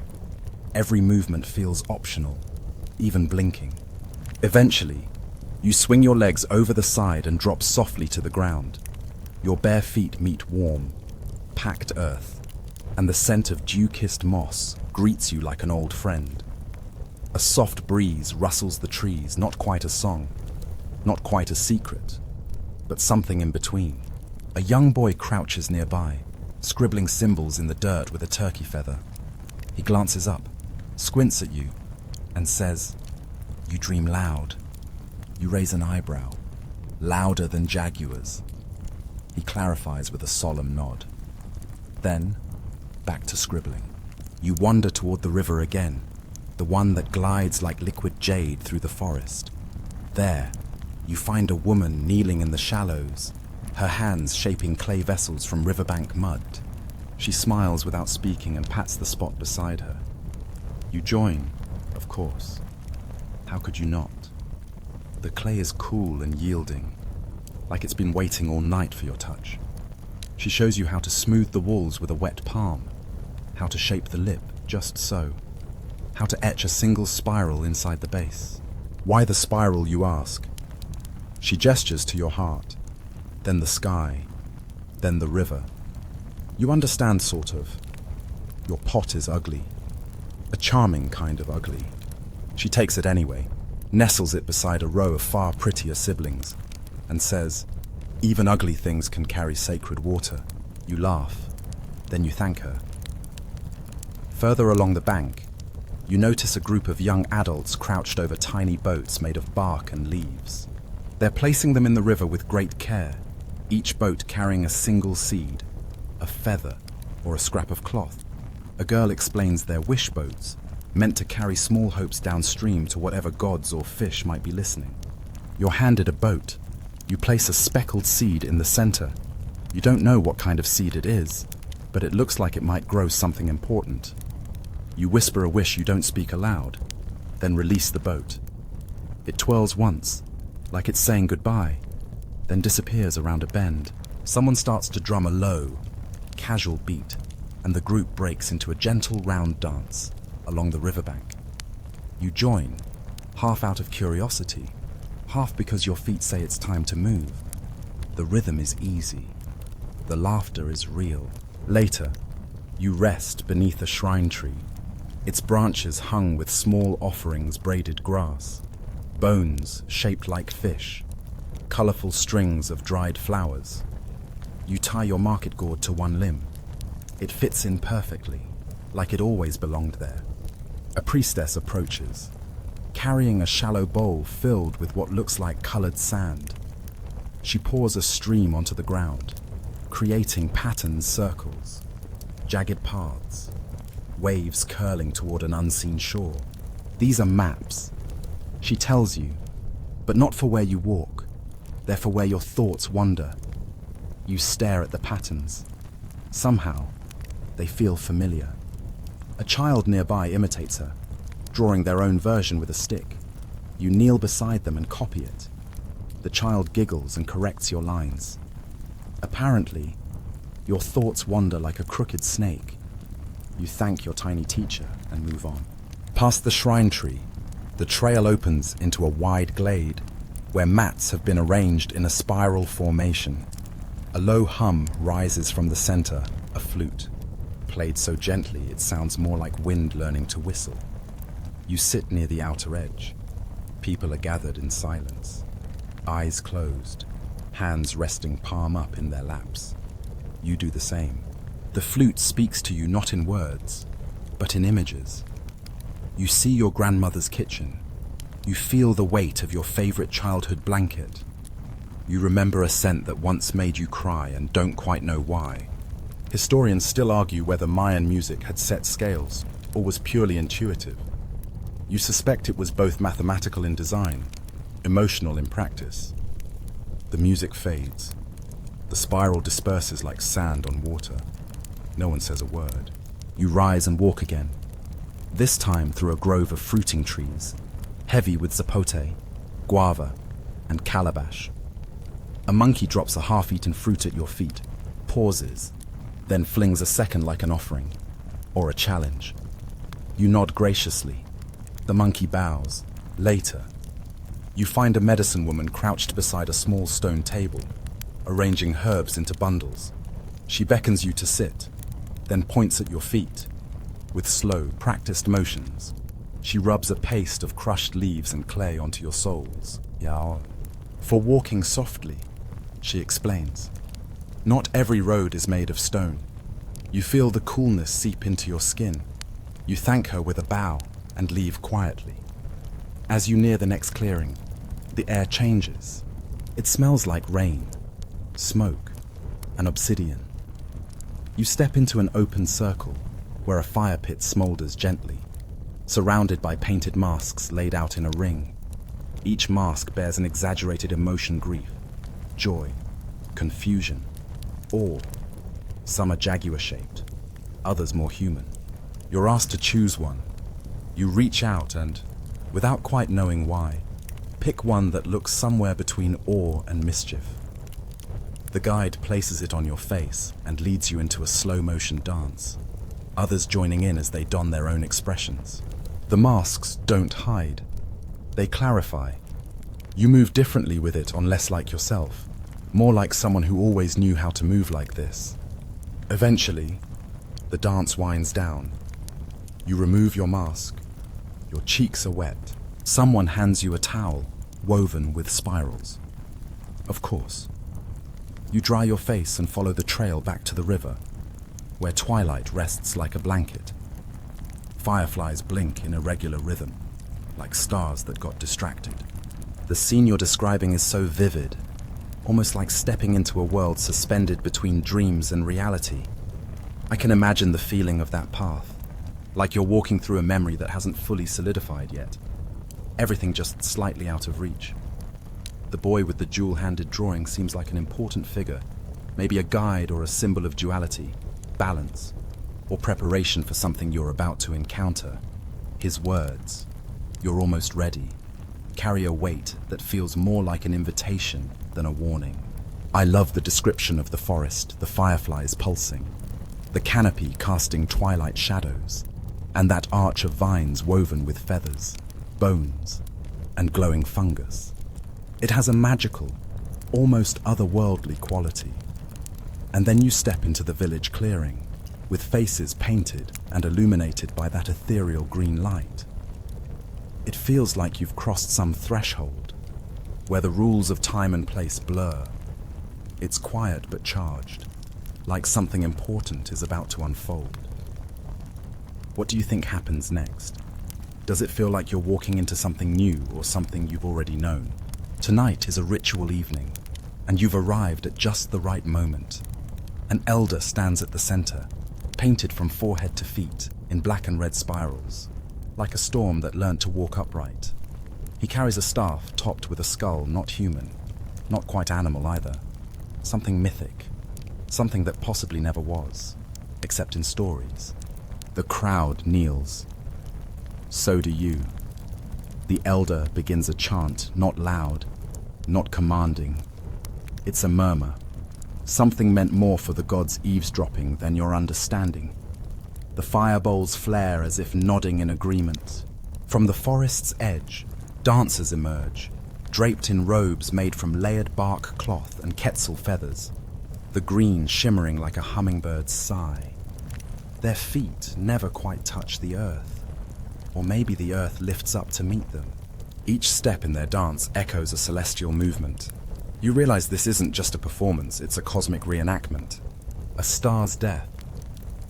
Every movement feels optional, even blinking. Eventually, you swing your legs over the side and drop softly to the ground. Your bare feet meet warm, packed earth, and the scent of dew-kissed moss greets you like an old friend. A soft breeze rustles the trees, not quite a song, not quite a secret, but something in between. A young boy crouches nearby, scribbling symbols in the dirt with a turkey feather. He glances up, squints at you, and says, "You dream loud." You raise an eyebrow, louder than jaguars. He clarifies with a solemn nod. Then, back to scribbling. You wander toward the river again, the one that glides like liquid jade through the forest. There, you find a woman kneeling in the shallows, her hands shaping clay vessels from riverbank mud. She smiles without speaking and pats the spot beside her. You join, of course. How could you not? The clay is cool and yielding, like it's been waiting all night for your touch. She shows you how to smooth the walls with a wet palm, how to shape the lip just so, how to etch a single spiral inside the base. Why the spiral, you ask? She gestures to your heart, then the sky, then the river. You understand, sort of. Your pot is ugly, a charming kind of ugly. She takes it anyway, nestles it beside a row of far prettier siblings, and says, "Even ugly things can carry sacred water." You laugh, then you thank her. Further along the bank, you notice a group of young adults crouched over tiny boats made of bark and leaves. They're placing them in the river with great care, each boat carrying a single seed, a feather, or a scrap of cloth. A girl explains they're wish boats, meant to carry small hopes downstream to whatever gods or fish might be listening. You're handed a boat. You place a speckled seed in the center. You don't know what kind of seed it is, but it looks like it might grow something important. You whisper a wish you don't speak aloud, then release the boat. It twirls once, like it's saying goodbye, then disappears around a bend. Someone starts to drum a low, casual beat, and the group breaks into a gentle round dance along the riverbank. You join, half out of curiosity, half because your feet say it's time to move. The rhythm is easy. The laughter is real. Later, you rest beneath a shrine tree, its branches hung with small offerings braided grass, bones shaped like fish, colorful strings of dried flowers. You tie your market gourd to one limb. It fits in perfectly, like it always belonged there. A priestess approaches, carrying a shallow bowl filled with what looks like colored sand. She pours a stream onto the ground, creating patterned circles, jagged paths, waves curling toward an unseen shore. These are maps. She tells you, but not for where you walk. They're for where your thoughts wander. You stare at the patterns. Somehow, They feel familiar. A child nearby imitates her, drawing their own version with a stick. You kneel beside them and copy it. The child giggles and corrects your lines. Apparently, your thoughts wander like a crooked snake. You thank your tiny teacher and move on. Past the shrine tree, the trail opens into a wide glade where mats have been arranged in a spiral formation. A low hum rises from the center, a flute. Played so gently it sounds more like wind learning to whistle. You sit near the outer edge. People are gathered in silence, eyes closed, hands resting palm up in their laps. You do the same. The flute speaks to you not in words, but in images. You see your grandmother's kitchen. You feel the weight of your favorite childhood blanket. You remember a scent that once made you cry and don't quite know why. Historians still argue whether Mayan music had set scales or was purely intuitive. You suspect it was both mathematical in design, emotional in practice. The music fades. The spiral disperses like sand on water. No one says a word. You rise and walk again, this time through a grove of fruiting trees, heavy with zapote, guava, and calabash. A monkey drops a half-eaten fruit at your feet, pauses, then flings a second like an offering, or a challenge. You nod graciously. The monkey bows. Later, you find a medicine woman crouched beside a small stone table, arranging herbs into bundles. She beckons you to sit, then points at your feet. With slow, practiced motions, she rubs a paste of crushed leaves and clay onto your soles. Yao. For walking softly, she explains. Not every road is made of stone. You feel the coolness seep into your skin. You thank her with a bow and leave quietly. As you near the next clearing, the air changes. It smells like rain, smoke, and obsidian. You step into an open circle where a fire pit smolders gently, surrounded by painted masks laid out in a ring. Each mask bears an exaggerated emotion: grief, joy, confusion, awe. Some are jaguar-shaped, others more human. You're asked to choose one. You reach out and, without quite knowing why, pick one that looks somewhere between awe and mischief. The guide places it on your face and leads you into a slow-motion dance, others joining in as they don their own expressions. The masks don't hide. They clarify. You move differently with it on less like yourself, more like someone who always knew how to move like this. Eventually, the dance winds down. You remove your mask. Your cheeks are wet. Someone hands you a towel woven with spirals. Of course. You dry your face and follow the trail back to the river, where twilight rests like a blanket. Fireflies blink in irregular rhythm, like stars that got distracted. The scene you're describing is so vivid, almost like stepping into a world suspended between dreams and reality. I can imagine the feeling of that path, like you're walking through a memory that hasn't fully solidified yet. Everything just slightly out of reach. The boy with the jewel-handed drawing seems like an important figure, maybe a guide or a symbol of duality, balance, or preparation for something you're about to encounter. His words, "You're almost ready," carry a weight that feels more like an invitation than a warning. I love the description of the forest, the fireflies pulsing, the canopy casting twilight shadows, and that arch of vines woven with feathers, bones, and glowing fungus. It has a magical, almost otherworldly quality. And then you step into the village clearing, with faces painted and illuminated by that ethereal green light. It feels like you've crossed some threshold, where the rules of time and place blur. It's quiet but charged, like something important is about to unfold. What do you think happens next? Does it feel like you're walking into something new or something you've already known? Tonight is a ritual evening, and you've arrived at just the right moment. An elder stands at the center, painted from forehead to feet in black and red spirals, like a storm that learned to walk upright. He carries a staff topped with a skull not human, not quite animal either. Something mythic, something that possibly never was. except in stories. The crowd kneels. So do you. The elder begins a chant, not loud, not commanding. It's a murmur. Something meant more for the gods eavesdropping than your understanding. The fire bowls flare as if nodding in agreement. From the forest's edge, dancers emerge, draped in robes made from layered bark cloth and quetzal feathers, the green shimmering like a hummingbird's sigh. Their feet never quite touch the earth, or maybe the earth lifts up to meet them. Each step in their dance echoes a celestial movement. You realize this isn't just a performance, it's a cosmic reenactment. A star's death,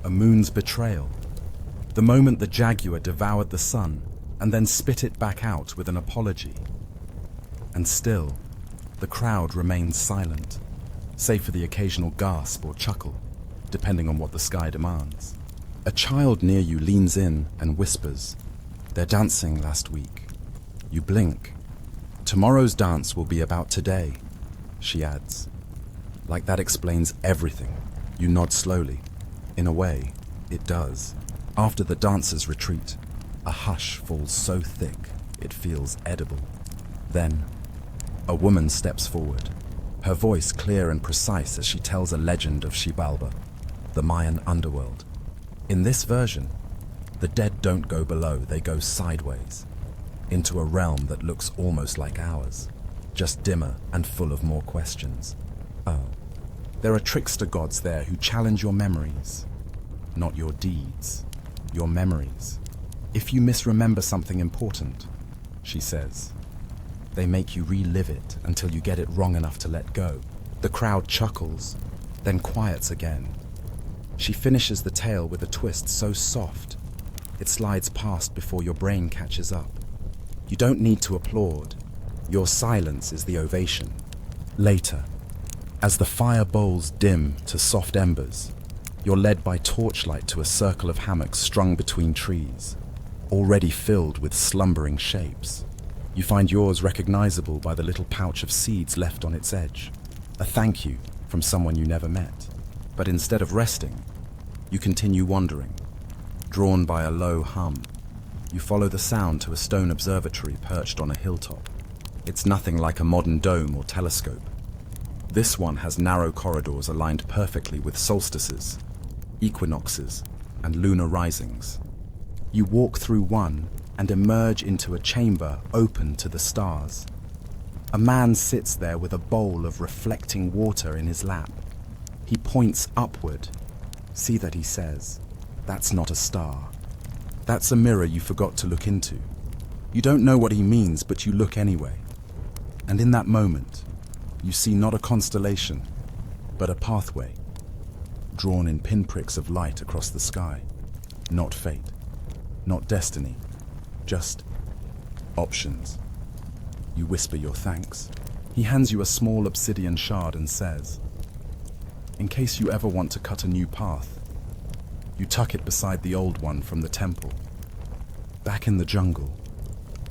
a moon's betrayal, the moment the jaguar devoured the sun and then spit it back out with an apology. And still, the crowd remains silent, save for the occasional gasp or chuckle, depending on what the sky demands. A child near you leans in and whispers, "They're dancing last week." You blink. "Tomorrow's dance will be about today," she adds. Like that explains everything. You nod slowly. In a way, it does. After the dancers retreat, a hush falls so thick it feels edible. Then, a woman steps forward, her voice clear and precise as she tells a legend of Xibalba, the Mayan underworld. In this version, the dead don't go below, they go sideways, into a realm that looks almost like ours, just dimmer and full of more questions. Oh, there are trickster gods there who challenge your memories, not your deeds, your memories. If you misremember something important, she says, they make you relive it until you get it wrong enough to let go. The crowd chuckles, then quiets again. She finishes the tale with a twist so soft, it slides past before your brain catches up. You don't need to applaud. Your silence is the ovation. Later, as the fire bowls dim to soft embers, you're led by torchlight to a circle of hammocks strung between trees, already filled with slumbering shapes. You find yours recognizable by the little pouch of seeds left on its edge, a thank you from someone you never met. But instead of resting, you continue wandering, drawn by a low hum. You follow the sound to a stone observatory perched on a hilltop. It's nothing like a modern dome or telescope. This one has narrow corridors aligned perfectly with solstices, equinoxes, and lunar risings. You walk through one and emerge into a chamber open to the stars. A man sits there with a bowl of reflecting water in his lap. He points upward. See that he says, "That's not a star. That's a mirror you forgot to look into." You don't know what he means, but you look anyway. And in that moment, you see not a constellation, but a pathway, drawn in pinpricks of light across the sky. Not fate, not destiny, just options. You whisper your thanks. He hands you a small obsidian shard and says, "In case you ever want to cut a new path." You tuck it beside the old one from the temple. Back in the jungle,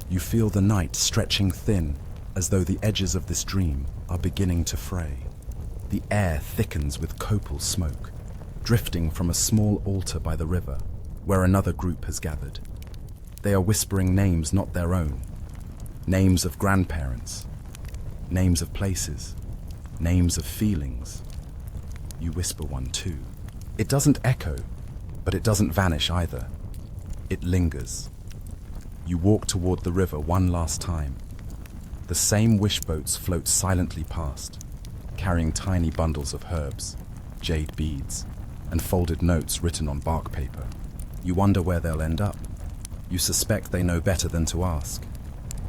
you feel the night stretching thin, as though the edges of this dream are beginning to fray. The air thickens with copal smoke, drifting from a small altar by the river, where another group has gathered. They are whispering names not their own, names of grandparents, names of places, names of feelings. You whisper one too. It doesn't echo, but it doesn't vanish either. It lingers. You walk toward the river one last time. The same wishboats float silently past, carrying tiny bundles of herbs, jade beads, and folded notes written on bark paper. You wonder where they'll end up. You suspect they know better than to ask.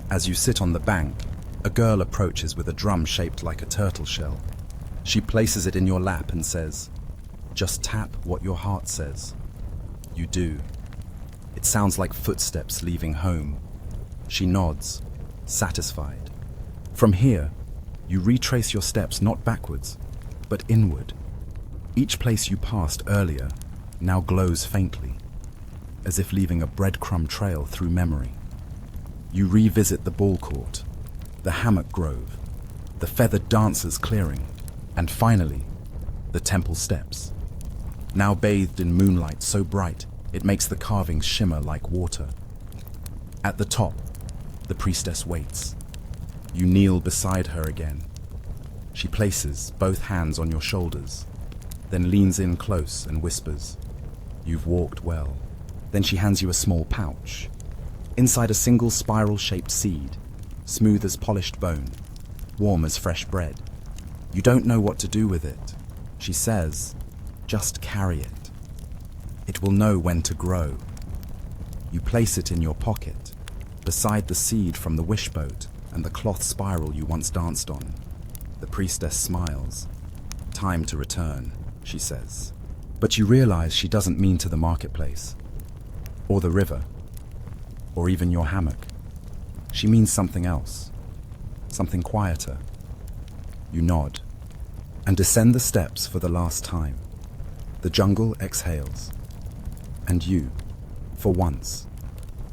As you sit on the bank, a girl approaches with a drum shaped like a turtle shell. She places it in your lap and says, "Just tap what your heart says." You do. It sounds like footsteps leaving home. She nods, satisfied. From here, you retrace your steps not backwards, but inward. Each place you passed earlier now glows faintly, as if leaving a breadcrumb trail through memory. You revisit the ball court, the hammock grove, the feathered dancers clearing, and finally, the temple steps. now bathed in moonlight so bright it makes the carvings shimmer like water. At the top, the priestess waits. You kneel beside her again. She places both hands on your shoulders, then leans in close and whispers, "You've walked well." Then she hands you a small pouch. Inside a single spiral-shaped seed, smooth as polished bone, warm as fresh bread. You don't know what to do with it. She says, "Just carry it. It will know when to grow." You place it in your pocket, beside the seed from the wishboat and the cloth spiral you once danced on. The priestess smiles. "Time to return," she says. But you realize she doesn't mean to the marketplace, or the river, or even your hammock. She means something else, something quieter. You nod and descend the steps for the last time. The jungle exhales, and you, for once,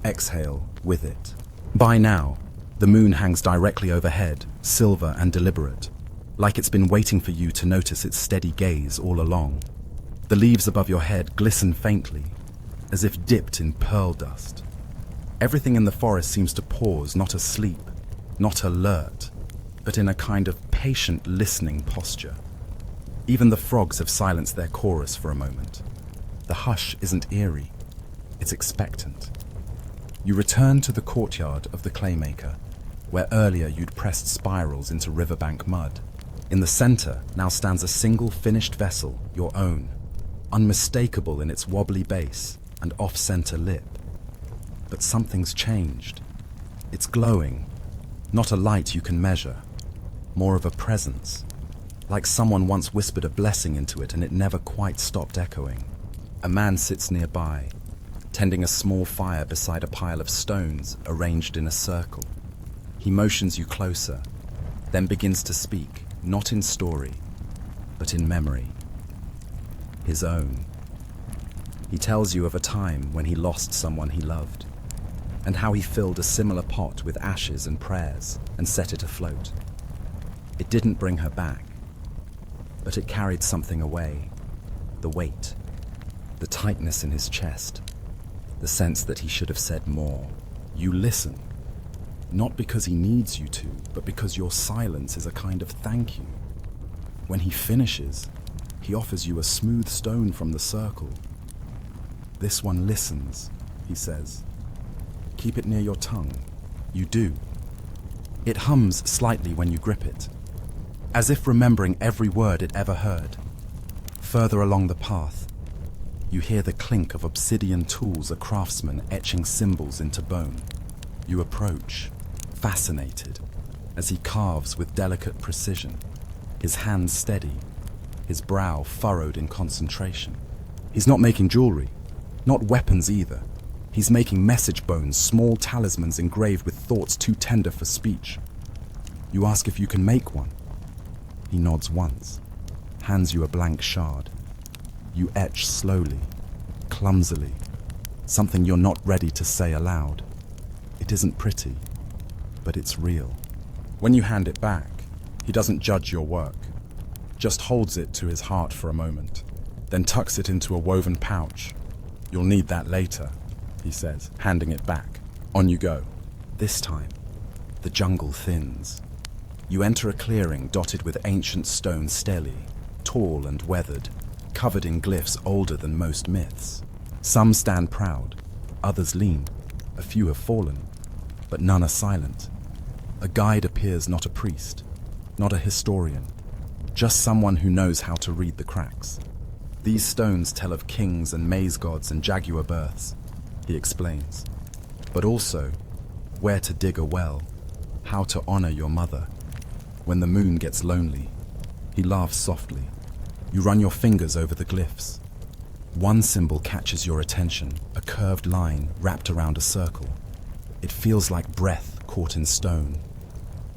exhale with it. By now, the moon hangs directly overhead, silver and deliberate, like it's been waiting for you to notice its steady gaze all along. The leaves above your head glisten faintly, as if dipped in pearl dust. Everything in the forest seems to pause, not asleep, not alert, but in a kind of patient listening posture. Even the frogs have silenced their chorus for a moment. The hush isn't eerie, it's expectant. You return to the courtyard of the claymaker, where earlier you'd pressed spirals into riverbank mud. In the center now stands a single finished vessel, your own, unmistakable in its wobbly base and off-center lip. But something's changed. It's glowing, not a light you can measure, more of a presence, like someone once whispered a blessing into it and it never quite stopped echoing. A man sits nearby, tending a small fire beside a pile of stones arranged in a circle. He motions you closer, then begins to speak, not in story, but in memory. His own. He tells you of a time when he lost someone he loved, and how he filled a similar pot with ashes and prayers and set it afloat. It didn't bring her back, but it carried something away. The weight, the tightness in his chest, the sense that he should have said more. You listen, not because he needs you to, but because your silence is a kind of thank you. When he finishes, he offers you a smooth stone from the circle. "This one listens," he says. "Keep it near your tongue." You do. It hums slightly when you grip it, as if remembering every word it ever heard. Further along the path, you hear the clink of obsidian tools, a craftsman etching symbols into bone. You approach, fascinated, as he carves with delicate precision, his hands steady, his brow furrowed in concentration. He's not making jewelry, not weapons either. He's making message bones, small talismans engraved with thoughts too tender for speech. You ask if you can make one. He nods once, hands you a blank shard. You etch slowly, clumsily, something you're not ready to say aloud. It isn't pretty, but it's real. When you hand it back, he doesn't judge your work, just holds it to his heart for a moment, then tucks it into a woven pouch. "You'll need that later," he says, handing it back. On you go. This time, the jungle thins. You enter a clearing dotted with ancient stone stelae, tall and weathered, covered in glyphs older than most myths. Some stand proud, others lean, a few have fallen, but none are silent. A guide appears, not a priest, not a historian, just someone who knows how to read the cracks. "These stones tell of kings and maze gods and jaguar births," he explains, "but also where to dig a well, how to honor your mother. When the moon gets lonely," he laughs softly. You run your fingers over the glyphs. One symbol catches your attention, a curved line wrapped around a circle. It feels like breath caught in stone.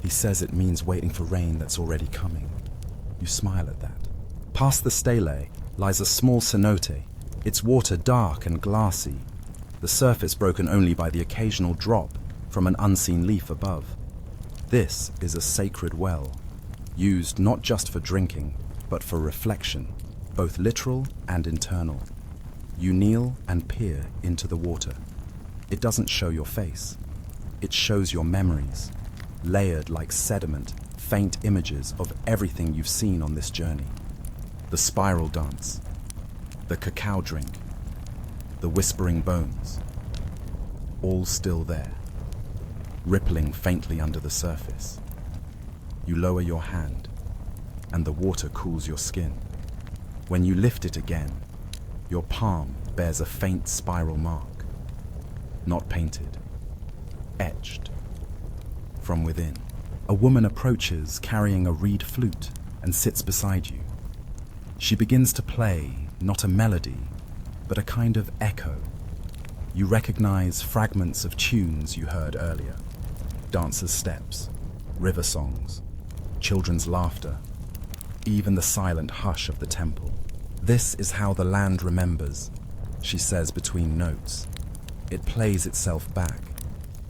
He says it means waiting for rain that's already coming. You smile at that. Past the stele lies a small cenote, its water dark and glassy, the surface broken only by the occasional drop from an unseen leaf above. This is a sacred well, used not just for drinking, but for reflection. both literal and internal. You kneel and peer into the water. It doesn't show your face. It shows your memories, layered like sediment, faint images of everything you've seen on this journey. The spiral dance, the cacao drink, the whispering bones, all still there, rippling faintly under the surface. You lower your hand, and the water cools your skin. When you lift it again, your palm bears a faint spiral mark, not painted, etched. From within, a woman approaches carrying a reed flute and sits beside you. She begins to play, not a melody, but a kind of echo. You recognize fragments of tunes you heard earlier. Dancers' steps, river songs, children's laughter, even the silent hush of the temple. This is how the land remembers, she says between notes. It plays itself back,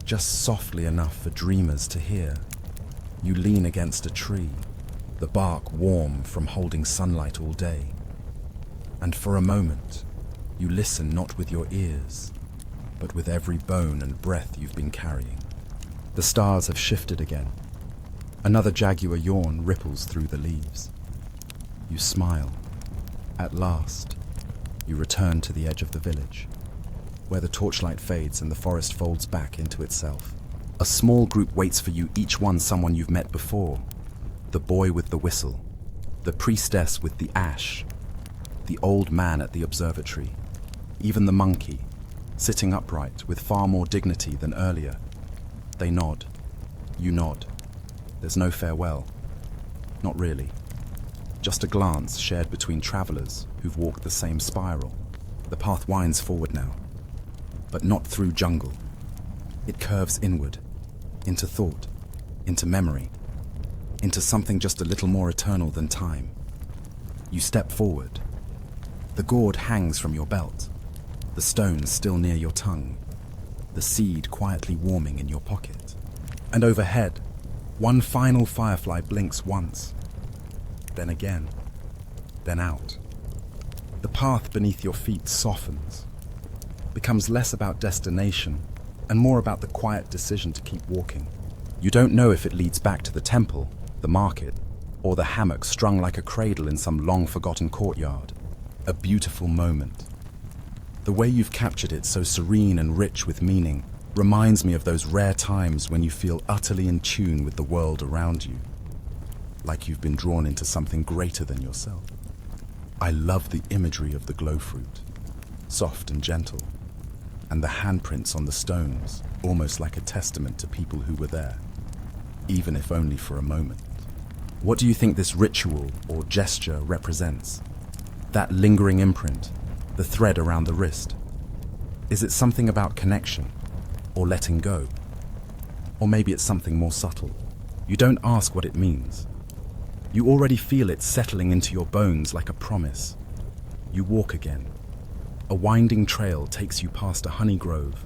just softly enough for dreamers to hear. You lean against a tree, the bark warm from holding sunlight all day. And for a moment, you listen not with your ears, but with every bone and breath you've been carrying. The stars have shifted again. Another jaguar yawn ripples through the leaves. You smile. At last, you return to the edge of the village, where the torchlight fades and the forest folds back into itself. A small group waits for you, each one someone you've met before. The boy with the whistle, the priestess with the ash, the old man at the observatory, even the monkey, sitting upright with far more dignity than earlier. They nod. You nod. There's no farewell. Not really. Just a glance shared between travelers who've walked the same spiral. The path winds forward now, but not through jungle. It curves inward, into thought, into memory, into something just a little more eternal than time. You step forward. The gourd hangs from your belt, the stones still near your tongue, the seed quietly warming in your pocket. And overhead, one final firefly blinks once, then again, then out. The path beneath your feet softens, becomes less about destination and more about the quiet decision to keep walking. You don't know if it leads back to the temple, the market, or the hammock strung like a cradle in some long-forgotten courtyard. A beautiful moment. The way you've captured it, so serene and rich with meaning, reminds me of those rare times when you feel utterly in tune with the world around you, like you've been drawn into something greater than yourself. I love the imagery of the glow fruit, soft and gentle, and the handprints on the stones, almost like a testament to people who were there, even if only for a moment. What do you think this ritual or gesture represents? That lingering imprint, the thread around the wrist. Is it something about connection or letting go? Or maybe it's something more subtle. You don't ask what it means. You already feel it settling into your bones like a promise. You walk again. A winding trail takes you past a honey grove,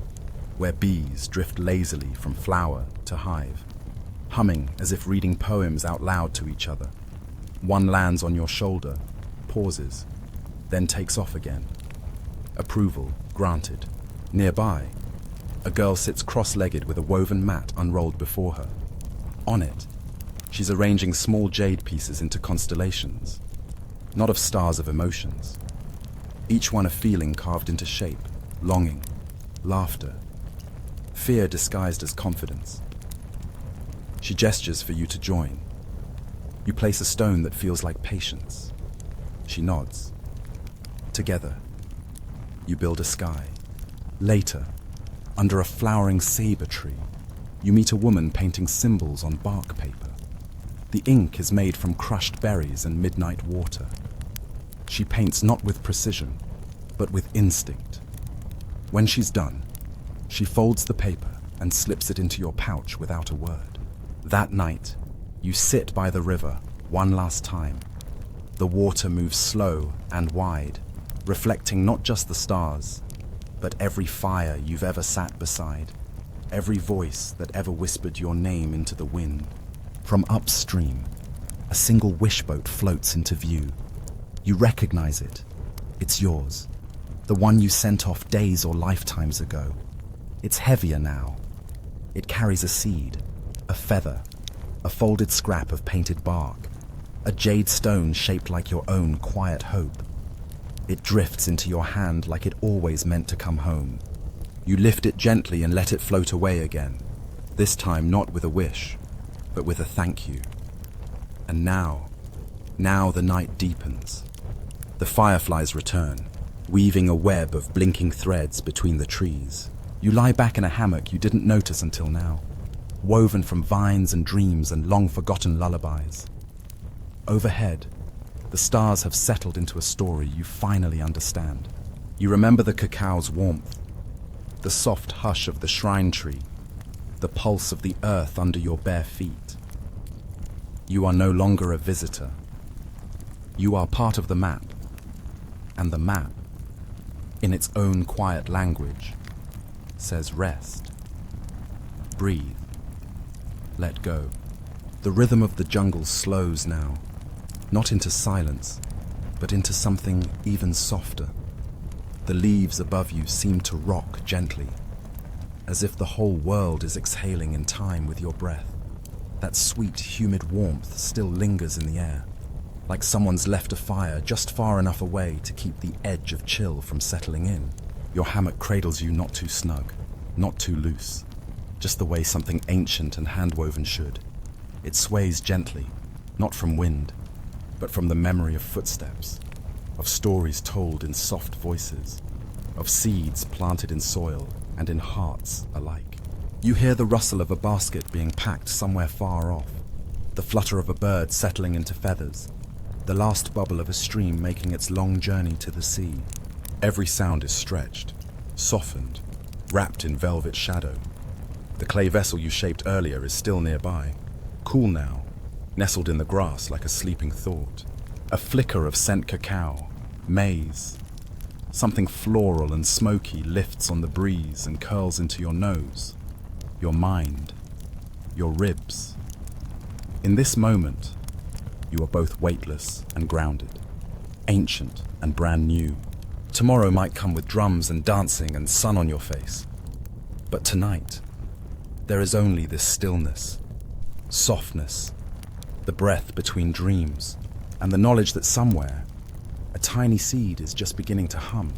where bees drift lazily from flower to hive, humming as if reading poems out loud to each other. One lands on your shoulder, pauses, then takes off again. Approval granted. Nearby, a girl sits cross-legged with a woven mat unrolled before her. On it, she's arranging small jade pieces into constellations, not of stars of emotions. Each one a feeling carved into shape, longing, laughter, fear disguised as confidence. She gestures for you to join. You place a stone that feels like patience. She nods. Together, you build a sky. Later, under a flowering saber tree, you meet a woman painting symbols on bark paper. The ink is made from crushed berries and midnight water. She paints not with precision, but with instinct. When she's done, she folds the paper and slips it into your pouch without a word. That night, you sit by the river one last time. The water moves slow and wide, reflecting not just the stars, but every fire you've ever sat beside, every voice that ever whispered your name into the wind. From upstream, a single wishboat floats into view. You recognize it. It's yours. The one you sent off days or lifetimes ago. It's heavier now. It carries a seed, a feather, a folded scrap of painted bark, a jade stone shaped like your own quiet hope. It drifts into your hand like it always meant to come home. You lift it gently and let it float away again, this time not with a wish, but with a thank you. And now the night deepens. The fireflies return, weaving a web of blinking threads between the trees. You lie back in a hammock you didn't notice until now, woven from vines and dreams and long-forgotten lullabies. Overhead, the stars have settled into a story you finally understand. You remember the cacao's warmth, the soft hush of the shrine tree, the pulse of the earth under your bare feet. You are no longer a visitor. You are part of the map, and the map, in its own quiet language, says rest, breathe, let go. The rhythm of the jungle slows now, not into silence, but into something even softer. The leaves above you seem to rock gently, as if the whole world is exhaling in time with your breath. That sweet, humid warmth still lingers in the air, like someone's left a fire just far enough away to keep the edge of chill from settling in. Your hammock cradles you not too snug, not too loose, just the way something ancient and hand-woven should. It sways gently, not from wind, but from the memory of footsteps, of stories told in soft voices, of seeds planted in soil and in hearts alike. You hear the rustle of a basket being packed somewhere far off, the flutter of a bird settling into feathers, the last bubble of a stream making its long journey to the sea. Every sound is stretched, softened, wrapped in velvet shadow. The clay vessel you shaped earlier is still nearby, cool now, nestled in the grass like a sleeping thought. A flicker of scent cacao, maize. Something floral and smoky lifts on the breeze and curls into your nose, your mind, your ribs. In this moment, you are both weightless and grounded, ancient and brand new. Tomorrow might come with drums and dancing and sun on your face. But tonight, there is only this stillness, softness, the breath between dreams, and the knowledge that somewhere, a tiny seed is just beginning to hum.